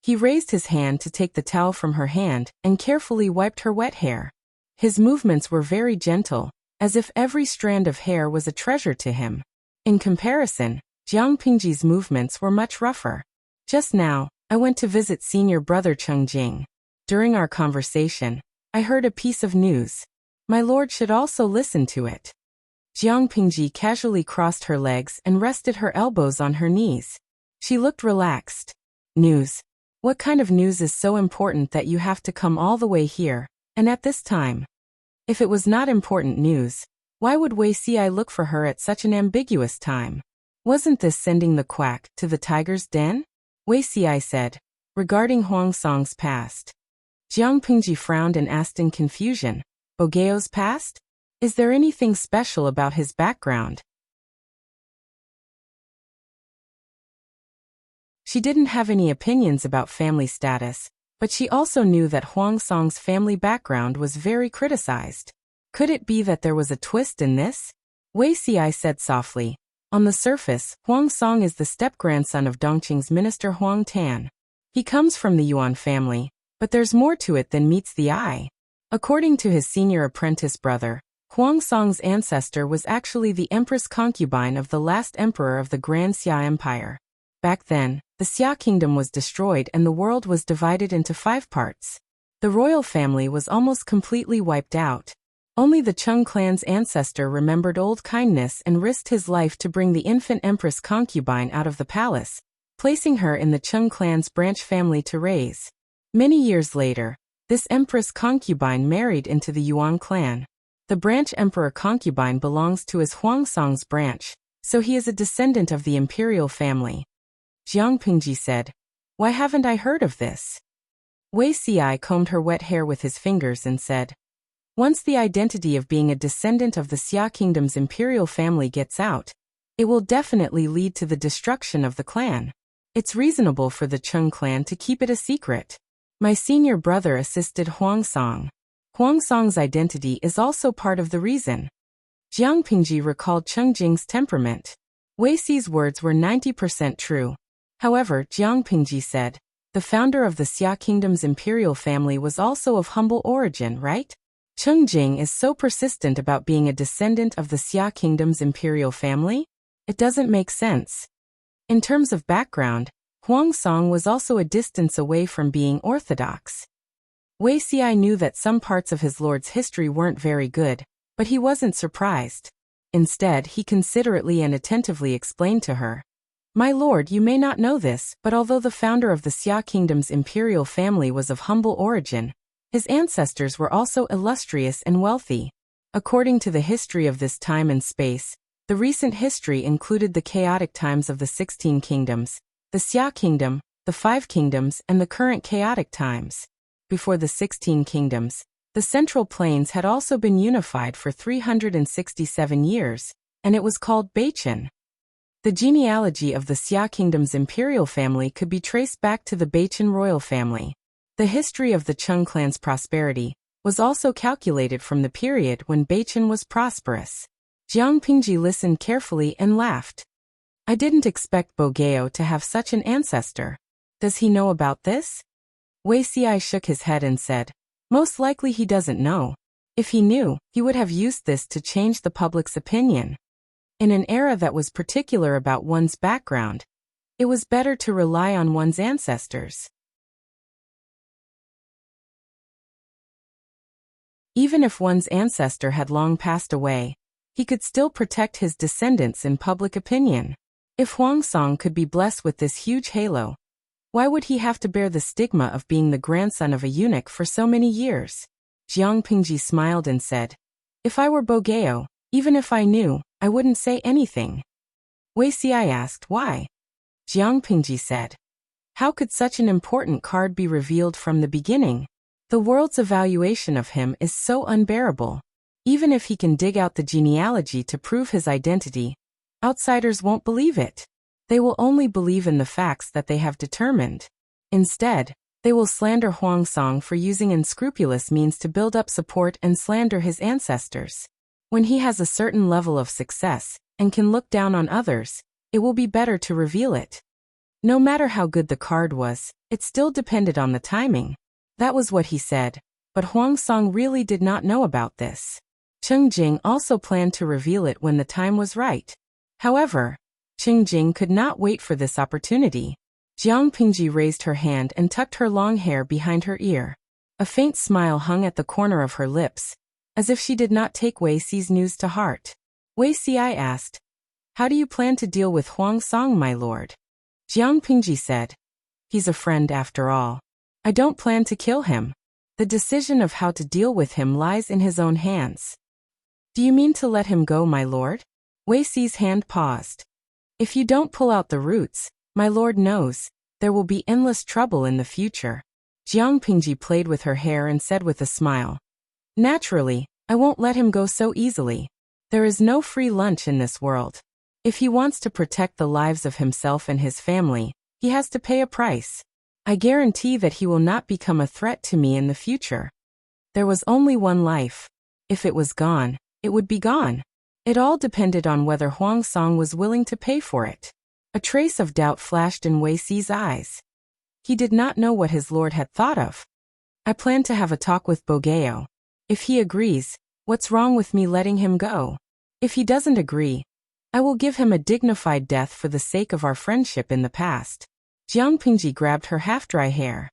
He raised his hand to take the towel from her hand and carefully wiped her wet hair. His movements were very gentle, as if every strand of hair was a treasure to him. In comparison, Jiang Pingji's movements were much rougher. "Just now, I went to visit senior brother Cheng Jing. During our conversation, I heard a piece of news. My lord should also listen to it." Jiang Pingji casually crossed her legs and rested her elbows on her knees. She looked relaxed. "News? What kind of news is so important that you have to come all the way here, and at this time?" If it was not important news, why would Wei Xi look for her at such an ambiguous time? Wasn't this sending the quack to the tiger's den? Wei Xi said, regarding Huang Song's past. Jiang Pingji frowned and asked in confusion, "Bogeo's past? Is there anything special about his background?" She didn't have any opinions about family status, but she also knew that Huang Song's family background was very criticized. Could it be that there was a twist in this? Wei Xi said softly, "On the surface, Huang Song is the step-grandson of Dongqing's minister Huang Tan. He comes from the Yuan family, but there's more to it than meets the eye. According to his senior apprentice brother, Huangsong's ancestor was actually the empress concubine of the last emperor of the Grand Xia Empire. Back then, the Xia kingdom was destroyed and the world was divided into 5 parts. The royal family was almost completely wiped out. Only the Cheng clan's ancestor remembered old kindness and risked his life to bring the infant empress concubine out of the palace, placing her in the Cheng clan's branch family to raise. Many years later, this empress concubine married into the Yuan clan. The branch emperor concubine belongs to his Huangsong's branch, so he is a descendant of the imperial family. Jiang Pingji said, "Why haven't I heard of this?" Wei Xi combed her wet hair with his fingers and said, "Once the identity of being a descendant of the Xia kingdom's imperial family gets out, it will definitely lead to the destruction of the clan. It's reasonable for the Cheng clan to keep it a secret. My senior brother assisted Huangsong. Huangsong's identity is also part of the reason." Jiang Pingji recalled Cheng Jing's temperament. Wei Xi's words were 90% true. However, Jiang Pingji said, "The founder of the Xia kingdom's imperial family was also of humble origin, right? Cheng Jing is so persistent about being a descendant of the Xia kingdom's imperial family? It doesn't make sense." In terms of background, Huangsong was also a distance away from being orthodox. Wei Xi knew that some parts of his lord's history weren't very good, but he wasn't surprised. Instead, he considerately and attentively explained to her, "My lord, you may not know this, but although the founder of the Xia kingdom's imperial family was of humble origin, his ancestors were also illustrious and wealthy. According to the history of this time and space, the recent history included the chaotic times of the 16 kingdoms, the Xia kingdom, the 5 kingdoms, and the current chaotic times. Before the 16 kingdoms, the Central Plains had also been unified for 367 years, and it was called Beichen. The genealogy of the Xia kingdom's imperial family could be traced back to the Beichen royal family. The history of the Cheng clan's prosperity was also calculated from the period when Beichen was prosperous." Jiang Pingji listened carefully and laughed. "I didn't expect Bogeo to have such an ancestor. Does he know about this?" Wei Xi shook his head and said, "Most likely he doesn't know. If he knew, he would have used this to change the public's opinion. In an era that was particular about one's background, it was better to rely on one's ancestors. Even if one's ancestor had long passed away, he could still protect his descendants in public opinion. If Huangsong could be blessed with this huge halo, why would he have to bear the stigma of being the grandson of a eunuch for so many years?" Jiang Pingji smiled and said, "If I were Bogeo, even if I knew, I wouldn't say anything." Wei Xi asked why. Jiang Pingji said, "How could such an important card be revealed from the beginning? The world's evaluation of him is so unbearable. Even if he can dig out the genealogy to prove his identity, outsiders won't believe it. They will only believe in the facts that they have determined. Instead, they will slander Huangsong for using unscrupulous means to build up support and slander his ancestors. When he has a certain level of success and can look down on others, it will be better to reveal it." No matter how good the card was, it still depended on the timing. That was what he said, but Huangsong really did not know about this. Cheng Jing also planned to reveal it when the time was right. However, Cheng Jing could not wait for this opportunity. Jiang Pingji raised her hand and tucked her long hair behind her ear. A faint smile hung at the corner of her lips, as if she did not take Wei Xi's news to heart. Wei Xi asked, "How do you plan to deal with Huangsong, my lord?" Jiang Pingji said, "He's a friend after all. I don't plan to kill him. The decision of how to deal with him lies in his own hands." "Do you mean to let him go, my lord?" Wei Xi's hand paused. "If you don't pull out the roots, my lord knows, there will be endless trouble in the future." Jiang Pingji played with her hair and said with a smile, "Naturally, I won't let him go so easily. There is no free lunch in this world. If he wants to protect the lives of himself and his family, he has to pay a price. I guarantee that he will not become a threat to me in the future. There was only one life. If it was gone, it would be gone." It all depended on whether Huangsong was willing to pay for it. A trace of doubt flashed in Wei Xi's eyes. He did not know what his lord had thought of. I plan to have a talk with Bogeo. If he agrees, what's wrong with me letting him go? If he doesn't agree, I will give him a dignified death for the sake of our friendship in the past. Jiang Pingji grabbed her half-dry hair.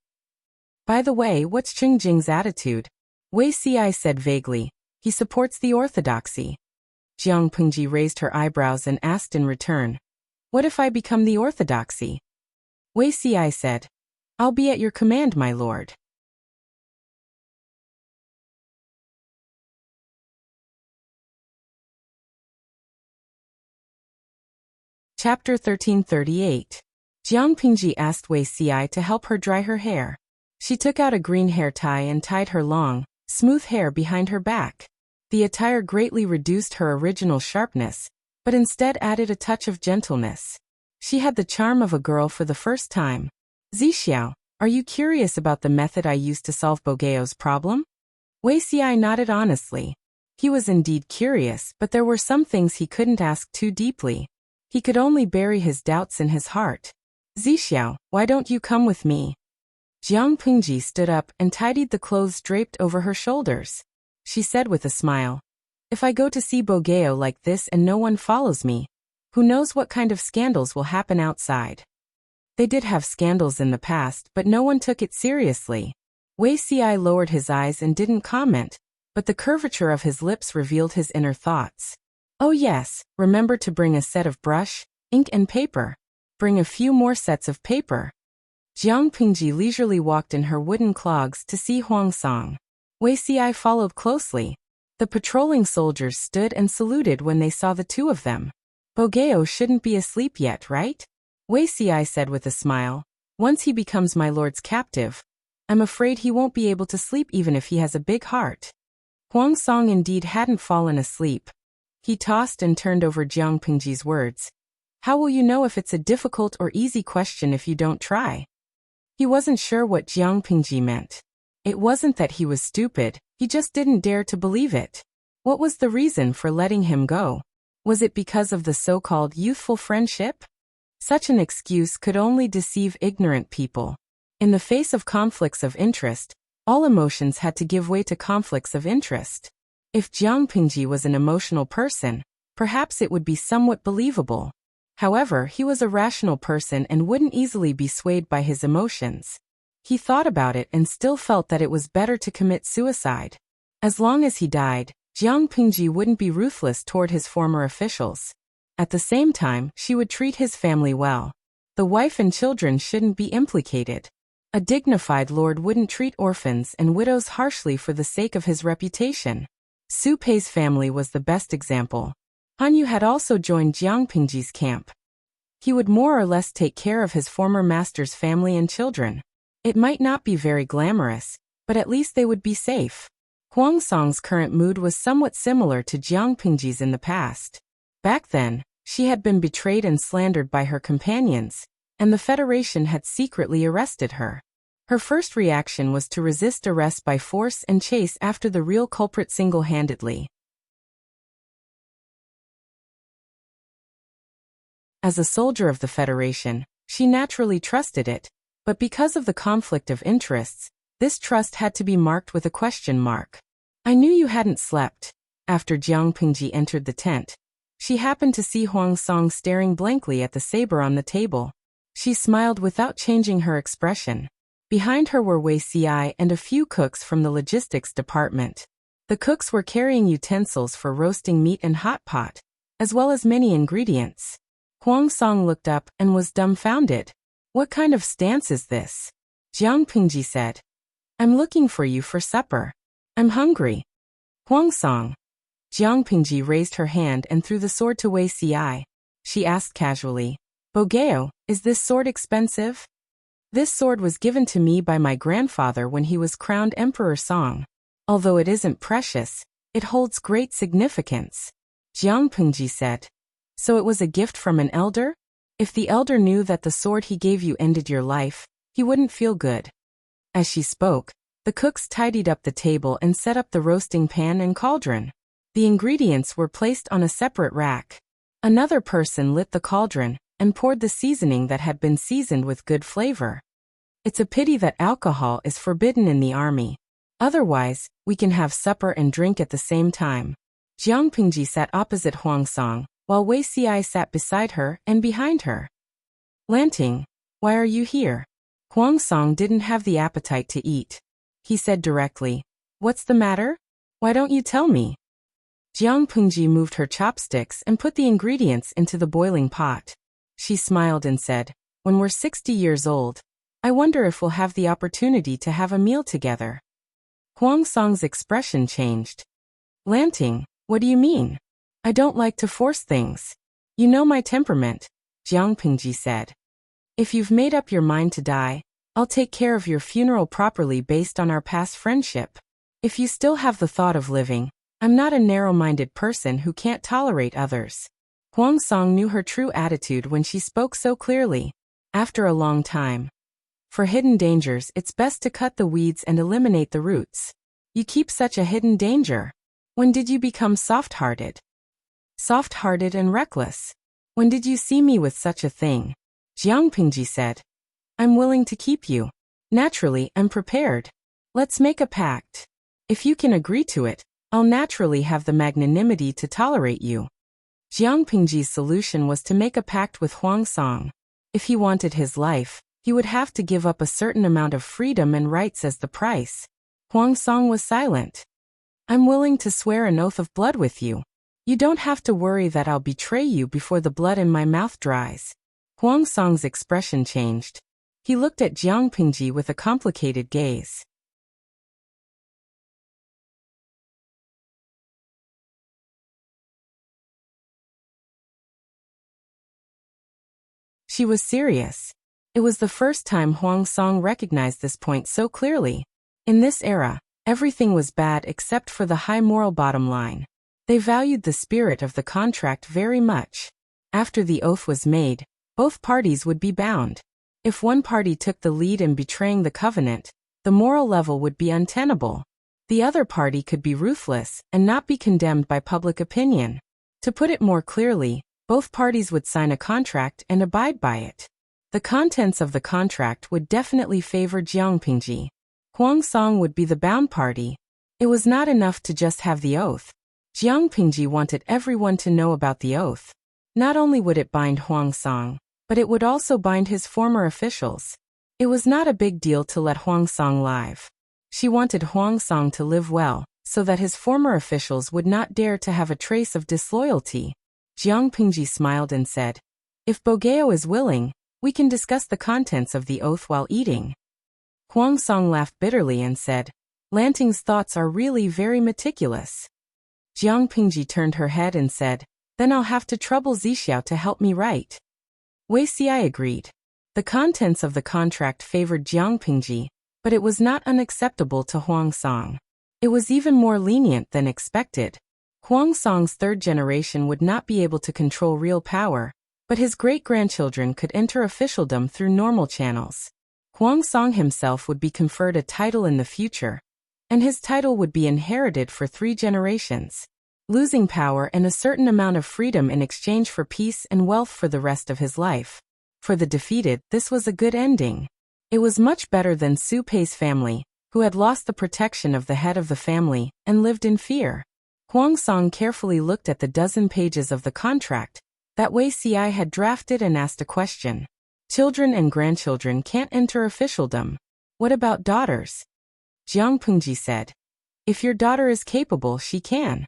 By the way, what's Cheng Jing's attitude? Wei Xi said vaguely. He supports the orthodoxy. Jiang Pingji raised her eyebrows and asked in return, what if I become the orthodoxy? Wei Xi said, I'll be at your command, my lord. Chapter 1338. Jiang Pingji asked Wei Xi to help her dry her hair. She took out a green hair tie and tied her long, smooth hair behind her back. The attire greatly reduced her original sharpness, but instead added a touch of gentleness. She had the charm of a girl for the first time. Zixiao, are you curious about the method I used to solve Bogeo's problem? Wei Xi nodded honestly. He was indeed curious, but there were some things he couldn't ask too deeply. He could only bury his doubts in his heart. Zixiao, why don't you come with me? Jiang Pingji stood up and tidied the clothes draped over her shoulders. She said with a smile, if I go to see Bogeo like this and no one follows me, who knows what kind of scandals will happen outside? They did have scandals in the past, but no one took it seriously. Wei Xi lowered his eyes and didn't comment, but the curvature of his lips revealed his inner thoughts. Oh yes, remember to bring a set of brush, ink and paper. Bring a few more sets of paper. Jiang Pingji leisurely walked in her wooden clogs to see Huang Song. Wei Xi followed closely. The patrolling soldiers stood and saluted when they saw the two of them. Bogeo shouldn't be asleep yet, right? Wei Xi said with a smile. Once he becomes my lord's captive, I'm afraid he won't be able to sleep even if he has a big heart. Huang Song indeed hadn't fallen asleep. He tossed and turned over Jiang Pingji's words. How will you know if it's a difficult or easy question if you don't try? He wasn't sure what Jiang Pingji meant. It wasn't that he was stupid, he just didn't dare to believe it. What was the reason for letting him go? Was it because of the so-called youthful friendship? Such an excuse could only deceive ignorant people. In the face of conflicts of interest, all emotions had to give way to conflicts of interest. If Jiang Pingji was an emotional person, perhaps it would be somewhat believable. However, he was a rational person and wouldn't easily be swayed by his emotions. He thought about it and still felt that it was better to commit suicide. As long as he died, Jiang Pingji wouldn't be ruthless toward his former officials. At the same time, she would treat his family well. The wife and children shouldn't be implicated. A dignified lord wouldn't treat orphans and widows harshly for the sake of his reputation. Su Pei's family was the best example. Han Yu had also joined Jiang Pingji's camp. He would more or less take care of his former master's family and children. It might not be very glamorous, but at least they would be safe. Huang Song's current mood was somewhat similar to Jiang Pingji's in the past. Back then, she had been betrayed and slandered by her companions, and the Federation had secretly arrested her. Her first reaction was to resist arrest by force and chase after the real culprit single-handedly. As a soldier of the Federation, she naturally trusted it, but because of the conflict of interests, this trust had to be marked with a question mark. I knew you hadn't slept. After Jiang Pingji entered the tent, she happened to see Huang Song staring blankly at the saber on the table. She smiled without changing her expression. Behind her were Wei Xi and a few cooks from the logistics department. The cooks were carrying utensils for roasting meat and hot pot, as well as many ingredients. Huang Song looked up and was dumbfounded. What kind of stance is this? Jiang Pingji said. I'm looking for you for supper. I'm hungry. Huang Song. Jiang Pingji raised her hand and threw the sword to Wei Xi. She asked casually, Bogeo, is this sword expensive? This sword was given to me by my grandfather when he was crowned Emperor Song. Although it isn't precious, it holds great significance. Jiang Pingji said. So it was a gift from an elder? If the elder knew that the sword he gave you ended your life, he wouldn't feel good. As she spoke, the cooks tidied up the table and set up the roasting pan and cauldron. The ingredients were placed on a separate rack. Another person lit the cauldron and poured the seasoning that had been seasoned with good flavor. It's a pity that alcohol is forbidden in the army. Otherwise, we can have supper and drink at the same time. Jiang Pingji sat opposite Huang Song, while Wei Xi sat beside her and behind her. Lanting, why are you here? Huang Song didn't have the appetite to eat. He said directly, what's the matter? Why don't you tell me? Jiang Pingji moved her chopsticks and put the ingredients into the boiling pot. She smiled and said, when we're 60 years old, I wonder if we'll have the opportunity to have a meal together. Huang Song's expression changed. Lanting, what do you mean? I don't like to force things. You know my temperament, Jiang Pingji said. If you've made up your mind to die, I'll take care of your funeral properly based on our past friendship. If you still have the thought of living, I'm not a narrow-minded person who can't tolerate others. Huang Song knew her true attitude when she spoke so clearly. After a long time. For hidden dangers, it's best to cut the weeds and eliminate the roots. You keep such a hidden danger. When did you become soft-hearted? Soft-hearted and reckless. When did you see me with such a thing? Jiang Pingji said. I'm willing to keep you. Naturally, I'm prepared. Let's make a pact. If you can agree to it, I'll naturally have the magnanimity to tolerate you. Jiang Pingji's solution was to make a pact with Huang Song. If he wanted his life, he would have to give up a certain amount of freedom and rights as the price. Huang Song was silent. I'm willing to swear an oath of blood with you. You don't have to worry that I'll betray you before the blood in my mouth dries. Huang Song's expression changed. He looked at Jiang Pingji with a complicated gaze. She was serious. It was the first time Huang Song recognized this point so clearly. In this era, everything was bad except for the high moral bottom line. They valued the spirit of the contract very much. After the oath was made, both parties would be bound. If one party took the lead in betraying the covenant, the moral level would be untenable. The other party could be ruthless and not be condemned by public opinion. To put it more clearly, both parties would sign a contract and abide by it. The contents of the contract would definitely favor Jiang Pingji. Huang Song would be the bound party. It was not enough to just have the oath. Jiang Pingji wanted everyone to know about the oath. Not only would it bind Huang Song, but it would also bind his former officials. It was not a big deal to let Huang Song live. She wanted Huang Song to live well, so that his former officials would not dare to have a trace of disloyalty. Jiang Pingji smiled and said, if Bogeo is willing, we can discuss the contents of the oath while eating. Huang Song laughed bitterly and said, Lanting's thoughts are really very meticulous. Jiang Pingji turned her head and said, then I'll have to trouble Zixiao to help me write. Wei Xi agreed. The contents of the contract favored Jiang Pingji, but it was not unacceptable to Huang Song. It was even more lenient than expected. Huang Song's third generation would not be able to control real power, but his great-grandchildren could enter officialdom through normal channels. Huang Song himself would be conferred a title in the future, and his title would be inherited for 3 generations, losing power and a certain amount of freedom in exchange for peace and wealth for the rest of his life. For the defeated, this was a good ending. It was much better than Su Pei's family, who had lost the protection of the head of the family and lived in fear. Huang Song carefully looked at the dozen pages of the contract that Wei Xi had drafted and asked a question. Children and grandchildren can't enter officialdom. What about daughters? Jiang Pingji said. If your daughter is capable, she can.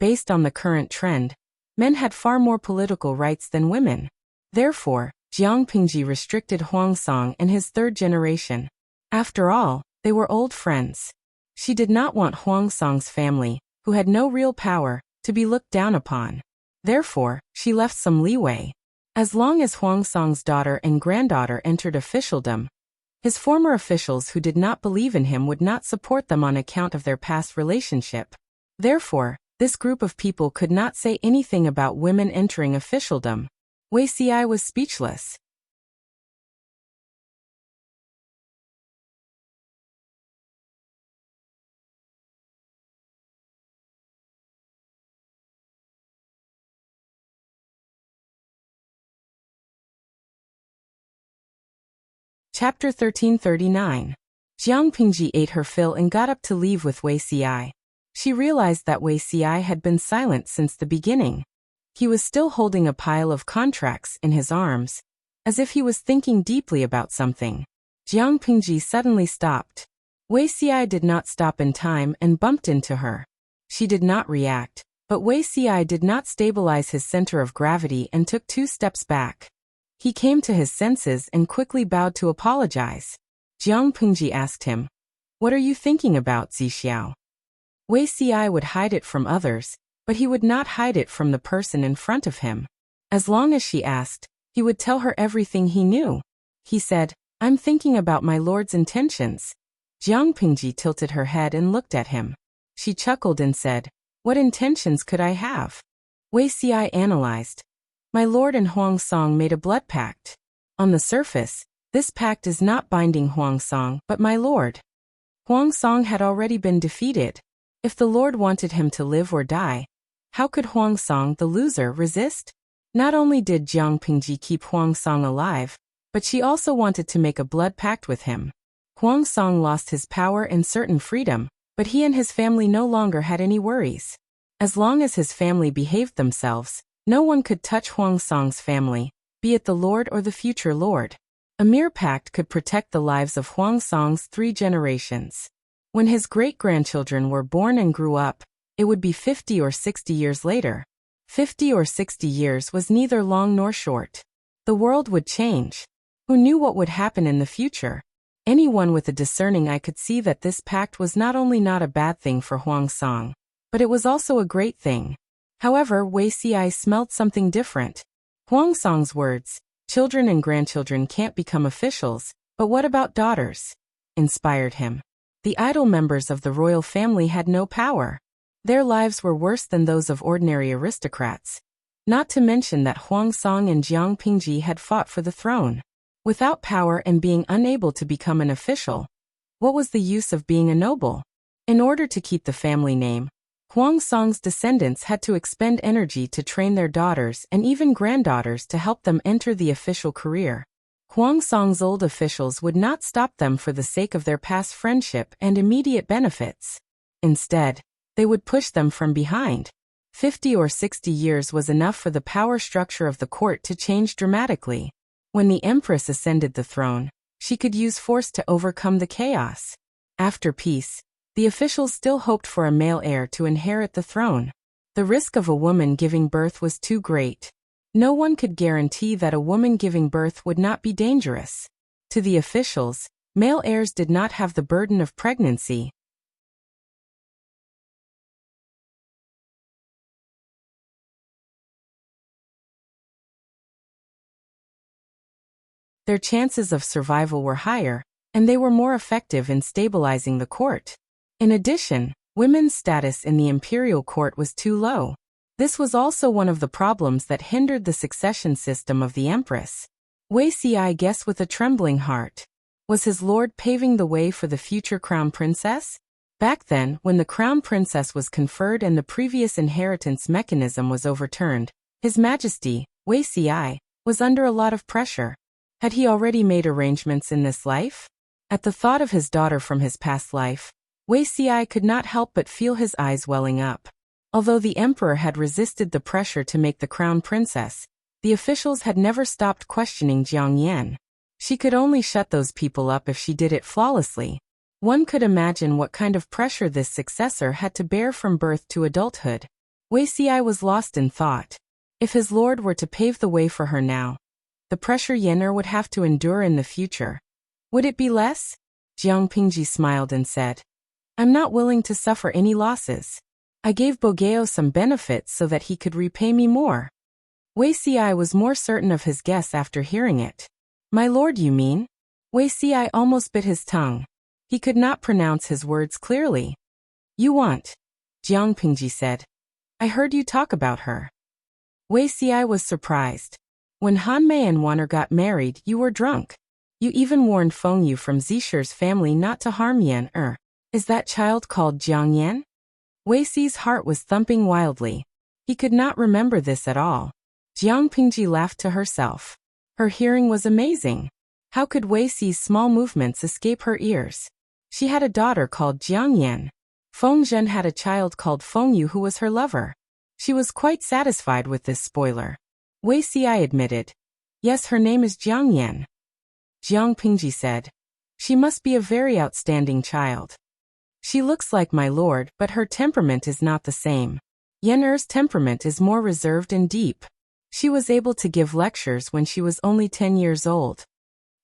Based on the current trend, men had far more political rights than women. Therefore, Jiang Pingji restricted Huang Song and his third generation. After all, they were old friends. She did not want Huang Song's family, who had no real power, to be looked down upon. Therefore, she left some leeway. As long as Huang Song's daughter and granddaughter entered officialdom, his former officials who did not believe in him would not support them on account of their past relationship. Therefore, this group of people could not say anything about women entering officialdom. Wei Xi was speechless. Chapter 1339. Jiang Pingji ate her fill and got up to leave with Wei Xi. She realized that Wei Xi had been silent since the beginning. He was still holding a pile of contracts in his arms, as if he was thinking deeply about something. Jiang Pingji suddenly stopped. Wei Xi did not stop in time and bumped into her. She did not react, but Wei Xi did not stabilize his center of gravity and took 2 steps back. He came to his senses and quickly bowed to apologize. Jiang Pingji asked him, "What are you thinking about, Zixiao?" Wei Xi would hide it from others, but he would not hide it from the person in front of him. As long as she asked, he would tell her everything he knew. He said, "I'm thinking about my lord's intentions." Jiang Pingji tilted her head and looked at him. She chuckled and said, "What intentions could I have?" Wei Xi analyzed. "My lord and Huang Song made a blood pact. On the surface, this pact is not binding Huang Song, but my lord. Huang Song had already been defeated. If the lord wanted him to live or die, how could Huang Song, the loser, resist?" Not only did Jiang Pingji keep Huang Song alive, but she also wanted to make a blood pact with him. Huang Song lost his power and certain freedom, but he and his family no longer had any worries. As long as his family behaved themselves, no one could touch Huang Song's family, be it the lord or the future lord. A mere pact could protect the lives of Huang Song's 3 generations. When his great-grandchildren were born and grew up, it would be 50 or 60 years later. 50 or 60 years was neither long nor short. The world would change. Who knew what would happen in the future? Anyone with a discerning eye could see that this pact was not only not a bad thing for Huang Song, but it was also a great thing. However, Wei Xi smelled something different. Huang Song's words, "Children and grandchildren can't become officials, but what about daughters?" inspired him. The idle members of the royal family had no power. Their lives were worse than those of ordinary aristocrats. Not to mention that Huang Song and Jiang Pingji had fought for the throne. Without power and being unable to become an official, what was the use of being a noble? In order to keep the family name, Huang Song's descendants had to expend energy to train their daughters and even granddaughters to help them enter the official career. Huang Song's old officials would not stop them for the sake of their past friendship and immediate benefits. Instead, they would push them from behind. 50 or 60 years was enough for the power structure of the court to change dramatically. When the empress ascended the throne, she could use force to overcome the chaos. After peace, the officials still hoped for a male heir to inherit the throne. The risk of a woman giving birth was too great. No one could guarantee that a woman giving birth would not be dangerous. To the officials, male heirs did not have the burden of pregnancy. Their chances of survival were higher, and they were more effective in stabilizing the court. In addition, women's status in the imperial court was too low. This was also one of the problems that hindered the succession system of the empress. Wei Xi guessed with a trembling heart. Was his lord paving the way for the future crown princess? Back then, when the crown princess was conferred and the previous inheritance mechanism was overturned, His Majesty, Wei Xi, was under a lot of pressure. Had he already made arrangements in this life? At the thought of his daughter from his past life, Wei Xi could not help but feel his eyes welling up. Although the emperor had resisted the pressure to make the crown princess, the officials had never stopped questioning Jiang Yan. She could only shut those people up if she did it flawlessly. One could imagine what kind of pressure this successor had to bear from birth to adulthood. Wei Xi was lost in thought. If his lord were to pave the way for her now, the pressure Yen'er would have to endure in the future, would it be less? Jiang Pingji smiled and said, "I'm not willing to suffer any losses. I gave Bogeo some benefits so that he could repay me more." Wei Xi was more certain of his guess after hearing it. "My lord, you mean?" Wei Xi almost bit his tongue. He could not pronounce his words clearly. "You want?" Jiang Pingji said. "I heard you talk about her." Wei Xi was surprised. "When Hanmei and Wan'er got married, you were drunk. You even warned Feng Yu from Zisher's family not to harm Yen'er. Is that child called Jiang Yan?" Wei Xi's heart was thumping wildly. He could not remember this at all. Jiang Pingji laughed to herself. Her hearing was amazing. How could Wei Xi's small movements escape her ears? She had a daughter called Jiang Yan. Feng Zhen had a child called Feng Yu who was her lover. She was quite satisfied with this spoiler. Wei Xi admitted. Yes, her name is Jiang Yan. Jiang Pingji said. She must be a very outstanding child. She looks like my lord, but her temperament is not the same. Yan Er's temperament is more reserved and deep. She was able to give lectures when she was only 10 years old.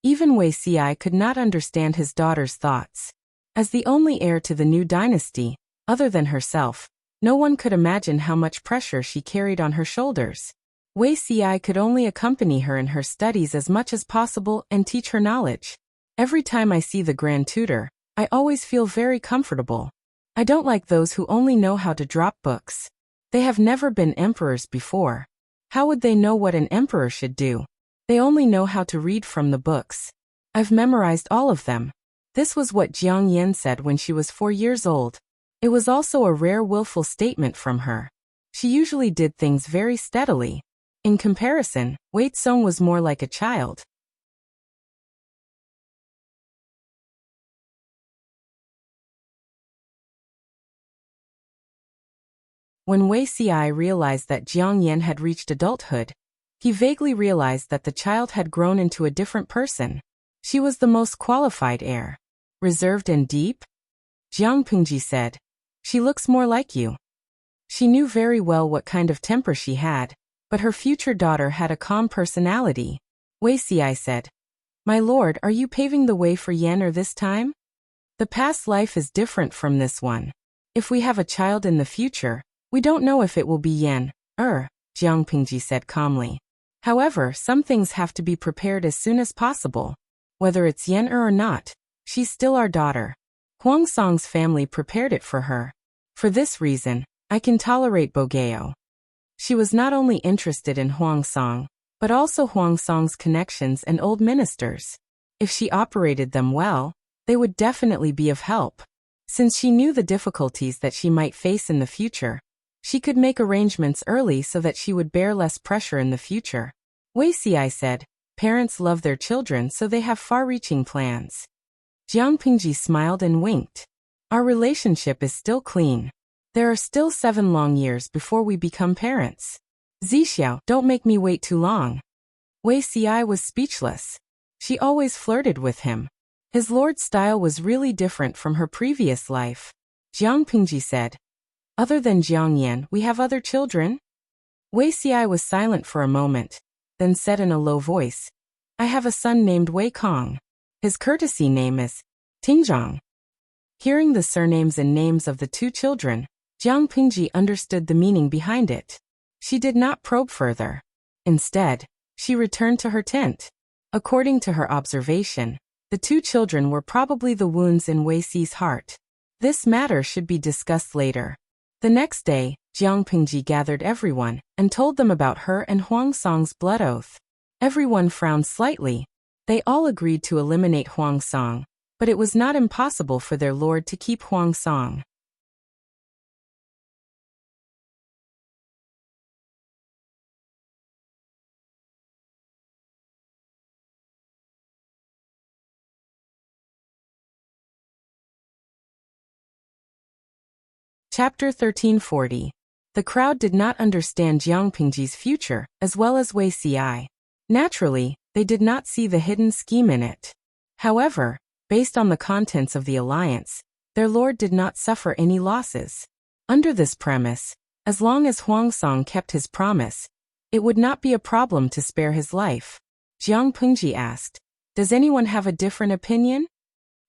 Even Wei Xi could not understand his daughter's thoughts. As the only heir to the new dynasty, other than herself, no one could imagine how much pressure she carried on her shoulders. Wei Xi could only accompany her in her studies as much as possible and teach her knowledge. Every time I see the Grand Tutor, I always feel very comfortable. I don't like those who only know how to drop books. They have never been emperors before. How would they know what an emperor should do? They only know how to read from the books. I've memorized all of them. This was what Jiang Yan said when she was 4 years old. It was also a rare willful statement from her. She usually did things very steadily. In comparison, Wei Tsong was more like a child. When Wei Xi realized that Jiang Yan had reached adulthood, he vaguely realized that the child had grown into a different person. She was the most qualified heir. Reserved and deep? Jiang Pingji said. She looks more like you. She knew very well what kind of temper she had, but her future daughter had a calm personality. Wei Xi said. My lord, are you paving the way for Yan Er this time? The past life is different from this one. If we have a child in the future, we don't know if it will be Yan Er, Jiang Pingji said calmly. However, some things have to be prepared as soon as possible. Whether it's Yan Er or not, she's still our daughter. Huang Song's family prepared it for her. For this reason, I can tolerate Bogeo. She was not only interested in Huang Song, but also Huang Song's connections and old ministers. If she operated them well, they would definitely be of help. Since she knew the difficulties that she might face in the future, she could make arrangements early so that she would bear less pressure in the future. Wei Xi said, parents love their children so they have far-reaching plans. Jiang Pingji smiled and winked. Our relationship is still clean. There are still 7 long years before we become parents. Zixiao, don't make me wait too long. Wei Xi was speechless. She always flirted with him. His lord's style was really different from her previous life. Jiang Pingji said. Other than Jiang Yan, we have other children? Wei Xi was silent for a moment, then said in a low voice. I have a son named Wei Kong. His courtesy name is Tingzhang. Hearing the surnames and names of the 2 children, Jiang Pingji understood the meaning behind it. She did not probe further. Instead, she returned to her tent. According to her observation, the 2 children were probably the wounds in Wei Xi's heart. This matter should be discussed later. The next day, Jiang Pingji gathered everyone and told them about her and Huang Song's blood oath. Everyone frowned slightly. They all agreed to eliminate Huang Song, but it was not impossible for their lord to keep Huang Song. Chapter 1340. The crowd did not understand Jiang Pingji's future, as well as Wei Xi. Naturally, they did not see the hidden scheme in it. However, based on the contents of the alliance, their lord did not suffer any losses. Under this premise, as long as Huang Song kept his promise, it would not be a problem to spare his life. Jiang Pingji asked, does anyone have a different opinion?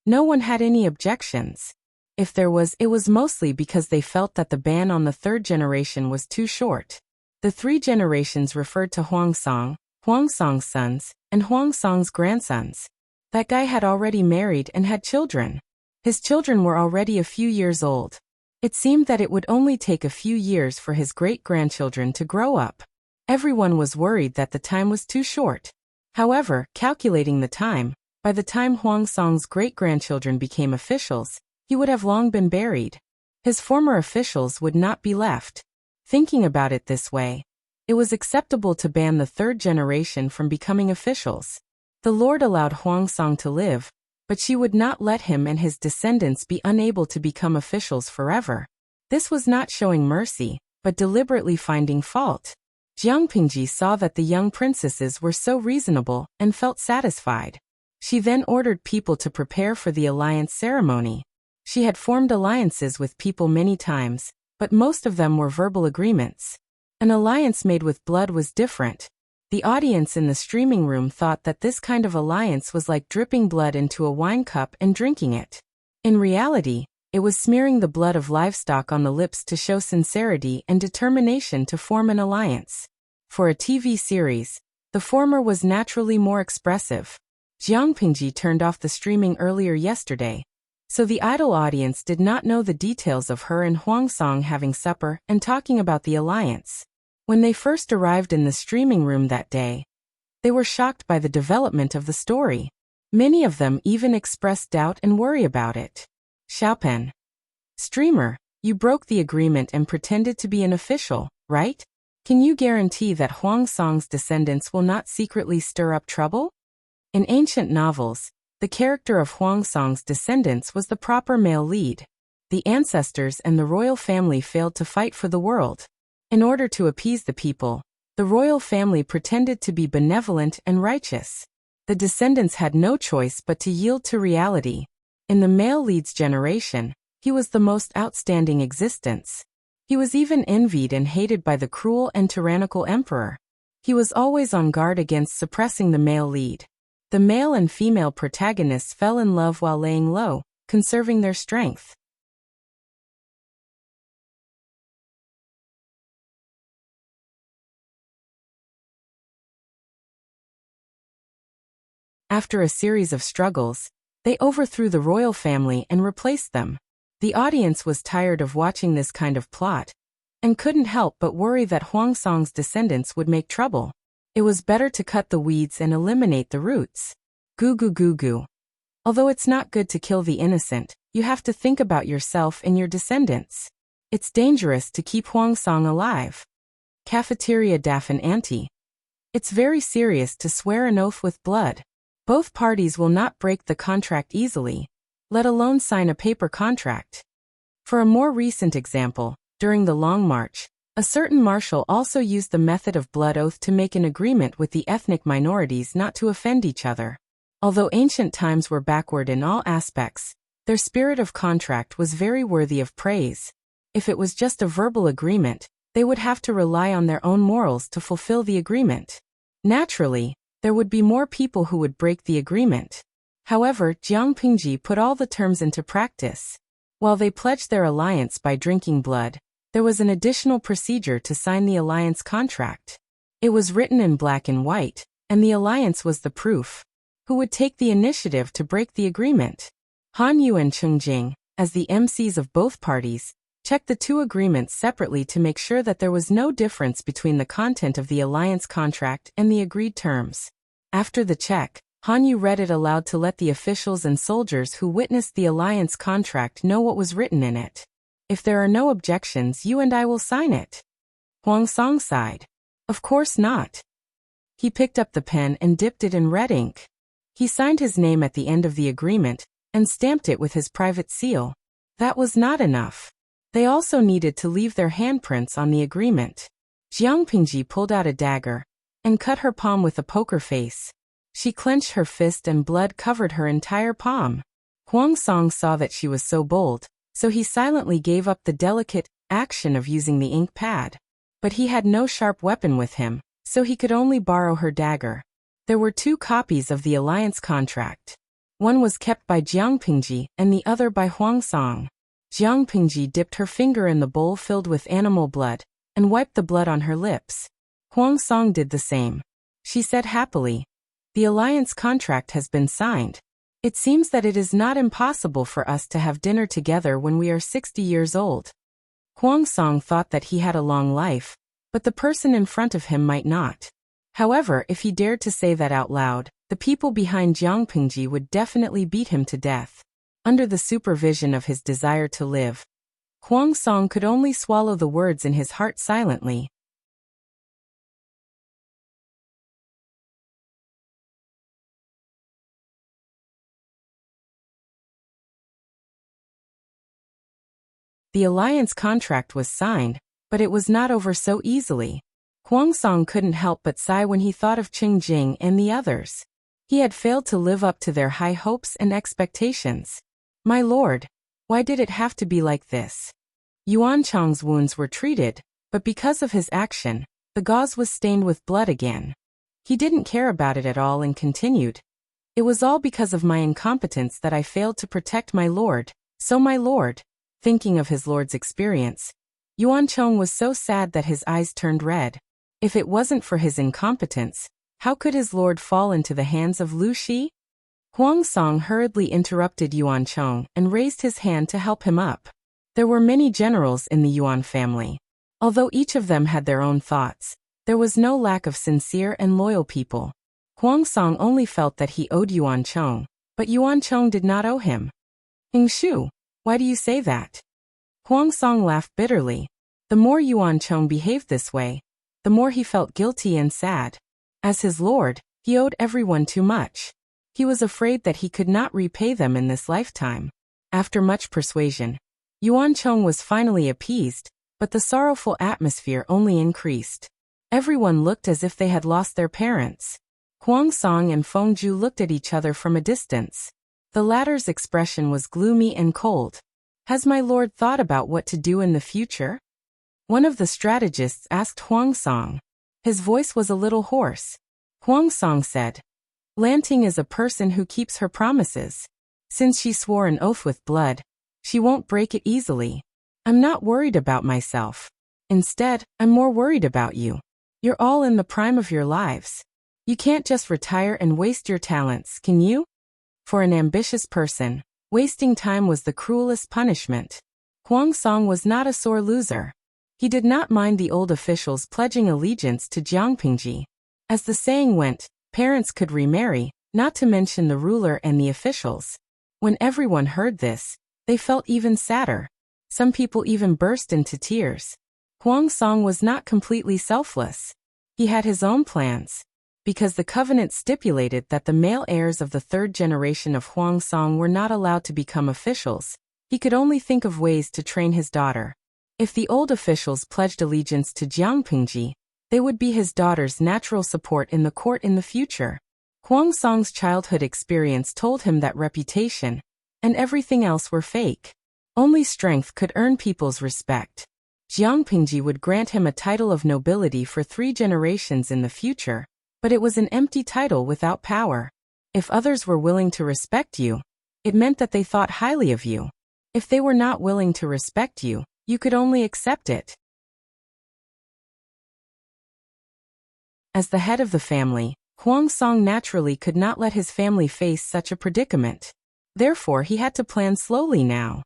No one had any objections. If there was, it was mostly because they felt that the ban on the 3rd generation was too short. The 3 generations referred to Huang Song, Huang Song's sons, and Huang Song's grandsons. That guy had already married and had children. His children were already a few years old. It seemed that it would only take a few years for his great-grandchildren to grow up. Everyone was worried that the time was too short. However, calculating the time, by the time Huang Song's great-grandchildren became officials, he would have long been buried. His former officials would not be left. Thinking about it this way, it was acceptable to ban the 3rd generation from becoming officials. The Lord allowed Huangsong to live, but she would not let him and his descendants be unable to become officials forever. This was not showing mercy, but deliberately finding fault. Jiang Pingji saw that the young princesses were so reasonable and felt satisfied. She then ordered people to prepare for the alliance ceremony. She had formed alliances with people many times, but most of them were verbal agreements. An alliance made with blood was different. The audience in the streaming room thought that this kind of alliance was like dripping blood into a wine cup and drinking it. In reality, it was smearing the blood of livestock on the lips to show sincerity and determination to form an alliance. For a TV series, the former was naturally more expressive. Jiang Pingji turned off the streaming earlier yesterday, so the idol audience did not know the details of her and Huangsong having supper and talking about the alliance. When they first arrived in the streaming room that day, they were shocked by the development of the story. Many of them even expressed doubt and worry about it. Xiaopen. Streamer, you broke the agreement and pretended to be an official, right? Can you guarantee that Huangsong's descendants will not secretly stir up trouble? In ancient novels, the character of Huangsong's descendants was the proper male lead. The ancestors and the royal family failed to fight for the world. In order to appease the people, the royal family pretended to be benevolent and righteous. The descendants had no choice but to yield to reality. In the male lead's generation, he was the most outstanding existence. He was even envied and hated by the cruel and tyrannical emperor. He was always on guard against suppressing the male lead. The male and female protagonists fell in love while laying low, conserving their strength. After a series of struggles, they overthrew the royal family and replaced them. The audience was tired of watching this kind of plot, and couldn't help but worry that Huangsong's descendants would make trouble. It was better to cut the weeds and eliminate the roots. Goo goo goo goo. Although it's not good to kill the innocent, you have to think about yourself and your descendants. It's dangerous to keep Huangsong alive. Cafeteria Daffin Auntie. It's very serious to swear an oath with blood. Both parties will not break the contract easily, let alone sign a paper contract. For a more recent example, during the Long March, a certain marshal also used the method of blood oath to make an agreement with the ethnic minorities not to offend each other. Although ancient times were backward in all aspects, their spirit of contract was very worthy of praise. If it was just a verbal agreement, they would have to rely on their own morals to fulfill the agreement. Naturally, there would be more people who would break the agreement. However, Jiang Pingji put all the terms into practice. While they pledged their alliance by drinking blood, there was an additional procedure to sign the alliance contract. It was written in black and white, and the alliance was the proof. Who would take the initiative to break the agreement? Han Yu and Cheng Jing, as the MCs of both parties, checked the two agreements separately to make sure that there was no difference between the content of the alliance contract and the agreed terms. After the check, Han Yu read it aloud to let the officials and soldiers who witnessed the alliance contract know what was written in it. If there are no objections, you and I will sign it. Huangsong sighed. Of course not. He picked up the pen and dipped it in red ink. He signed his name at the end of the agreement and stamped it with his private seal. That was not enough. They also needed to leave their handprints on the agreement. Jiang Pingji pulled out a dagger and cut her palm with a poker face. She clenched her fist and blood covered her entire palm. Huangsong saw that she was so bold, so he silently gave up the delicate action of using the ink pad. But he had no sharp weapon with him, so he could only borrow her dagger. There were two copies of the alliance contract. One was kept by Jiang Pingji and the other by Huangsong. Jiang Pingji dipped her finger in the bowl filled with animal blood and wiped the blood on her lips. Huangsong did the same. She said happily, "The alliance contract has been signed. It seems that it is not impossible for us to have dinner together when we are 60 years old." Huangsong thought that he had a long life, but the person in front of him might not. However, if he dared to say that out loud, the people behind Jiang Pingji would definitely beat him to death. Under the supervision of his desire to live, Huangsong could only swallow the words in his heart silently. The alliance contract was signed, but it was not over so easily. Huang Song couldn't help but sigh when he thought of Cheng Jing and the others. He had failed to live up to their high hopes and expectations. My lord, why did it have to be like this? Yuan Chang's wounds were treated, but because of his action, the gauze was stained with blood again. He didn't care about it at all and continued. It was all because of my incompetence that I failed to protect my lord, so my lord, thinking of his lord's experience, Yuan Chong was so sad that his eyes turned red. If it wasn't for his incompetence, how could his lord fall into the hands of Lu Shi? Huang Song hurriedly interrupted Yuan Chong and raised his hand to help him up. There were many generals in the Yuan family. Although each of them had their own thoughts, there was no lack of sincere and loyal people. Huang Song only felt that he owed Yuan Chong, but Yuan Chong did not owe him. Shu, why do you say that? Huang Song laughed bitterly. The more Yuan Chong behaved this way, the more he felt guilty and sad. As his lord, he owed everyone too much. He was afraid that he could not repay them in this lifetime. After much persuasion, Yuan Chong was finally appeased, but the sorrowful atmosphere only increased. Everyone looked as if they had lost their parents. Huang Song and Feng Zhu looked at each other from a distance. The latter's expression was gloomy and cold. Has my lord thought about what to do in the future? One of the strategists asked Huang Song. His voice was a little hoarse. Huang Song said, Lanting is a person who keeps her promises. Since she swore an oath with blood, she won't break it easily. I'm not worried about myself. Instead, I'm more worried about you. You're all in the prime of your lives. You can't just retire and waste your talents, can you? For an ambitious person, wasting time was the cruelest punishment. Huang Song was not a sore loser. He did not mind the old officials pledging allegiance to Jiangpingji. As the saying went, parents could remarry, not to mention the ruler and the officials. When everyone heard this, they felt even sadder. Some people even burst into tears. Huang Song was not completely selfless. He had his own plans. Because the covenant stipulated that the male heirs of the third generation of Huang Song were not allowed to become officials, he could only think of ways to train his daughter. If the old officials pledged allegiance to Jiangpingji, they would be his daughter's natural support in the court in the future. Huang Song's childhood experience told him that reputation and everything else were fake. Only strength could earn people's respect. Jiangpingji would grant him a title of nobility for 3 generations in the future, but it was an empty title without power. If others were willing to respect you, it meant that they thought highly of you. If they were not willing to respect you, you could only accept it. As the head of the family, Huang Song naturally could not let his family face such a predicament. Therefore, he had to plan slowly now.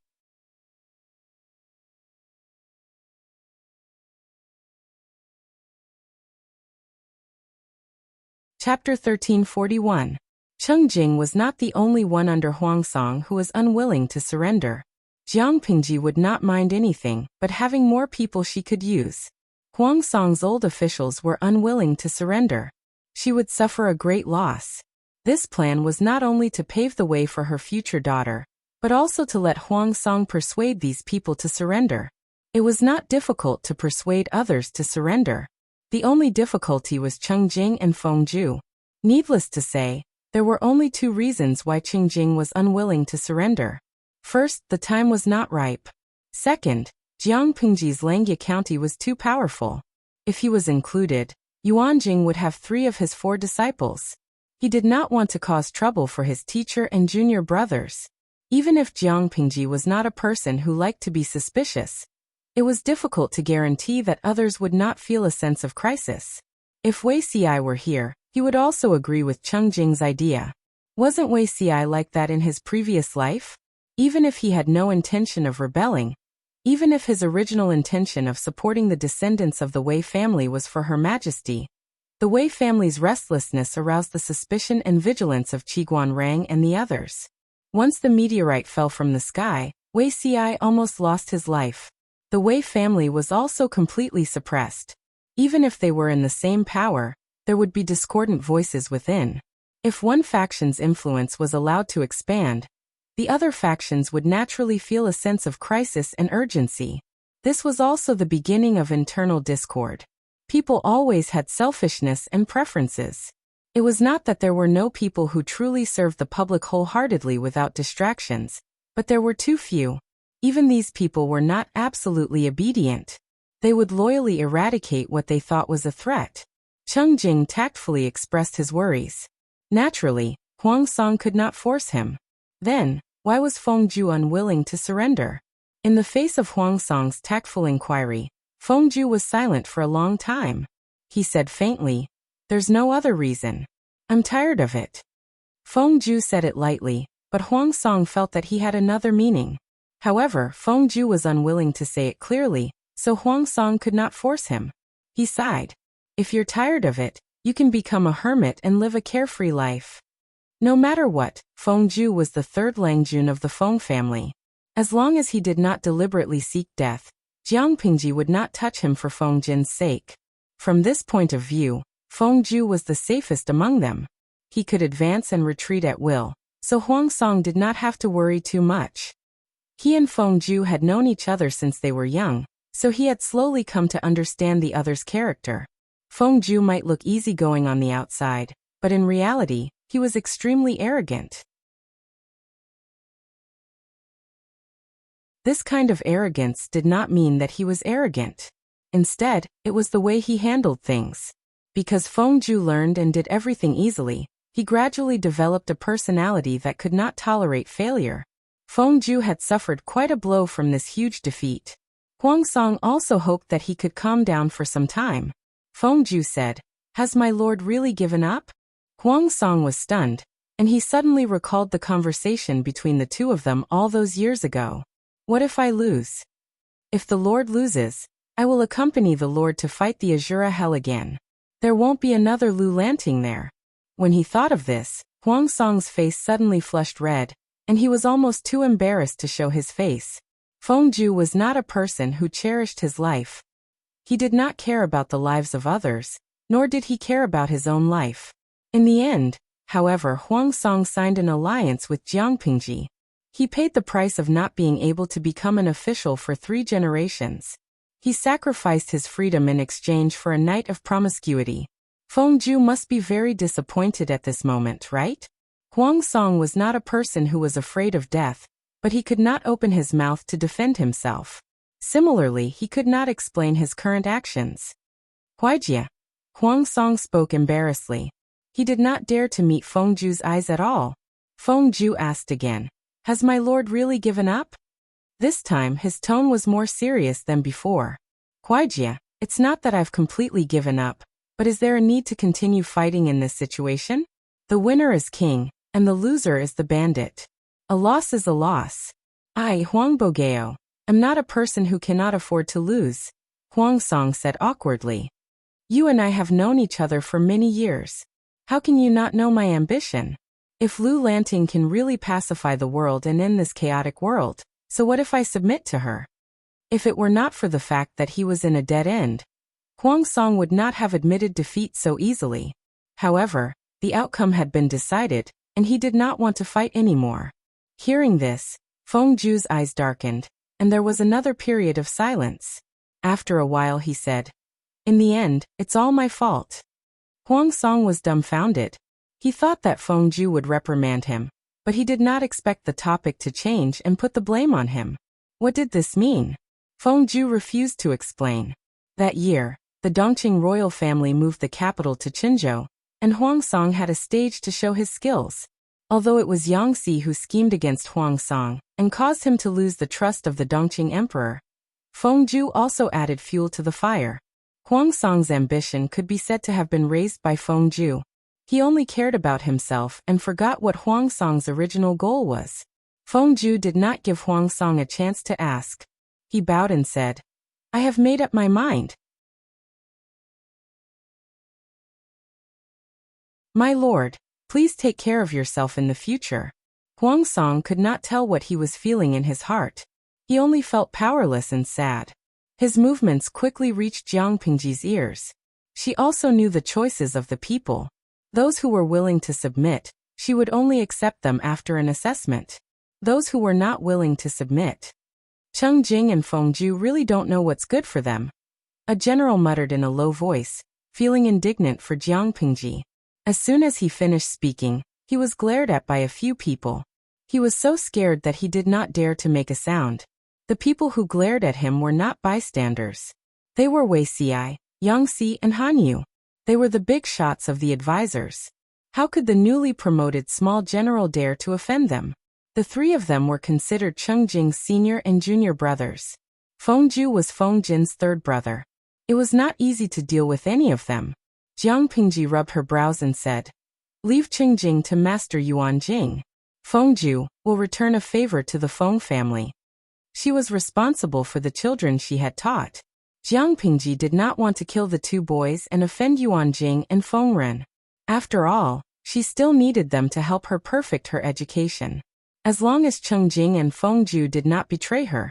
Chapter 1341. Cheng Jing was not the only one under Huang Song who was unwilling to surrender. Jiangpingji would not mind anything but having more people she could use. Huang Song's old officials were unwilling to surrender. She would suffer a great loss. This plan was not only to pave the way for her future daughter, but also to let Huang Song persuade these people to surrender. It was not difficult to persuade others to surrender. The only difficulty was Cheng Jing and Feng Zhu. Needless to say, there were only 2 reasons why Cheng Jing was unwilling to surrender. First, the time was not ripe. Second, Jiangpingji's Langia County was too powerful. If he was included, Yuan Jing would have 3 of his 4 disciples. He did not want to cause trouble for his teacher and junior brothers. Even if Jiangpingji was not a person who liked to be suspicious, it was difficult to guarantee that others would not feel a sense of crisis. If Wei Xi were here, he would also agree with Cheng Jing's idea. Wasn't Wei Xi like that in his previous life? Even if he had no intention of rebelling, even if his original intention of supporting the descendants of the Wei family was for Her Majesty, the Wei family's restlessness aroused the suspicion and vigilance of Qiguan Rang and the others. Once the meteorite fell from the sky, Wei Xi almost lost his life. The Wei family was also completely suppressed. Even if they were in the same power, there would be discordant voices within. If one faction's influence was allowed to expand, the other factions would naturally feel a sense of crisis and urgency. This was also the beginning of internal discord. People always had selfishness and preferences. It was not that there were no people who truly served the public wholeheartedly without distractions, but there were too few. Even these people were not absolutely obedient. They would loyally eradicate what they thought was a threat. Cheng Jing tactfully expressed his worries. Naturally, Huang Song could not force him. Then, why was Feng Ju unwilling to surrender? In the face of Huang Song's tactful inquiry, Feng Ju was silent for a long time. He said faintly, "There's no other reason. I'm tired of it." Feng Ju said it lightly, but Huang Song felt that he had another meaning. However, Feng Ju was unwilling to say it clearly, so Huang Song could not force him. He sighed. "If you're tired of it, you can become a hermit and live a carefree life." No matter what, Feng Ju was the third Langjun of the Feng family. As long as he did not deliberately seek death, Jiang Pingji would not touch him for Feng Jin's sake. From this point of view, Feng Ju was the safest among them. He could advance and retreat at will, so Huang Song did not have to worry too much. He and Feng Ju had known each other since they were young, so he had slowly come to understand the other's character. Feng Ju might look easygoing on the outside, but in reality, he was extremely arrogant. This kind of arrogance did not mean that he was arrogant. Instead, it was the way he handled things. Because Feng Ju learned and did everything easily, he gradually developed a personality that could not tolerate failure. Feng Ju had suffered quite a blow from this huge defeat. Huang Song also hoped that he could calm down for some time. Feng Ju said, "Has my lord really given up?" Huang Song was stunned, and he suddenly recalled the conversation between the two of them all those years ago. "What if I lose? If the lord loses, I will accompany the lord to fight the Azura Hell again. There won't be another Lu Lanting there." When he thought of this, Huang Song's face suddenly flushed red, and he was almost too embarrassed to show his face. Feng Ju was not a person who cherished his life. He did not care about the lives of others, nor did he care about his own life. In the end, however, Huang Song signed an alliance with Jiang Pingji. He paid the price of not being able to become an official for 3 generations. He sacrificed his freedom in exchange for a night of promiscuity. Feng Ju must be very disappointed at this moment, right? Huang Song was not a person who was afraid of death, but he could not open his mouth to defend himself. Similarly, he could not explain his current actions. "Huaijie." Huang Song spoke embarrassedly. He did not dare to meet Feng Ju's eyes at all. Feng Ju asked again, "Has my lord really given up?" This time his tone was more serious than before. "Huaijie, it's not that I've completely given up, but is there a need to continue fighting in this situation? The winner is king, and the loser is the bandit. A loss is a loss. I, Huang Bogeo, am not a person who cannot afford to lose," Huang Song said awkwardly. "You and I have known each other for many years. How can you not know my ambition? If Lu Lanting can really pacify the world and end this chaotic world, so what if I submit to her? If it were not for the fact that he was in a dead end, Huang Song would not have admitted defeat so easily. However, the outcome had been decided, and he did not want to fight anymore." Hearing this, Feng Ju's eyes darkened, and there was another period of silence. After a while he said, "In the end, it's all my fault." Huang Song was dumbfounded. He thought that Feng Ju would reprimand him, but he did not expect the topic to change and put the blame on him. What did this mean? Feng Ju refused to explain. That year, the Dongqing royal family moved the capital to Qinzhou, and Huang Song had a stage to show his skills. Although it was Yangxi who schemed against Huang Song and caused him to lose the trust of the Dongqing emperor, Feng Ju also added fuel to the fire. Huang Song's ambition could be said to have been raised by Feng Ju. He only cared about himself and forgot what Huang Song's original goal was. Feng Ju did not give Huang Song a chance to ask. He bowed and said, "I have made up my mind." "My lord, please take care of yourself in the future." Huang Song could not tell what he was feeling in his heart. He only felt powerless and sad. His movements quickly reached Jiang Pingji's ears. She also knew the choices of the people. Those who were willing to submit, she would only accept them after an assessment. those who were not willing to submit. Chengjing and Fengju really don't know what's good for them. A general muttered in a low voice, feeling indignant for Jiang Pingji. As soon as he finished speaking, he was glared at by a few people. He was so scared that he did not dare to make a sound. The people who glared at him were not bystanders. They were Wei Xi, Yang Si and Han Yu. They were the big shots of the advisors. How could the newly promoted small general dare to offend them? The three of them were considered Chengjing's senior and junior brothers. Fengju was Fengjin's third brother. It was not easy to deal with any of them. Jiang Pingji rubbed her brows and said, "Leave Chengjing to Master Yuan Jing. Fengju will return a favor to the Feng family." She was responsible for the children she had taught. Jiang Pingji did not want to kill the two boys and offend Yuan Jing and Feng Ren. After all, she still needed them to help her perfect her education. As long as Chengjing and Fengju did not betray her,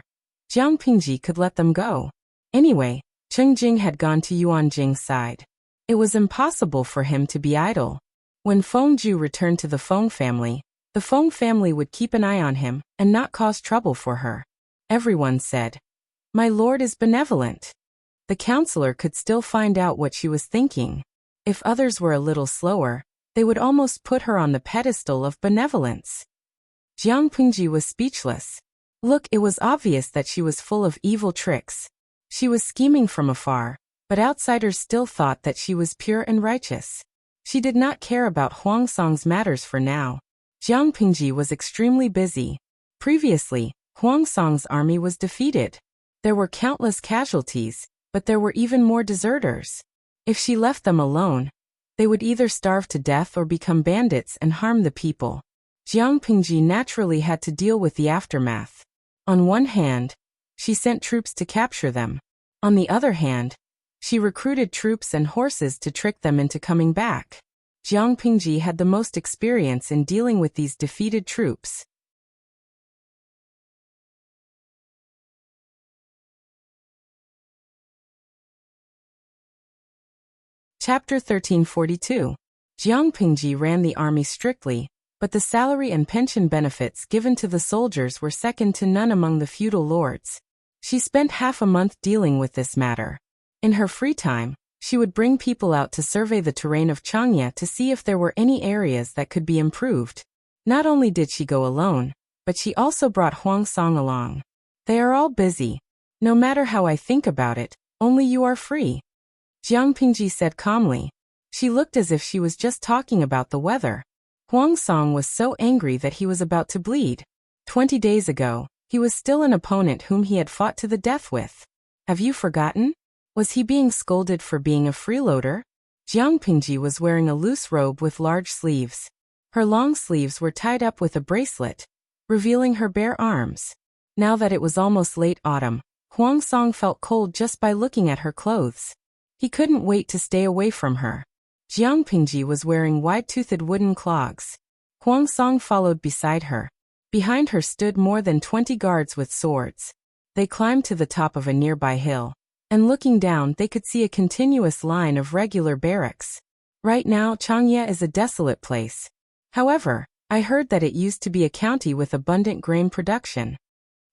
Jiang Pingji could let them go. Anyway, Chengjing had gone to Yuan Jing's side. It was impossible for him to be idle. When Fengju returned to the Feng family, the Feng family would keep an eye on him and not cause trouble for her. Everyone said, "My lord is benevolent." The counselor could still find out what she was thinking. If others were a little slower, they would almost put her on the pedestal of benevolence. Jiang Pingji was speechless. Look, it was obvious that she was full of evil tricks. She was scheming from afar, but outsiders still thought that she was pure and righteous. She did not care about Huangsong's matters for now. Jiang Pingji was extremely busy. Previously, Huangsong's army was defeated. There were countless casualties, but there were even more deserters. If she left them alone, they would either starve to death or become bandits and harm the people. Jiang Pingji naturally had to deal with the aftermath. On one hand, she sent troops to capture them. On the other hand, she recruited troops and horses to trick them into coming back. Jiang Pingji had the most experience in dealing with these defeated troops. Chapter 1342. Jiang Pingji ran the army strictly, but the salary and pension benefits given to the soldiers were second to none among the feudal lords. She spent half a month dealing with this matter. In her free time, she would bring people out to survey the terrain of Changya to see if there were any areas that could be improved. Not only did she go alone, but she also brought Huangsong along. They are all busy. No matter how I think about it, only you are free. Jiang Pingji said calmly. She looked as if she was just talking about the weather. Huangsong was so angry that he was about to bleed. 20 days ago, he was still an opponent whom he had fought to the death with. Have you forgotten? Was he being scolded for being a freeloader? Jiang Pingji was wearing a loose robe with large sleeves. Her long sleeves were tied up with a bracelet, revealing her bare arms. Now that it was almost late autumn, Huangsong felt cold just by looking at her clothes. He couldn't wait to stay away from her. Jiang Pingji was wearing wide-toothed wooden clogs. Huangsong followed beside her. Behind her stood more than 20 guards with swords. They climbed to the top of a nearby hill, and looking down they could see a continuous line of regular barracks. Right now Changya is a desolate place. However, I heard that it used to be a county with abundant grain production.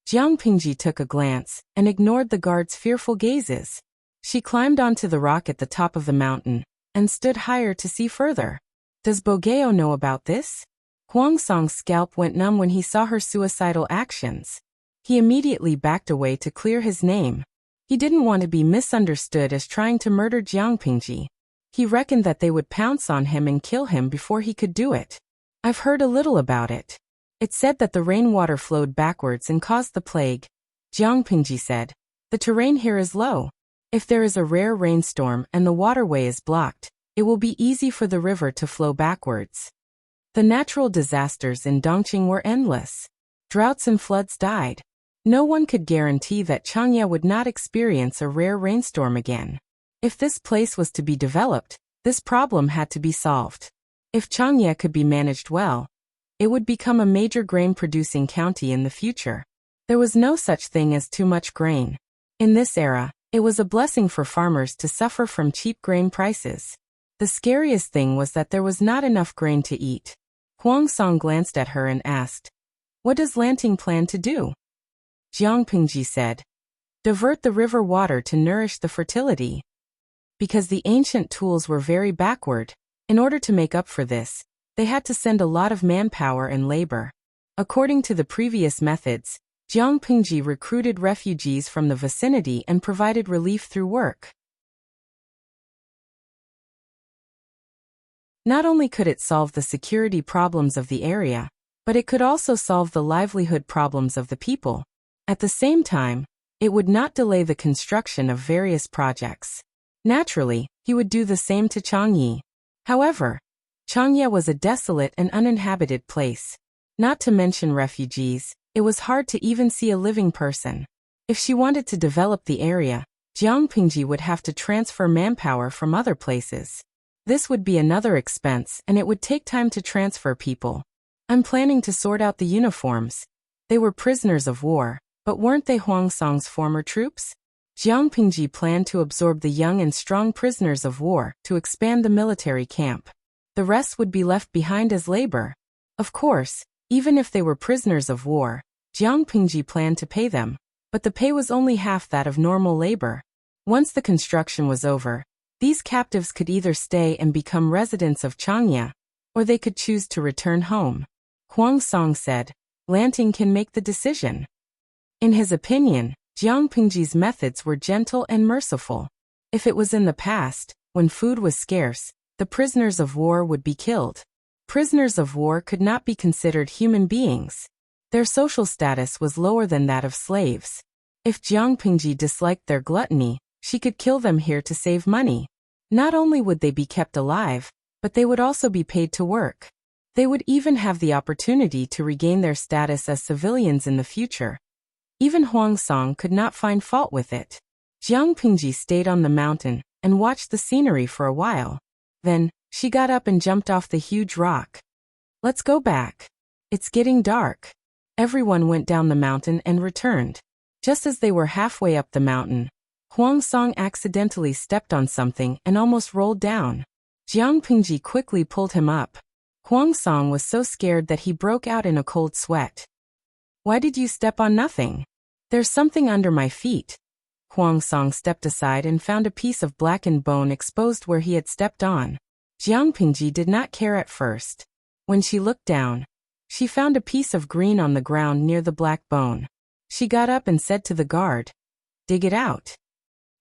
Jiang Pingji took a glance, and ignored the guards' fearful gazes. She climbed onto the rock at the top of the mountain, and stood higher to see further. Does Bogeo know about this? Huangsong's scalp went numb when he saw her suicidal actions. He immediately backed away to clear his name. He didn't want to be misunderstood as trying to murder Jiang Pingji. He reckoned that they would pounce on him and kill him before he could do it. I've heard a little about it. It said that the rainwater flowed backwards and caused the plague. Jiang Pingji said, "The terrain here is low. If there is a rare rainstorm and the waterway is blocked, it will be easy for the river to flow backwards." The natural disasters in Dongqing were endless. Droughts and floods died. No one could guarantee that Changya would not experience a rare rainstorm again. If this place was to be developed, this problem had to be solved. If Changya could be managed well, it would become a major grain-producing county in the future. There was no such thing as too much grain. In this era, it was a blessing for farmers to suffer from cheap grain prices. The scariest thing was that there was not enough grain to eat. Huangsong glanced at her and asked, What does Lanting plan to do? Jiang Pingji said. Divert the river water to nourish the fertility. Because the ancient tools were very backward, in order to make up for this, they had to send a lot of manpower and labor. According to the previous methods, Jiang Pingji recruited refugees from the vicinity and provided relief through work. Not only could it solve the security problems of the area, but it could also solve the livelihood problems of the people. At the same time, it would not delay the construction of various projects. Naturally, he would do the same to Changyi. However, Changya was a desolate and uninhabited place. Not to mention refugees, it was hard to even see a living person. If she wanted to develop the area, Jiang Pingji would have to transfer manpower from other places. This would be another expense and it would take time to transfer people. I'm planning to sort out the uniforms. They were prisoners of war, but weren't they Huang Song's former troops? Jiang Pingji planned to absorb the young and strong prisoners of war to expand the military camp. The rest would be left behind as labor. Of course, even if they were prisoners of war, Jiang Pingji planned to pay them, but the pay was only half that of normal labor. Once the construction was over, these captives could either stay and become residents of Changya, or they could choose to return home. Huang Song said, Lanting can make the decision. In his opinion, Jiang Pingji's methods were gentle and merciful. If it was in the past, when food was scarce, the prisoners of war would be killed. Prisoners of war could not be considered human beings. Their social status was lower than that of slaves. If Jiang Pingji disliked their gluttony, she could kill them here to save money. Not only would they be kept alive, but they would also be paid to work. They would even have the opportunity to regain their status as civilians in the future. Even Huang Song could not find fault with it. Jiang Pingji stayed on the mountain and watched the scenery for a while. Then, she got up and jumped off the huge rock. Let's go back. It's getting dark. Everyone went down the mountain and returned. Just as they were halfway up the mountain, Huang Song accidentally stepped on something and almost rolled down. Jiang Pingji quickly pulled him up. Huang Song was so scared that he broke out in a cold sweat. Why did you step on nothing? There's something under my feet. Huang Song stepped aside and found a piece of blackened bone exposed where he had stepped on. Jiang Pingji did not care at first. When she looked down, she found a piece of green on the ground near the black bone. She got up and said to the guard, "Dig it out."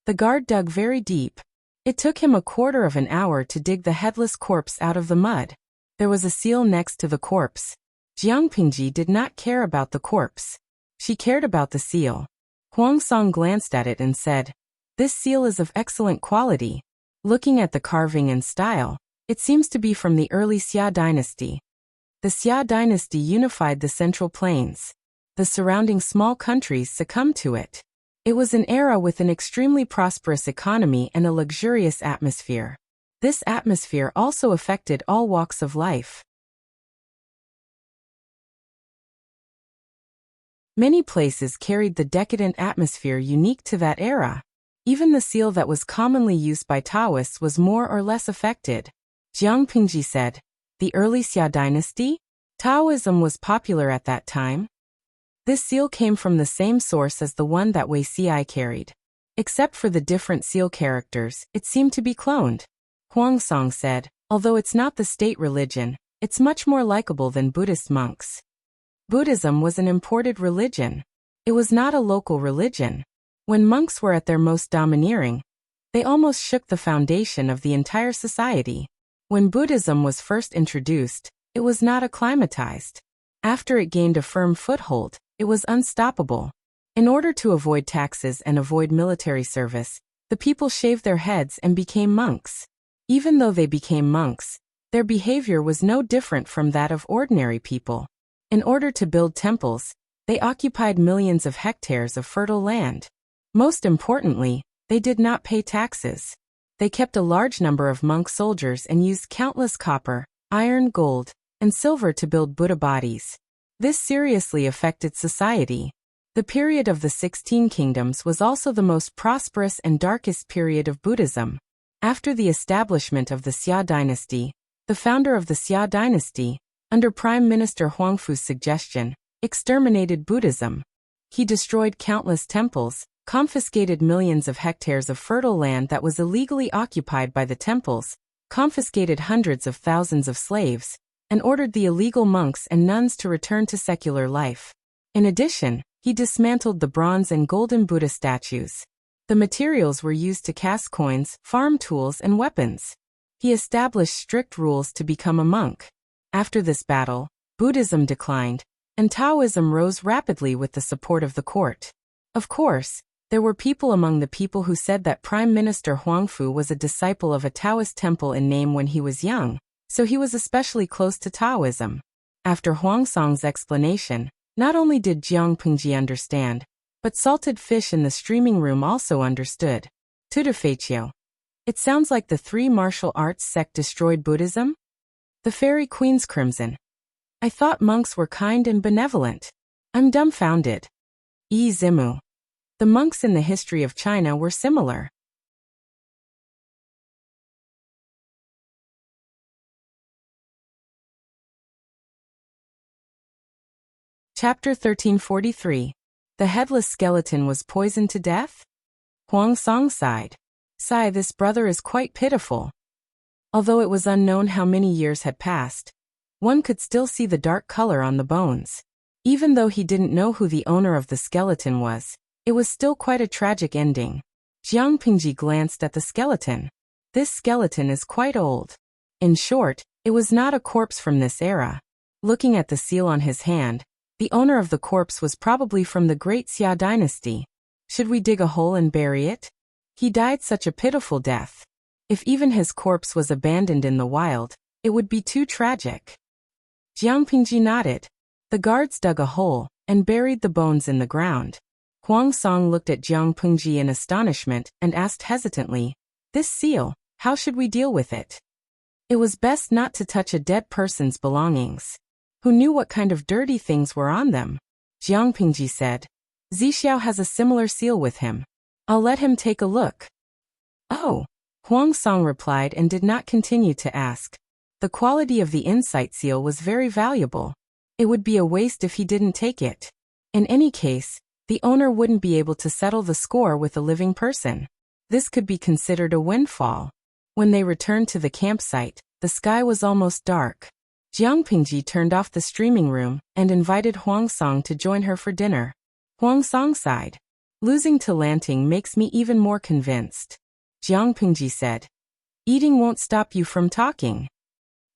The guard dug very deep. It took him a quarter of an hour to dig the headless corpse out of the mud. There was a seal next to the corpse. Jiang Pingji did not care about the corpse. She cared about the seal. Huang Song glanced at it and said, "This seal is of excellent quality. Looking at the carving and style, it seems to be from the early Xia dynasty." The Xia dynasty unified the Central Plains. The surrounding small countries succumbed to it. It was an era with an extremely prosperous economy and a luxurious atmosphere. This atmosphere also affected all walks of life. Many places carried the decadent atmosphere unique to that era. Even the seal that was commonly used by Taoists was more or less affected. Jiang Pingji said, "The early Xia dynasty? Taoism was popular at that time." This seal came from the same source as the one that Wei Ci carried. Except for the different seal characters, it seemed to be cloned. Huang Song said, "Although it's not the state religion, it's much more likable than Buddhist monks." Buddhism was an imported religion. It was not a local religion. When monks were at their most domineering, they almost shook the foundation of the entire society. When Buddhism was first introduced, it was not acclimatized. After it gained a firm foothold, it was unstoppable. In order to avoid taxes and avoid military service, the people shaved their heads and became monks. Even though they became monks, their behavior was no different from that of ordinary people. In order to build temples, they occupied millions of hectares of fertile land. Most importantly, they did not pay taxes. They kept a large number of monk soldiers and used countless copper, iron, gold, and silver to build Buddha bodies. This seriously affected society. The period of the 16 Kingdoms was also the most prosperous and darkest period of Buddhism. After the establishment of the Xia dynasty, the founder of the Xia dynasty, under Prime Minister Huangfu's suggestion, exterminated Buddhism. He destroyed countless temples, confiscated millions of hectares of fertile land that was illegally occupied by the temples, confiscated hundreds of thousands of slaves, and ordered the illegal monks and nuns to return to secular life. In addition, he dismantled the bronze and golden Buddha statues. The materials were used to cast coins, farm tools, and weapons. He established strict rules to become a monk. After this battle, Buddhism declined, and Taoism rose rapidly with the support of the court. Of course, there were people among the people who said that Prime Minister Huangfu was a disciple of a Taoist temple in name when he was young, so he was especially close to Taoism. After Huangsong's explanation, not only did Jiang Pingji understand, but salted fish in the streaming room also understood. Tudafeichio. It sounds like the three martial arts sect destroyed Buddhism? The Fairy Queen's Crimson. I thought monks were kind and benevolent. I'm dumbfounded. Yi Zimu. The monks in the history of China were similar. Chapter 1343. The headless skeleton was poisoned to death? Huang Song sighed. Sigh, this brother is quite pitiful. Although it was unknown how many years had passed, one could still see the dark color on the bones. Even though he didn't know who the owner of the skeleton was, it was still quite a tragic ending. Jiang Pingji glanced at the skeleton. This skeleton is quite old. In short, it was not a corpse from this era. Looking at the seal on his hand, the owner of the corpse was probably from the Great Xia dynasty. Should we dig a hole and bury it? He died such a pitiful death. If even his corpse was abandoned in the wild, it would be too tragic. Jiang Pingji nodded. The guards dug a hole and buried the bones in the ground. Huang Song looked at Jiang Pingji in astonishment and asked hesitantly, "This seal, how should we deal with it?" It was best not to touch a dead person's belongings. Who knew what kind of dirty things were on them? Jiang Pingji said. Zixiao has a similar seal with him. I'll let him take a look. Oh, Huang Song replied and did not continue to ask. The quality of the insight seal was very valuable. It would be a waste if he didn't take it. In any case, the owner wouldn't be able to settle the score with a living person. This could be considered a windfall. When they returned to the campsite, the sky was almost dark. Jiang Pingji turned off the streaming room and invited Huang Song to join her for dinner. Huang Song sighed. Losing to Lanting makes me even more convinced. Jiang Pingji said. Eating won't stop you from talking.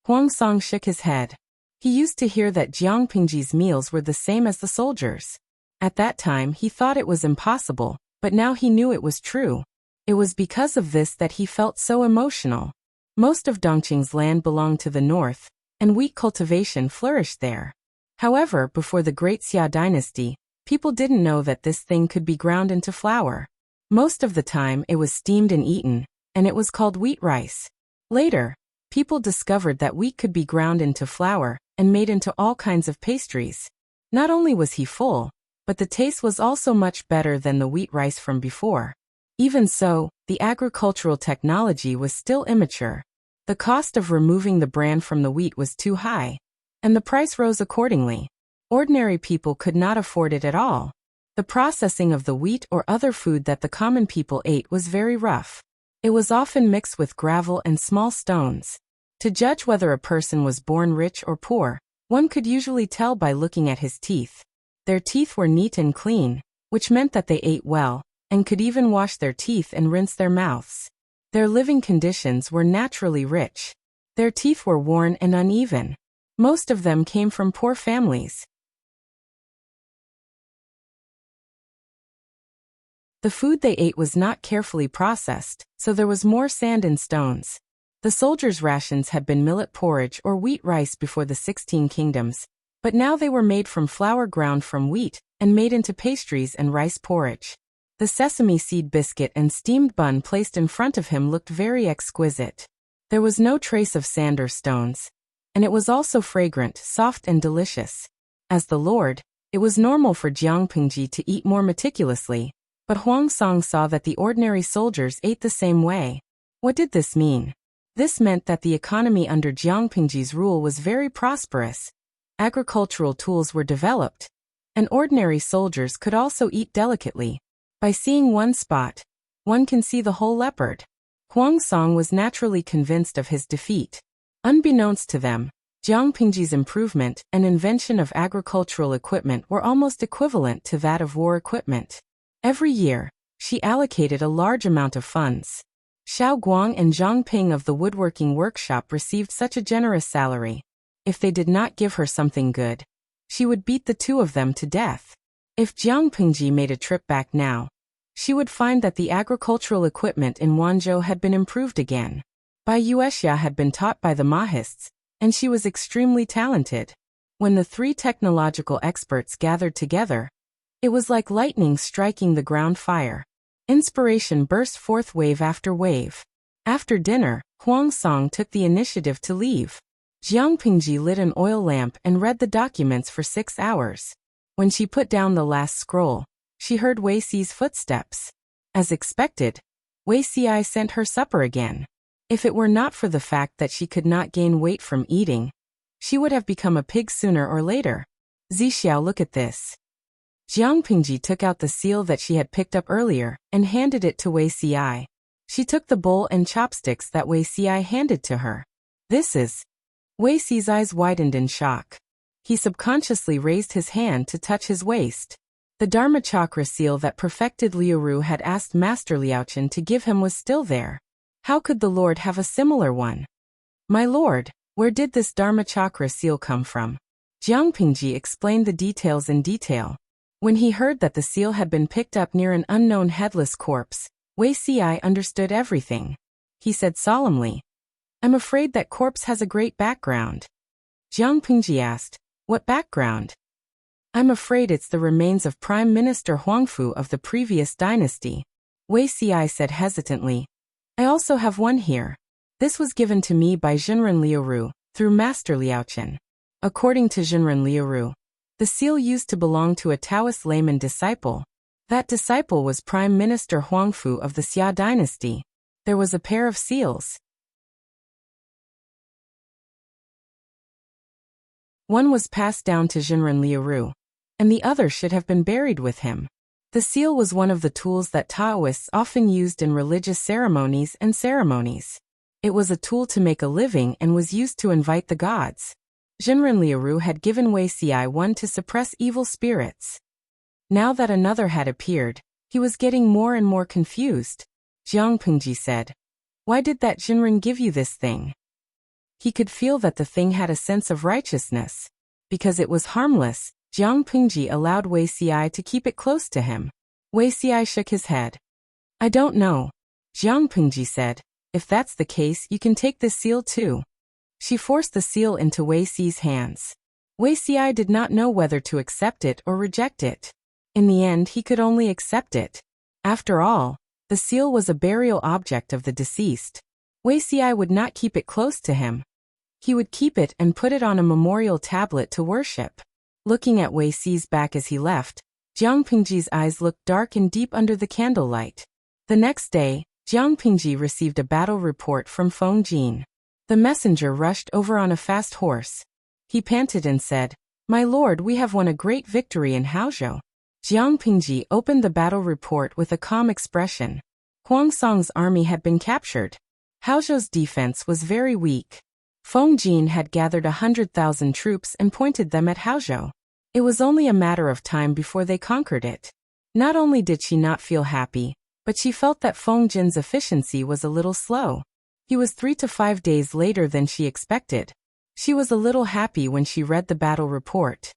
Huang Song shook his head. He used to hear that Jiang Pingji's meals were the same as the soldiers. At that time he thought it was impossible, but now he knew it was true. It was because of this that he felt so emotional. Most of Dongqing's land belonged to the north, and wheat cultivation flourished there. However, before the Great Xia dynasty, people didn't know that this thing could be ground into flour. Most of the time it was steamed and eaten, and it was called wheat rice. Later, people discovered that wheat could be ground into flour and made into all kinds of pastries. Not only was he full, but the taste was also much better than the wheat rice from before. Even so, the agricultural technology was still immature. The cost of removing the bran from the wheat was too high, and the price rose accordingly. Ordinary people could not afford it at all. The processing of the wheat or other food that the common people ate was very rough. It was often mixed with gravel and small stones. To judge whether a person was born rich or poor, one could usually tell by looking at his teeth. Their teeth were neat and clean, which meant that they ate well, and could even wash their teeth and rinse their mouths. Their living conditions were naturally rich. Their teeth were worn and uneven. Most of them came from poor families. The food they ate was not carefully processed, so there was more sand and stones. The soldiers' rations had been millet porridge or wheat rice before the 16 kingdoms, but now they were made from flour ground from wheat and made into pastries and rice porridge. The sesame seed biscuit and steamed bun placed in front of him looked very exquisite. There was no trace of sand or stones, and it was also fragrant, soft and delicious. As the Lord, it was normal for Jiang Pingji to eat more meticulously, but Huang Song saw that the ordinary soldiers ate the same way. What did this mean? This meant that the economy under Jiang Pingji's rule was very prosperous. Agricultural tools were developed, And ordinary soldiers could also eat delicately. By seeing one spot, one can see the whole leopard. Huang Song was naturally convinced of his defeat. Unbeknownst to them, Jiang Pingji's improvement and invention of agricultural equipment were almost equivalent to that of war equipment. Every year, she allocated a large amount of funds. Xiao Guang and Zhang Ping of the woodworking workshop received such a generous salary. If they did not give her something good, she would beat the two of them to death. If Jiang Pingji made a trip back now, she would find that the agricultural equipment in Wanzhou had been improved again. Bai Yuexia had been taught by the Mahists, and she was extremely talented. When the three technological experts gathered together, it was like lightning striking the ground fire. Inspiration burst forth wave after wave. After dinner, Huang Song took the initiative to leave. Jiang Pingji lit an oil lamp and read the documents for 6 hours. When she put down the last scroll, she heard Wei Xi's footsteps. As expected, Wei Xi sent her supper again. If it were not for the fact that she could not gain weight from eating, she would have become a pig sooner or later. Zixiao, look at this. Jiang Pingji took out the seal that she had picked up earlier and handed it to Wei Xi. She took the bowl and chopsticks that Wei Xi handed to her. This is... Wei Xi's eyes widened in shock. He subconsciously raised his hand to touch his waist. The Dharma Chakra seal that perfected Liu Ru had asked Master Liaochen to give him was still there. How could the Lord have a similar one? My lord, where did this Dharma Chakra seal come from? Jiang Pingji explained the details in detail. When he heard that the seal had been picked up near an unknown headless corpse, Wei Xi understood everything. He said solemnly, I'm afraid that corpse has a great background. Jiang Pingji asked, what background? I'm afraid it's the remains of Prime Minister Huangfu of the previous dynasty. Wei Xi said hesitantly, I also have one here. This was given to me by Jinren Liuru, through Master Liaochen. According to Jinren Liuru, the seal used to belong to a Taoist layman disciple. That disciple was Prime Minister Huangfu of the Xia dynasty. There was a pair of seals. One was passed down to Jinren Liuru, and the other should have been buried with him. The seal was one of the tools that Taoists often used in religious ceremonies and ceremonies. It was a tool to make a living and was used to invite the gods. Jinren Liuru had given Wei Xi one to suppress evil spirits. Now that another had appeared, he was getting more and more confused. Jiang Pingji said, why did that Jinren give you this thing? He could feel that the thing had a sense of righteousness. Because it was harmless, Jiang Pingji allowed Wei Xi to keep it close to him. Wei Xi shook his head. I don't know. Jiang Pingji said, if that's the case, you can take this seal too. She forced the seal into Wei Xi's hands. Wei Xi did not know whether to accept it or reject it. In the end, he could only accept it. After all, the seal was a burial object of the deceased. Wei Xi would not keep it close to him. He would keep it and put it on a memorial tablet to worship. Looking at Wei Xi's back as he left, Jiang Pingji's eyes looked dark and deep under the candlelight. The next day, Jiang Pingji received a battle report from Feng Jin. The messenger rushed over on a fast horse. He panted and said, My lord, we have won a great victory in Haozhou. Jiang Pingji opened the battle report with a calm expression. Huang Song's army had been captured. Haozhou's defense was very weak. Feng Jin had gathered 100,000 troops and pointed them at Haozhou. It was only a matter of time before they conquered it. Not only did she not feel happy, but she felt that Feng Jin's efficiency was a little slow. He was 3 to 5 days later than she expected. She was a little happy when she read the battle report.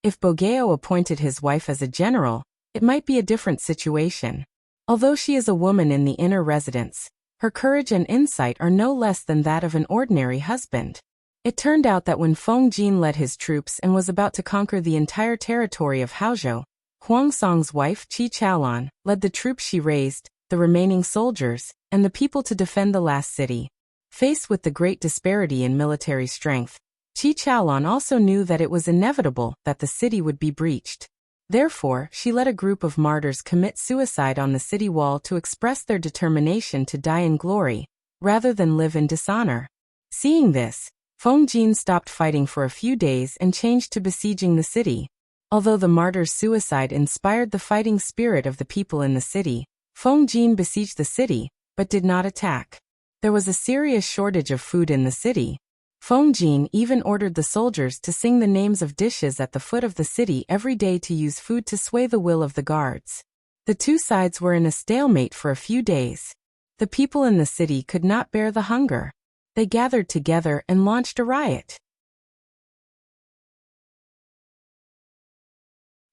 If Bogeo appointed his wife as a general, it might be a different situation. Although she is a woman in the inner residence, her courage and insight are no less than that of an ordinary husband. It turned out that when Feng Jin led his troops and was about to conquer the entire territory of Haozhou, Huang Song's wife Qi Chaolan led the troops she raised, the remaining soldiers, and the people to defend the last city. Faced with the great disparity in military strength, Qi Chaolan also knew that it was inevitable that the city would be breached. Therefore, she let a group of martyrs commit suicide on the city wall to express their determination to die in glory, rather than live in dishonor. Seeing this, Feng Jin stopped fighting for a few days and changed to besieging the city. Although the martyr's suicide inspired the fighting spirit of the people in the city, Feng Jin besieged the city, but did not attack. There was a serious shortage of food in the city. Feng Jin even ordered the soldiers to sing the names of dishes at the foot of the city every day to use food to sway the will of the guards. The two sides were in a stalemate for a few days. The people in the city could not bear the hunger. They gathered together and launched a riot.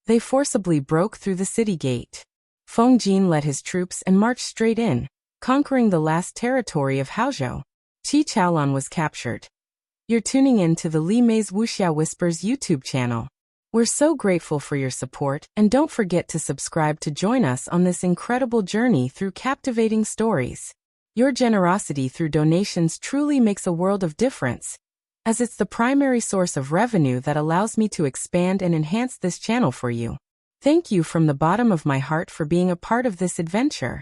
They forcibly broke through the city gate. Feng Jin led his troops and marched straight in, conquering the last territory of Haozhou. Qi Chaolan was captured. You're tuning in to the Li Mei's Wuxia Whispers YouTube channel. We're so grateful for your support, and don't forget to subscribe to join us on this incredible journey through captivating stories. Your generosity through donations truly makes a world of difference, as it's the primary source of revenue that allows me to expand and enhance this channel for you. Thank you from the bottom of my heart for being a part of this adventure.